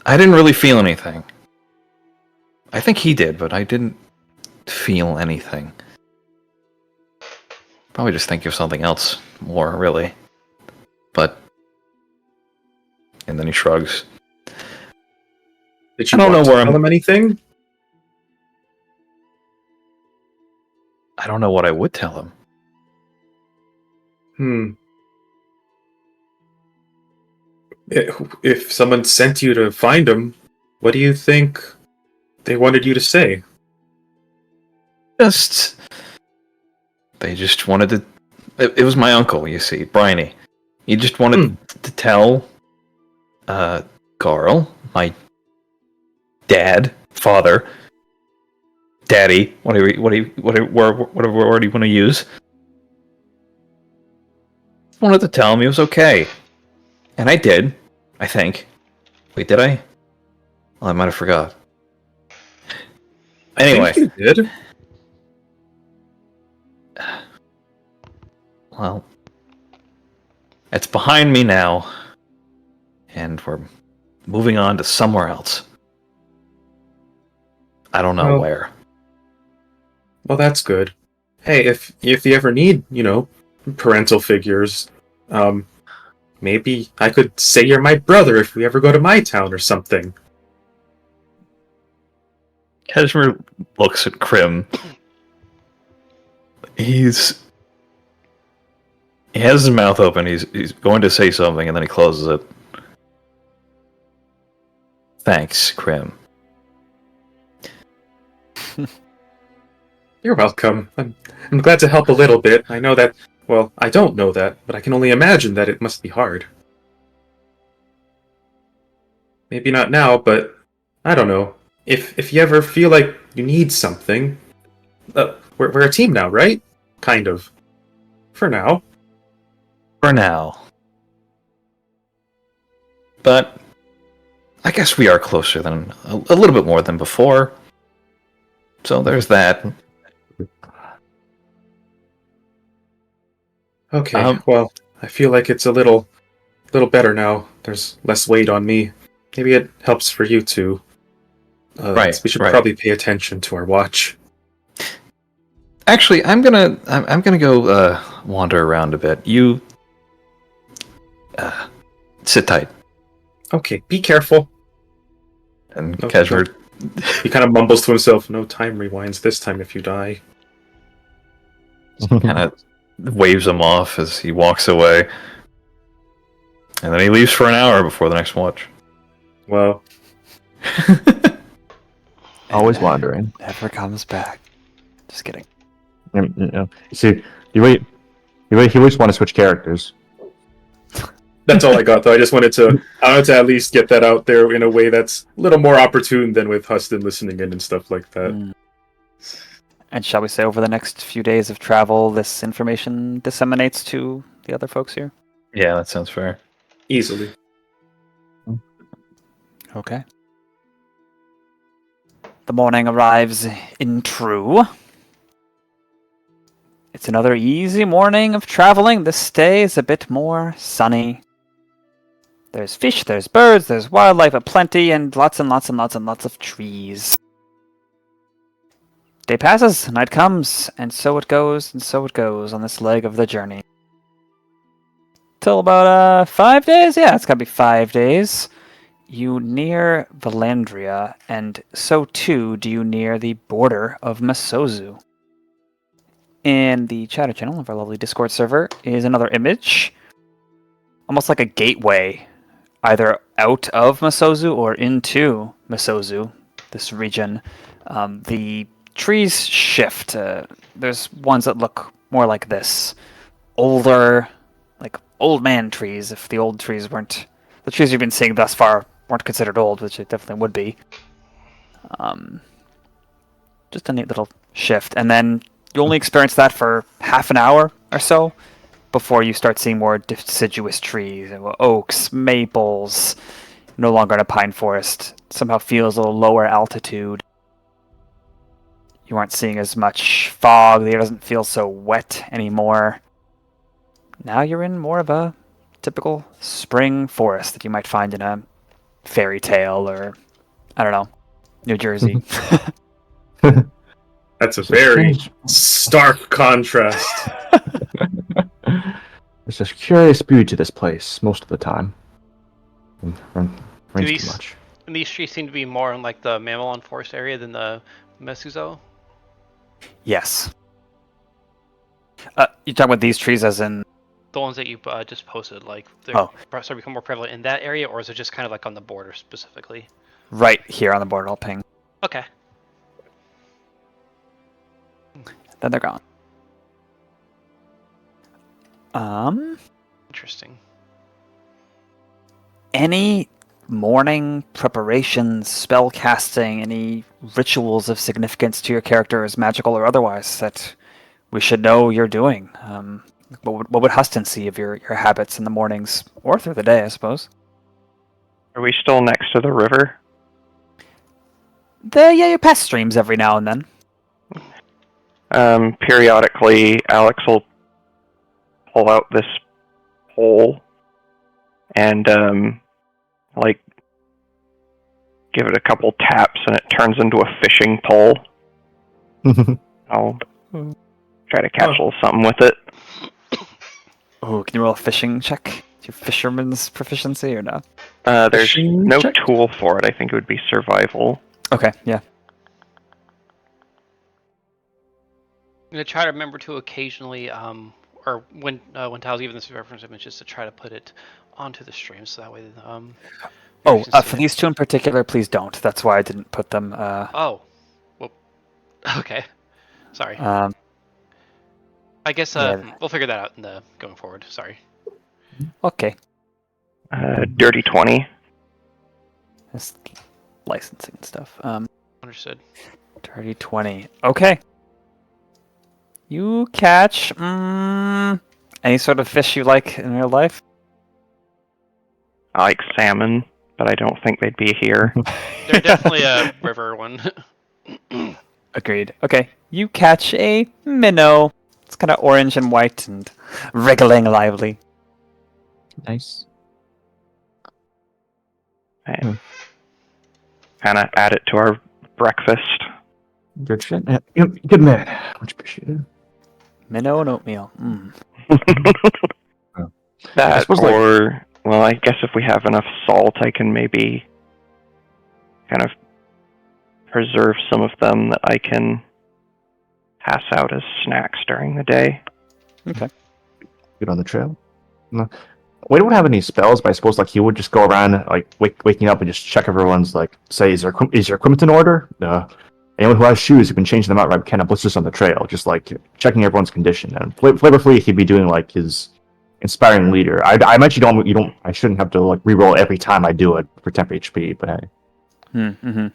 I didn't really feel anything. I think he did, but I didn't feel anything. Probably just think of something else more, really. But... And then he shrugs. Did you I don't want know to where tell I'm... him anything? I don't know what I would tell him. If someone sent you to find him, what do you think they wanted you to say? They just wanted to... It was my uncle, you see, Bryony. He just wanted to tell Carl, my father, daddy, whatever word you want to use. Wanted to tell him he was okay. And I did, I think. Wait, did I? Well, I might have forgot. Anyway. I think you did. Well, it's behind me now, and we're moving on to somewhere else. I don't know where. Well, that's good. Hey, if you ever need, parental figures, maybe I could say you're my brother if we ever go to my town or something. Cashmere looks at Crim. He has his mouth open. He's going to say something, and then he closes it. Thanks, Crim. You're welcome. I'm glad to help a little bit. I know that... Well, I don't know that, but I can only imagine that it must be hard. Maybe not now, but... I don't know. If you ever feel like you need something... we're a team now, right? Kind of. For now. For now. But I guess we are closer than a little bit more than before. So there's that. Okay, well, I feel like it's a little better now. There's less weight on me. Maybe it helps for you too. Right. We should probably pay attention to our watch. Actually, I'm gonna go wander around a bit. You sit tight. Okay, be careful. And Cashmere... He kind of mumbles to himself, no time rewinds this time if you die. Kind of waves him off as he walks away. And then he leaves for an hour before the next watch. Well. Always wandering. Never comes back. Just kidding. See, he always want to switch characters. That's all I got, though. I wanted to at least get that out there in a way that's a little more opportune than with Huston listening in and stuff like that. And shall we say over the next few days of travel, this information disseminates to the other folks here? Yeah, that sounds fair. Easily. Okay. The morning arrives in True. It's another easy morning of traveling. This day is a bit more sunny. There's fish, there's birds, there's wildlife aplenty, and lots and lots and lots and lots of trees. Day passes, night comes, and so it goes on this leg of the journey. Till about 5 days? Yeah, it's gotta be 5 days. You near Valandria, and so too do you near the border of Masozu. In the chatter channel of our lovely Discord server is another image, almost like a gateway, either out of Masozu or into Masozu, this region. The trees shift. There's ones that look more like this. Older, like old man trees, if the old trees weren't... The trees you've been seeing thus far weren't considered old, which it definitely would be. just a neat little shift. And then you only experience that for half an hour or so before you start seeing more deciduous trees, oaks, maples, no longer in a pine forest. Somehow feels a little lower altitude. You aren't seeing as much fog. The air doesn't feel so wet anymore. Now you're in more of a typical spring forest that you might find in a fairy tale or, I don't know, New Jersey. That's a very stark contrast. There's a curious beauty to this place most of the time. Rains these- too much. And these trees seem to be more in like the Mamelon forest area than the Mesuzo. Yes. You talking about these trees as in... The ones that you just posted, like they're starting to become more prevalent in that area, or is it just kind of like on the border specifically? Right here on the border, I'll ping. Okay. Then they're gone. Interesting. Any morning preparations, spell casting, any rituals of significance to your characters, magical or otherwise, that we should know you're doing? What would Huston see of your habits in the mornings or through the day, I suppose? Are we still next to the river? Yeah, you pass streams every now and then. Periodically, Alex will pull out this pole and, give it a couple taps and it turns into a fishing pole. I'll try to catch a little something with it. Oh, can you roll a fishing check? Your fisherman's proficiency or no? There's Fishing no check? tool for it. I think it would be survival. Okay, yeah. I'm gonna try to remember to occasionally, or when Tal's giving this reference images, to try to put it onto the stream, so that way, For these two in particular, please don't. That's why I didn't put them. Oh, well, okay. Sorry. I guess we'll figure that out in the going forward. Sorry. Okay. Dirty 20. That's licensing and stuff. Understood. Dirty 20. Okay. You catch any sort of fish you like in real life? I like salmon, but I don't think they'd be here. They're definitely a river one. Agreed. Okay. You catch a minnow. It's kind of orange and white and wriggling lively. Nice. Kind of add it to our breakfast. Good shit. Yeah, good man. Much appreciated. Minnow and oatmeal. Mm. That, suppose, or, well, I guess if we have enough salt, I can maybe kind of preserve some of them that I can pass out as snacks during the day. Okay. Good on the trail. No. We don't have any spells, but I suppose like he would just go around like waking up and just check everyone's like say is your equipment in order? Anyone who has shoes, you can change them out right kind of blisters on the trail, just like checking everyone's condition. And flavorfully, he'd be doing like his inspiring leader. I imagine you don't. I shouldn't have to like reroll every time I do it for temp HP, but hey. Mm-hmm.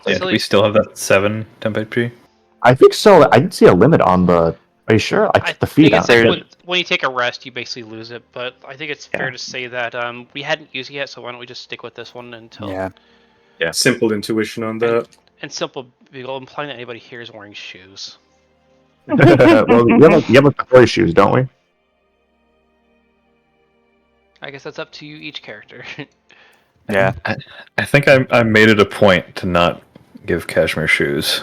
Yeah, do we still have that 7 temp HP? I think so. I didn't see a limit on the. Are you sure? I took the feed out. When you take a rest, you basically lose it. But I think it's fair to say that we hadn't used it yet, so why don't we just stick with this one until... Yeah, simple intuition on that. And simple, implying that anybody here is wearing shoes. Well, you have like the furry shoes, don't we? I guess that's up to you, each character. Yeah. I think I made it a point to not give Cashmere shoes.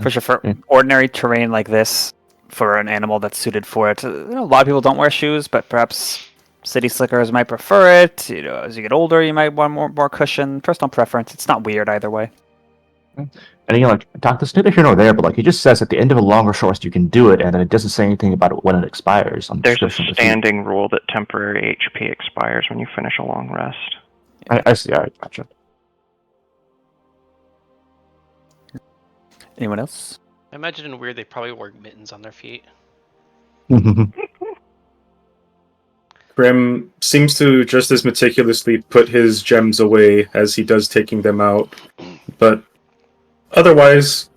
For sure, for ordinary terrain like this, for an animal that's suited for it, a lot of people don't wear shoes, but perhaps city slickers might prefer it. As you get older, you might want more cushion. Personal preference. It's not weird either way. And again, like, Doc, this neither here nor there, but like he just says at the end of a longer short rest you can do it, and then it doesn't say anything about it when it expires. On the There's a description of the standing rule that temporary HP expires when you finish a long rest. I see. All right, gotcha. Anyone else? I imagine in Weird they probably wear mittens on their feet. Crim seems to just as meticulously put his gems away as he does taking them out, but Otherwise,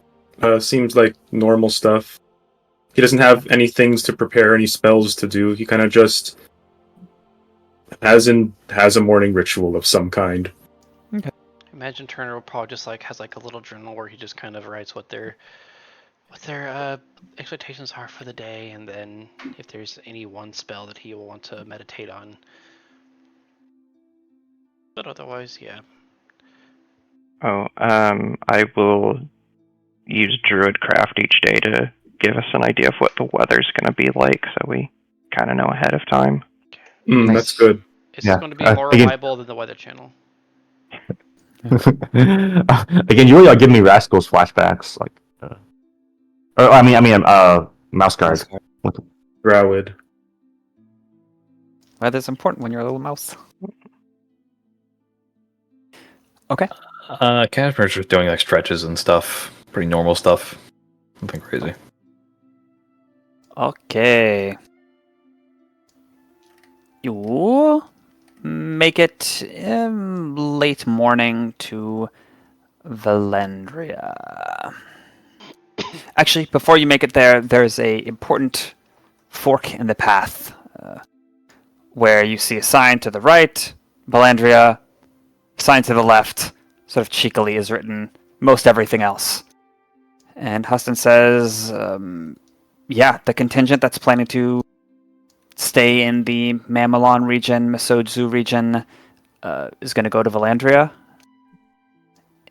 seems like normal stuff. He doesn't have any things to prepare, any spells to do. He kind of just has a morning ritual of some kind. Imagine Turner will probably just has a little journal where he just kind of writes what their expectations are for the day, and then if there's any one spell that he will want to meditate on. But otherwise, yeah. Oh, I will use Druidcraft each day to give us an idea of what the weather's going to be like, so we kind of know ahead of time. That's good. It's Yeah, going to be more reliable than the Weather Channel. Again, you really are giving me Rascals flashbacks. Mouse Guard. Rowid. Weather's important when you're a little mouse. Okay. Cashmere's just doing like stretches and stuff. Pretty normal stuff. Nothing crazy. Okay. You make it late morning to Valandria. Actually, before you make it there, there's a important fork in the path where you see a sign to the right, Valandria, sign to the left, sort of cheekily is written most everything else. And Huston says, the contingent that's planning to stay in the Mamelon region, Misodzu region, is going to go to Valandria.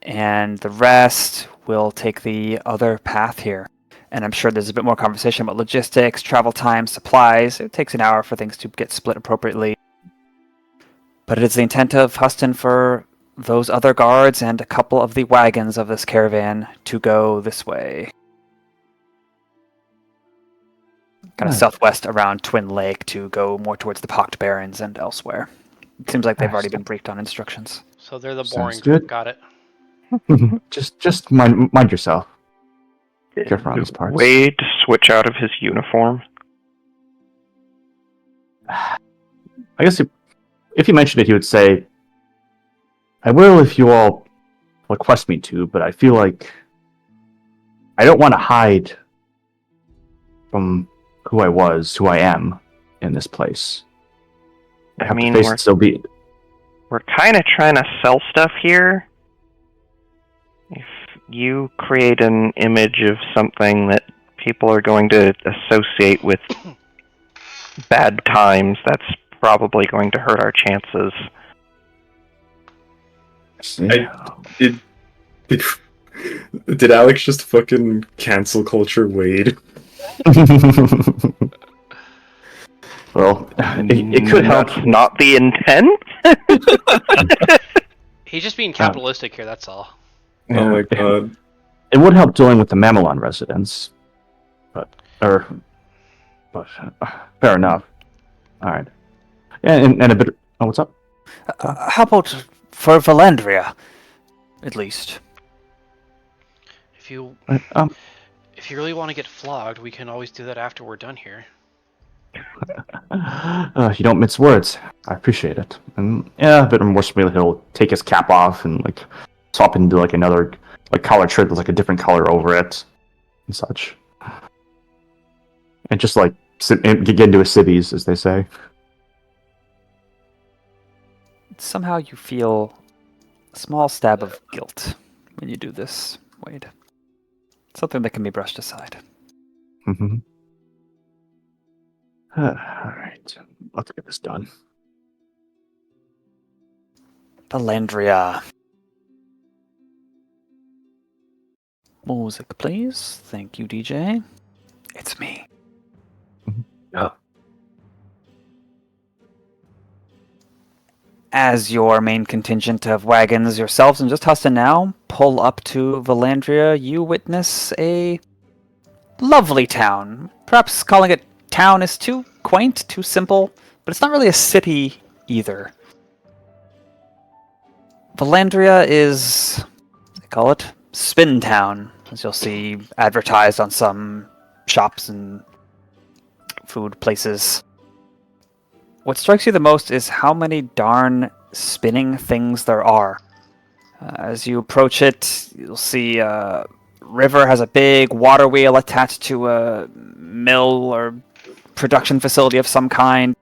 And the rest will take the other path here. And I'm sure there's a bit more conversation about logistics, travel time, supplies. It takes an hour for things to get split appropriately. But it is the intent of Huston for those other guards and a couple of the wagons of this caravan to go this way. Kind of southwest around Twin Lake to go more towards the Pocked Barrens and elsewhere. It seems like they've already been briefed on instructions. So they're the Sounds boring good. group, got it. just mind yourself. Careful on these parts. Wade switch out of his uniform. I guess if he mentioned it, he would say, I will if you all request me to, but I feel like I don't want to hide from who I am in this place. I have to face it, so be it. We're kind of trying to sell stuff here. If you create an image of something that people are going to associate with bad times, that's probably going to hurt our chances. Did Alex just fucking cancel culture Wade? Well, it could help. That's not the intent. He's just being capitalistic here, that's all. Oh my god. It would help dealing with the Mamelon residents, but fair enough. All right. Yeah, and a bit. Oh, what's up? How about for Valandria, at least? If you If really want to get flogged, we can always do that after we're done here. you don't mince words. I appreciate it. And a bit remorsefully, he'll take his cap off and swap into another collared shirt with a different color over it and such. And just get into his civvies, as they say. Somehow you feel a small stab of guilt when you do this, Wade. Something that can be brushed aside. Mm-hmm. All right, let's get this done. Valandria. Music, please. Thank you, DJ. It's me. Oh. As your main contingent of wagons, yourselves and just Huston now, pull up to Valandria, you witness a lovely town. Perhaps calling it town is too quaint, too simple, but it's not really a city either. Valandria is, they call it, Spin Town, as you'll see advertised on some shops and food places. What strikes you the most is how many darn spinning things there are. As you approach it, you'll see river has a big water wheel attached to a mill or production facility of some kind.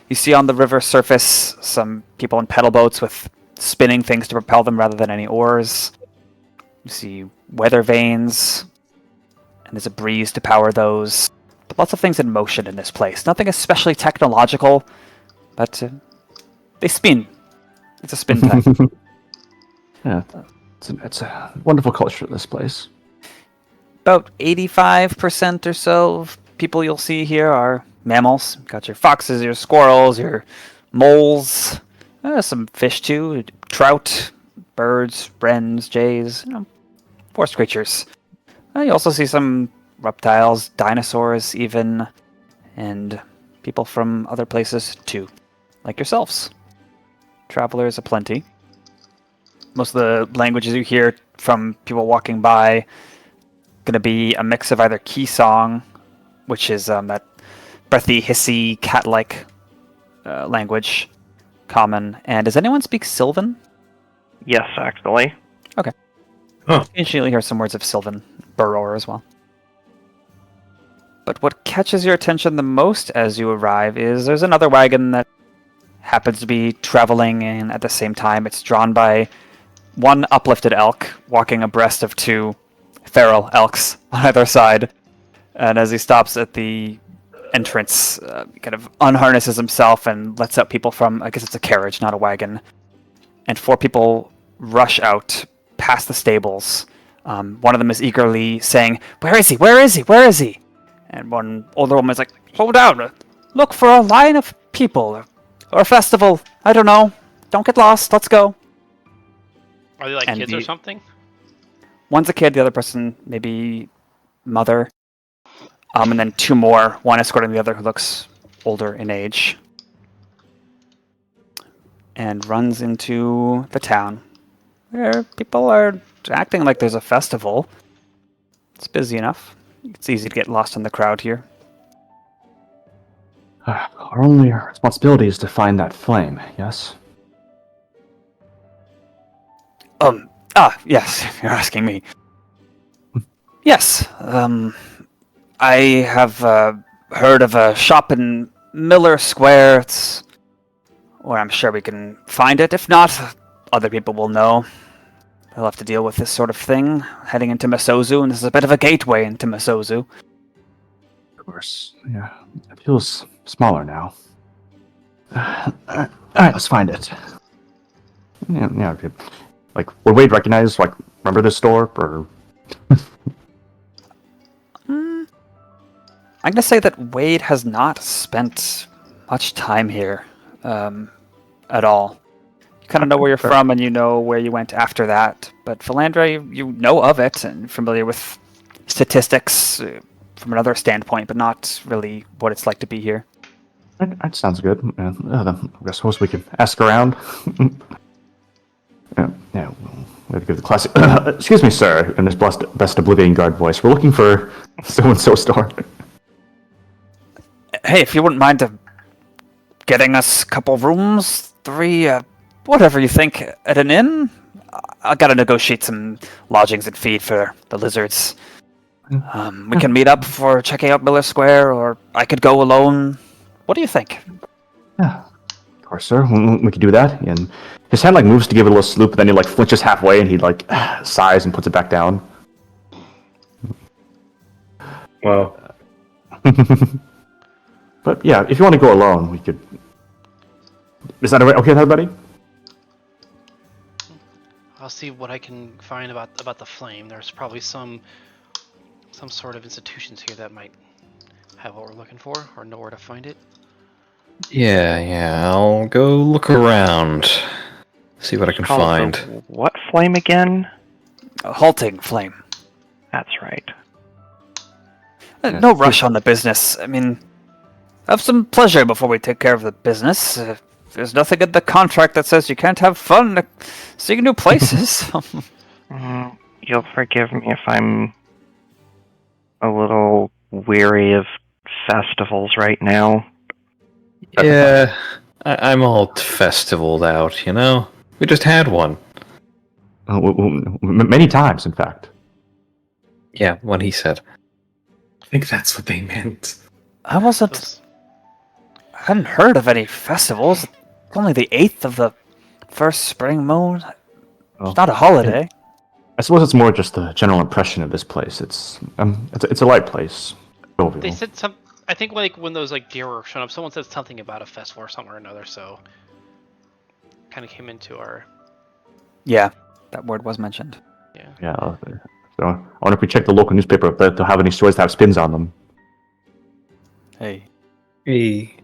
You see on the river surface some people in pedal boats with spinning things to propel them rather than any oars. You see weather vanes, and there's a breeze to power those. But lots of things in motion in this place. Nothing especially technological, but they spin. It's a spin time. Yeah, it's a wonderful culture, this place. About 85% or so of people you'll see here are mammals. Got your foxes, your squirrels, your moles, some fish too, trout, birds, wrens, jays, forest creatures. You also see some reptiles, dinosaurs even, and people from other places too, like yourselves. Travelers aplenty. Most of the languages you hear from people walking by gonna be a mix of either key song, which is that breathy, hissy, cat-like language, common. And does anyone speak Sylvan? Yes, actually. Okay. Huh. Usually hear some words of Sylvan, Burrower as well. But what catches your attention the most as you arrive is there's another wagon that happens to be traveling, and at the same time it's drawn by one uplifted elk walking abreast of two feral elks on either side. And as he stops at the entrance, he kind of unharnesses himself and lets out people from, I guess it's a carriage, not a wagon. And 4 people rush out past the stables. One of them is eagerly saying, "Where is he? Where is he? Where is he?" And one older woman is like, "Hold down. Look for a line of people. Or a festival. I don't know. Don't get lost. Let's go." Are they like And kids or something? One's a kid, the other person maybe mother. And then 2 more, one escorting the other who looks older in age. And runs into the town, where people are acting like there's a festival. It's busy enough. It's easy to get lost in the crowd here. Our only responsibility is to find that flame, yes? Yes, you're asking me. Yes, I have heard of a shop in Miller Square. It's where I'm sure we can find it. If not, other people will know. They'll have to deal with this sort of thing heading into Masozu, and this is a bit of a gateway into Masozu. Of course, yeah. It feels smaller now. Alright, let's find it. Yeah, okay. Like, would Wade recognize, like, remember this store, or... I'm going to say that Wade has not spent much time here at all. You kind of know where you're from and you know where you went after that. But Philandra, you know of it and familiar with statistics from another standpoint, but not really what it's like to be here. That sounds good. I suppose we could ask around. Yeah, we have to give the classic... excuse me, sir, in this best Oblivion Guard voice. We're looking for so-and-so store. Hey, if you wouldn't mind getting us a couple rooms, 3, whatever you think, at an inn? I gotta negotiate some lodgings and feed for the lizards. We can meet up for checking out Miller Square, or I could go alone. What do you think? Yeah, of course, sir. We could do that. And his hand like moves to give it a little sloop, but then he like flinches halfway, and he like sighs and puts it back down. Well, but yeah, if you want to go alone, we could. Is that okay with everybody? I'll see what I can find about the flame. There's probably some sort of institutions here that might have what we're looking for or know where to find it. Yeah, I'll go look around. See what I can find. What flame again? A halting flame. That's right. No rush on the business. I mean, have some pleasure before we take care of the business. There's nothing in the contract that says you can't have fun seeing new places. You'll forgive me if I'm a little weary of festivals right now. Yeah, I'm all festivaled out, you know? We just had one. Many times, in fact. Yeah, what he said. I think that's what they meant. I hadn't heard of any festivals. It's only the 8th of the first spring moon. Oh. It's not a holiday. I suppose it's more just the general impression of this place. It's a light place. Jovial. They said some. I think like when those like deer were showing up, someone said something about a festival or something or another. So, kind of came into our. Yeah, that word was mentioned. Yeah. Yeah. So I wonder if we check the local newspaper if they'll have any stories that have spins on them. Hey. Hey.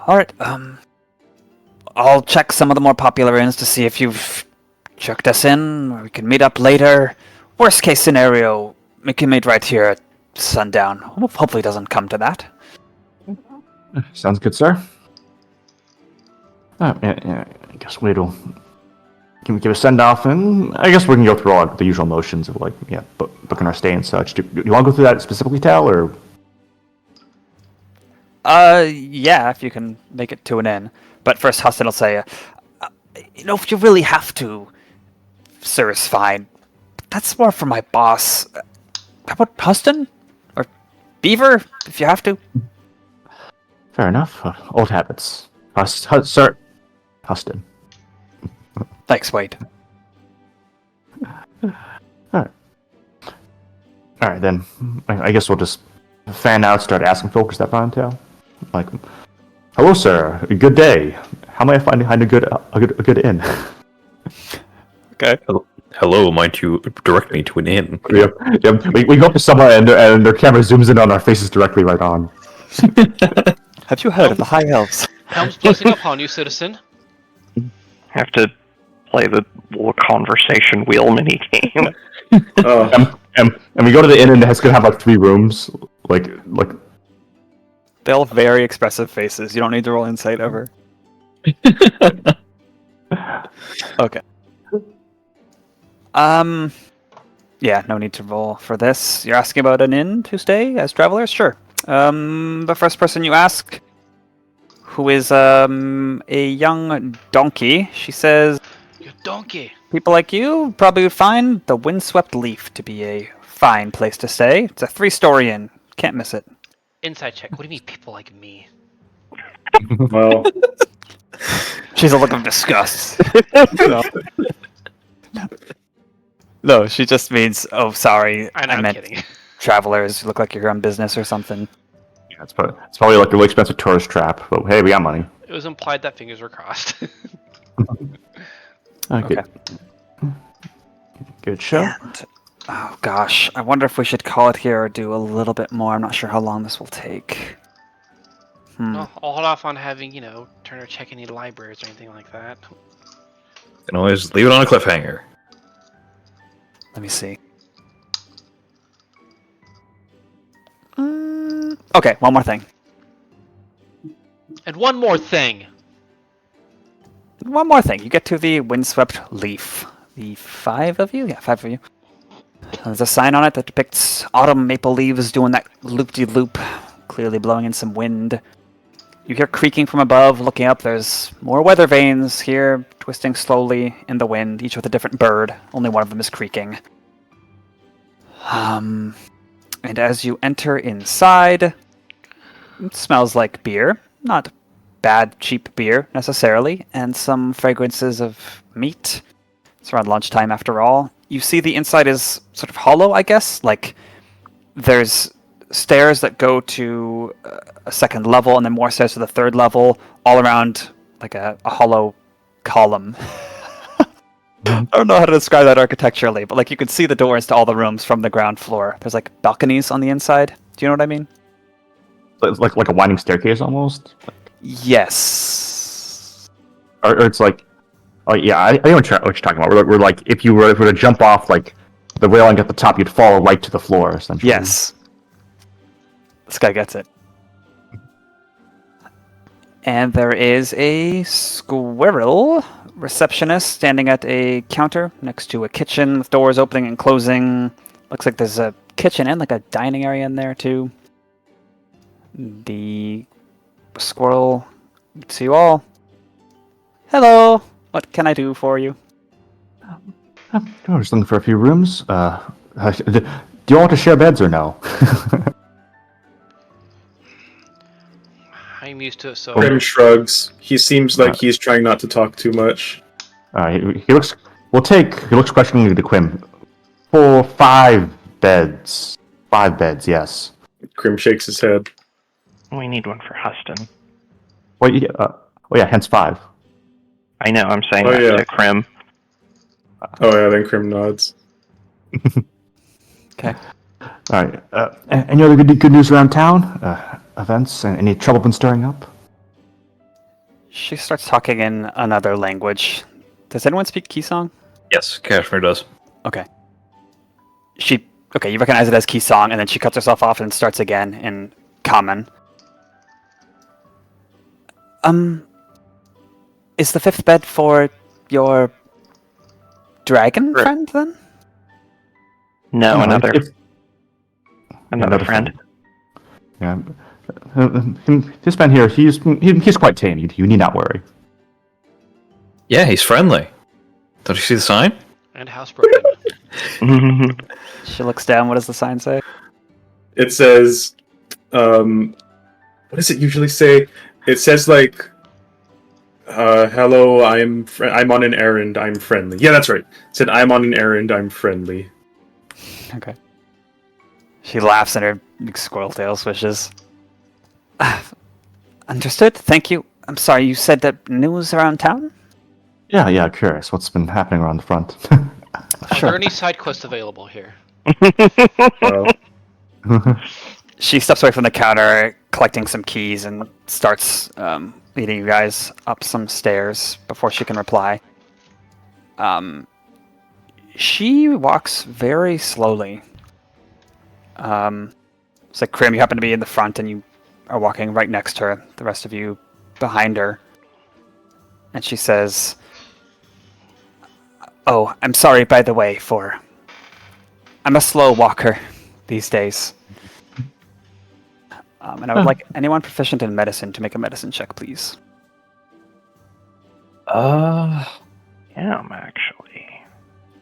Alright, I'll check some of the more popular inns to see if you've checked us in, or we can meet up later. Worst case scenario, we can meet right here at sundown. Hopefully it doesn't come to that. Sounds good, sir. Yeah, I guess we'll give a send off, and I guess we can go through all the usual motions of booking our stay and such. Do you want to go through that specifically, Tal, or? Yeah, if you can make it to an inn. But first, Huston will say, if you really have to, sir is fine. But that's more for my boss. How about Huston? Or Beaver, if you have to? Fair enough. Old habits. Sir. Huston. Thanks, Wade. Alright, then. I guess we'll just fan out, start asking folks that fine, Tal. Like, hello, sir. Good day. How may I find a good inn? Okay. Hello, might you direct me to an inn? Yep. We go up to someone and their camera zooms in on our faces directly right on. Have you heard of the High Elves? Helm's blessing upon you, citizen. Have to play the little conversation wheel mini game. And we go to the inn and it's gonna have like 3 rooms. Like They all have very expressive faces. You don't need to roll insight ever. Okay. Yeah, no need to roll for this. You're asking about an inn to stay as travelers? Sure. The first person you ask, who is a young donkey, she says, You donkey. people like you probably would find the Windswept Leaf to be a fine place to stay. It's a 3-story inn. Can't miss it. Inside check. What do you mean people like me? Well, She's a look of disgust. No, she just means, oh, sorry, I'm meant kidding. travelers. You look like you're on business or something. yeah, it's probably like a really expensive tourist trap. But hey, we got money. It was implied that fingers were crossed. Okay. Good show. And, oh gosh, I wonder if we should call it here or do a little bit more. I'm not sure how long this will take. Well, I'll hold off on having, Turner check any libraries or anything like that. Can always leave it on a cliffhanger. Let me see. Okay, one more thing. And one more thing. One more thing. You get to the Windswept Leaf. The 5 of you? Yeah, 5 of you. There's a sign on it that depicts autumn maple leaves doing that loop-de-loop, clearly blowing in some wind. You hear creaking from above. Looking up, there's more weather vanes here, twisting slowly in the wind, each with a different bird. Only one of them is creaking. And as you enter inside, it smells like beer. Not bad, cheap beer, necessarily, and some fragrances of meat. It's around lunchtime, after all. You see the inside is sort of hollow, I guess. Like, there's stairs that go to a second level, and then more stairs to the third level, all around, like, a hollow column. I don't know how to describe that architecturally, but, like, you can see the doors to all the rooms from the ground floor. There's, like, balconies on the inside. Do you know what I mean? Like a winding staircase almost. Yes. Or it's like, oh yeah, I know what you're talking about. We're like, if you were to jump off like the railing at the top, you'd fall right to the floor, essentially. Yes. This guy gets it. And there is a squirrel receptionist standing at a counter next to a kitchen with doors opening and closing. Looks like there's a kitchen and like a dining area in there too. The squirrel to you all. Hello. What can I do for you? I'm just looking for a few rooms. Do you want to share beds or no? I'm used to it, so Crim shrugs. He seems like he's trying not to talk too much. He looks. He looks questioningly to Quim. For 5 beds. 5 beds, yes. Crim shakes his head. We need one for Huston. Well, yeah, hence 5. I know, I'm saying Oh, that yeah. to Crim. Oh yeah, then Crim nods. Okay. All right. Any other good news around town? Events? Any trouble been stirring up? She starts talking in another language. Does anyone speak Kisong? Yes, Cashmere does. Okay. You recognize it as Kisong, and then she cuts herself off and starts again in Common. Is the 5th bed for your dragon Right. friend, then? No, another Another friend. Yeah. This man here, he's quite tame. You need not worry. Yeah, he's friendly. Don't you see the sign? and housebroken. She looks down. What does the sign say? It says, what does it usually say? It says like, hello, I'm on an errand, I'm friendly. Yeah, that's right. It said, I'm on an errand, I'm friendly. Okay. She laughs and her big squirrel tail swishes. Understood. Thank you. I'm sorry, you said that news around town? Yeah, curious. What's been happening around the front? Are there any side quests available here? She steps away from the counter, collecting some keys, and starts leading you guys up some stairs before she can reply. She walks very slowly. It's like, Crim, you happen to be in the front, and you are walking right next to her, the rest of you behind her. And she says, "Oh, I'm sorry, by the way, I'm a slow walker these days. And I would like anyone proficient in medicine to make a medicine check, please." Yeah, actually.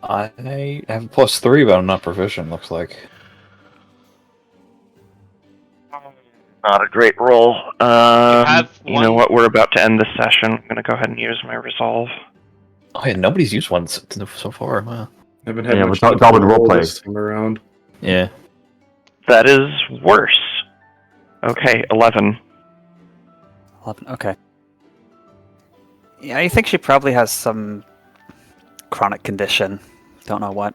I have a +3, but I'm not proficient, looks like. Not a great roll. You know one- what? We're about to end the session. I'm gonna go ahead and use my resolve. Oh yeah, nobody's used one so far. Wow. Haven't had Yeah, much with Goblin roll roleplay. this time around. Yeah. That is worse. Okay, 11. 11, okay. Yeah, I think she probably has some chronic condition. Don't know what.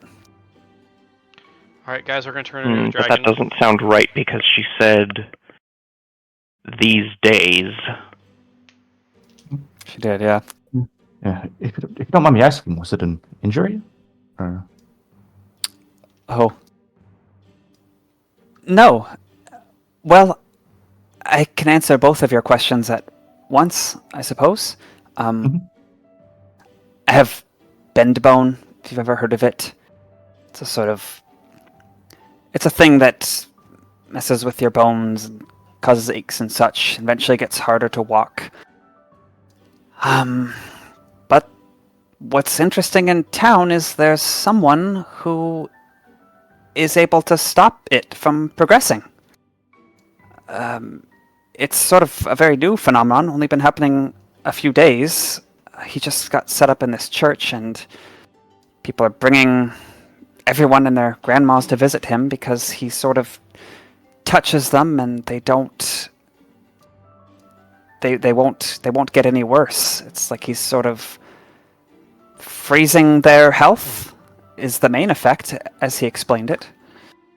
Alright, guys, we're going to turn into a But dragon. that doesn't sound right because she said these days. She did, yeah. Yeah, if you don't mind me asking, was it an injury? Or... Oh. No. Well, I can answer both of your questions at once, I suppose. I have bend bone, if you've ever heard of it. It's a thing that messes with your bones and causes aches and such. Eventually gets harder to walk. But what's interesting in town is there's someone who is able to stop it from progressing. It's sort of a very new phenomenon, only been happening a few days. He just got set up in this church, and people are bringing everyone and their grandmas to visit him because he sort of touches them, and they won't get any worse. It's like he's sort of freezing their health is the main effect, as he explained it.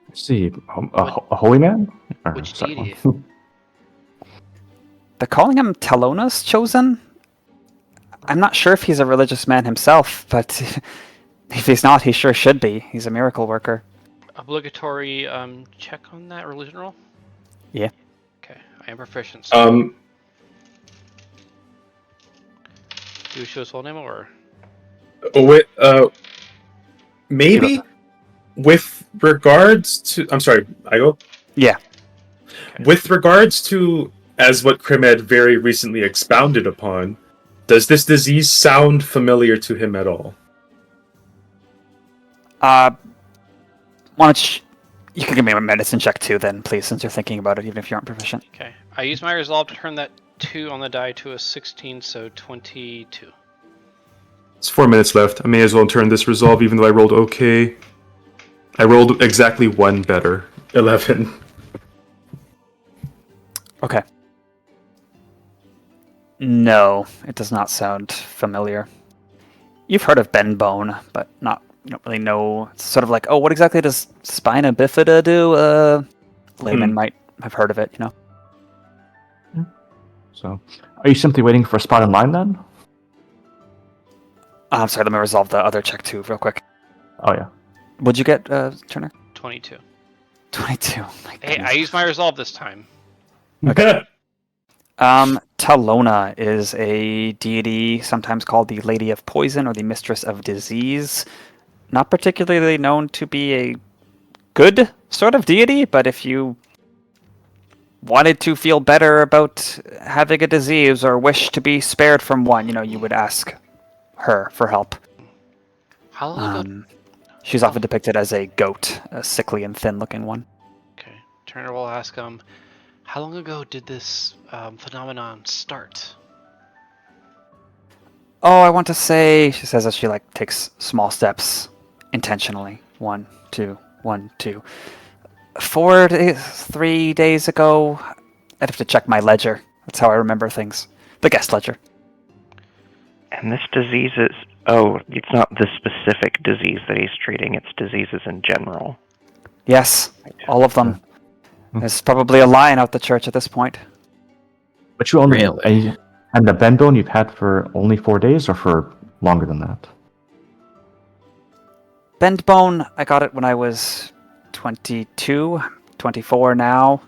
Let's see, a holy man? Or, Which sorry. deity? They're calling him Talona's Chosen? I'm not sure if he's a religious man himself, but if he's not, he sure should be. He's a miracle worker. Obligatory check on that religion roll? Yeah. Okay, I am proficient. So do we show his full name or? Maybe with regards to, I'm sorry, I go. Yeah. Okay. With regards to, as what Crim had very recently expounded upon, does this disease sound familiar to him at all? Why don't you can give me a medicine check too, then, please, since you're thinking about it, even if you aren't proficient. Okay. I use my resolve to turn that 2 on the die to a 16, so 22. It's 4 minutes left. I may as well turn this resolve, even though I rolled okay. I rolled exactly 1 better. 11. Okay. No, it does not sound familiar. You've heard of bend bone, but you don't really know. It's sort of like, oh, what exactly does spina bifida do? Layman might have heard of it, you know. So, are you simply waiting for a spot in line then? I'm sorry, let me resolve the other check too, real quick. Oh yeah. What'd you get, Turner? 22. 22. My Hey, goodness. I used my resolve this time. Talona is a deity sometimes called the Lady of Poison or the Mistress of Disease. Not particularly known to be a good sort of deity, but if you wanted to feel better about having a disease or wish to be spared from one, you would ask her for help. How long ago? She's often depicted as a goat, a sickly and thin-looking one. Okay. Turner will ask how long ago did this phenomenon start? Oh, I want to say, she says as she takes small steps intentionally. 1, 2, 1, 2. 3 days ago. I'd have to check my ledger. That's how I remember things. The guest ledger. And this disease is... Oh, it's not the specific disease that he's treating, it's diseases in general. Yes, all of them. There's probably a lion out the church at this point. But you only... Really? And the bend bone you've had for only 4 days, or for longer than that? Bend bone, I got it when I was 22, 24 now.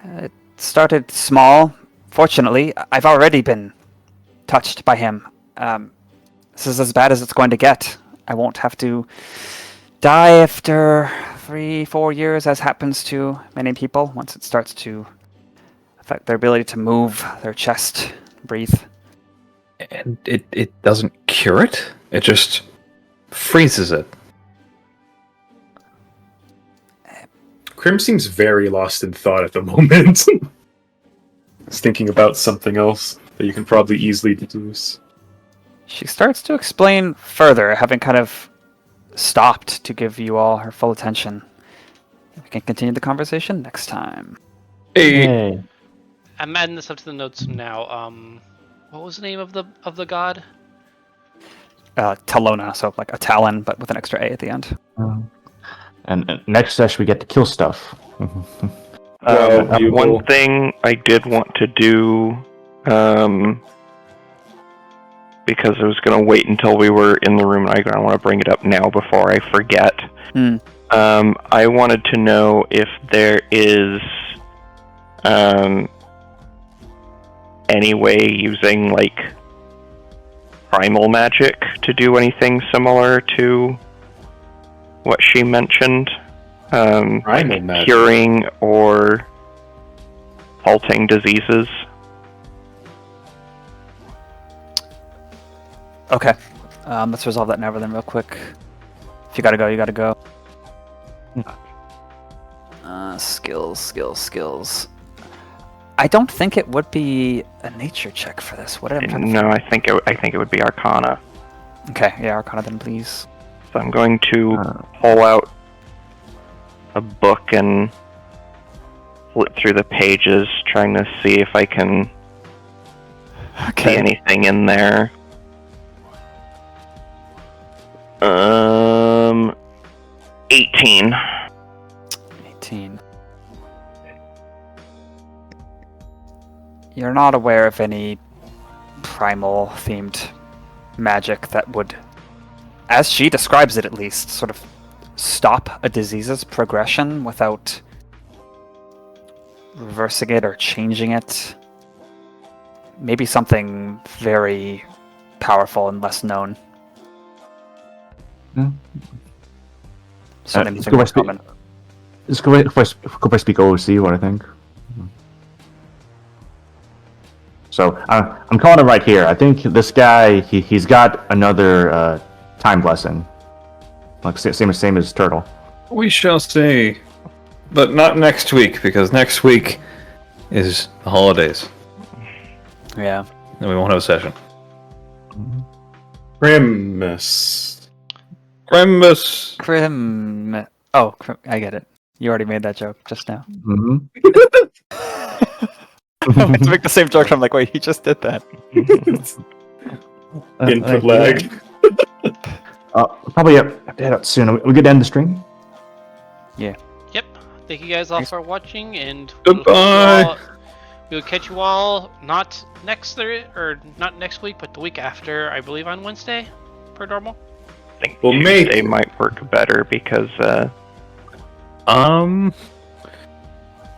It started small. Fortunately, I've already been touched by him. This is as bad as it's going to get. I won't have to die after 3-4 years, as happens to many people, once it starts to affect their ability to move, their chest, breathe. And it doesn't cure it? It just freezes it. Crim seems very lost in thought at the moment. He's thinking about something else that you can probably easily deduce. She starts to explain further, having kind of stopped to give you all her full attention. We can continue the conversation next time. Hey. I'm adding this up to the notes now. What was the name of the god? Talona, so like a talon, but with an extra A at the end. And next session we get to kill stuff. You One will- thing I did want to do, because I was going to wait until we were in the room, and I want to bring it up now before I forget. I wanted to know if there is any way using primal magic to do anything similar to what she mentioned. Primal magic. Curing or halting diseases. Okay. Let's resolve that now then real quick. If you gotta go, you gotta go. Skills. I don't think it would be a nature check for this. What am I trying to No, I think it would be Arcana. Okay, yeah, Arcana then, please. So I'm going to pull out a book and flip through the pages, trying to see if I can see anything in there. 18. 18. You're not aware of any primal-themed magic that would, as she describes it at least, sort of stop a disease's progression without reversing it or changing it. Maybe something very powerful and less known. Something you think is common. Could I speak OC, what I think? So, I'm calling it right here. I think this guy, he's got another time blessing. Like same as Turtle. We shall see. But not next week, because next week is the holidays. Yeah. And we won't have a session. Grimace. Grimace! Crim. Oh, I get it. You already made that joke just now. Mm-hmm. I went to make the same joke. I'm like, wait, he just did that. Input lag. Probably have to head out soon. Are we good to end the stream? Yep. Thank you guys all for watching, and Goodbye. we'll catch you all not next week, but the week after, I believe on Wednesday, per normal. I think We'll Tuesday make- might work better because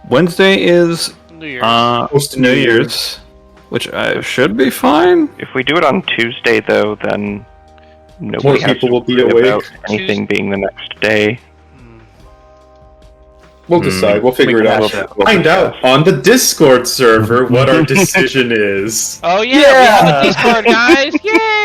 Wednesday is New Year's. Close to New New Year's. Year's, which should be fine. if we do it on Tuesday, though, then More nobody has people to will be worry about awake. anything being the next day. We'll decide. We'll figure We it can out. hash it. We'll Find discuss. out on the Discord server what our decision is. Oh yeah, we have a Discord, guys! Yay!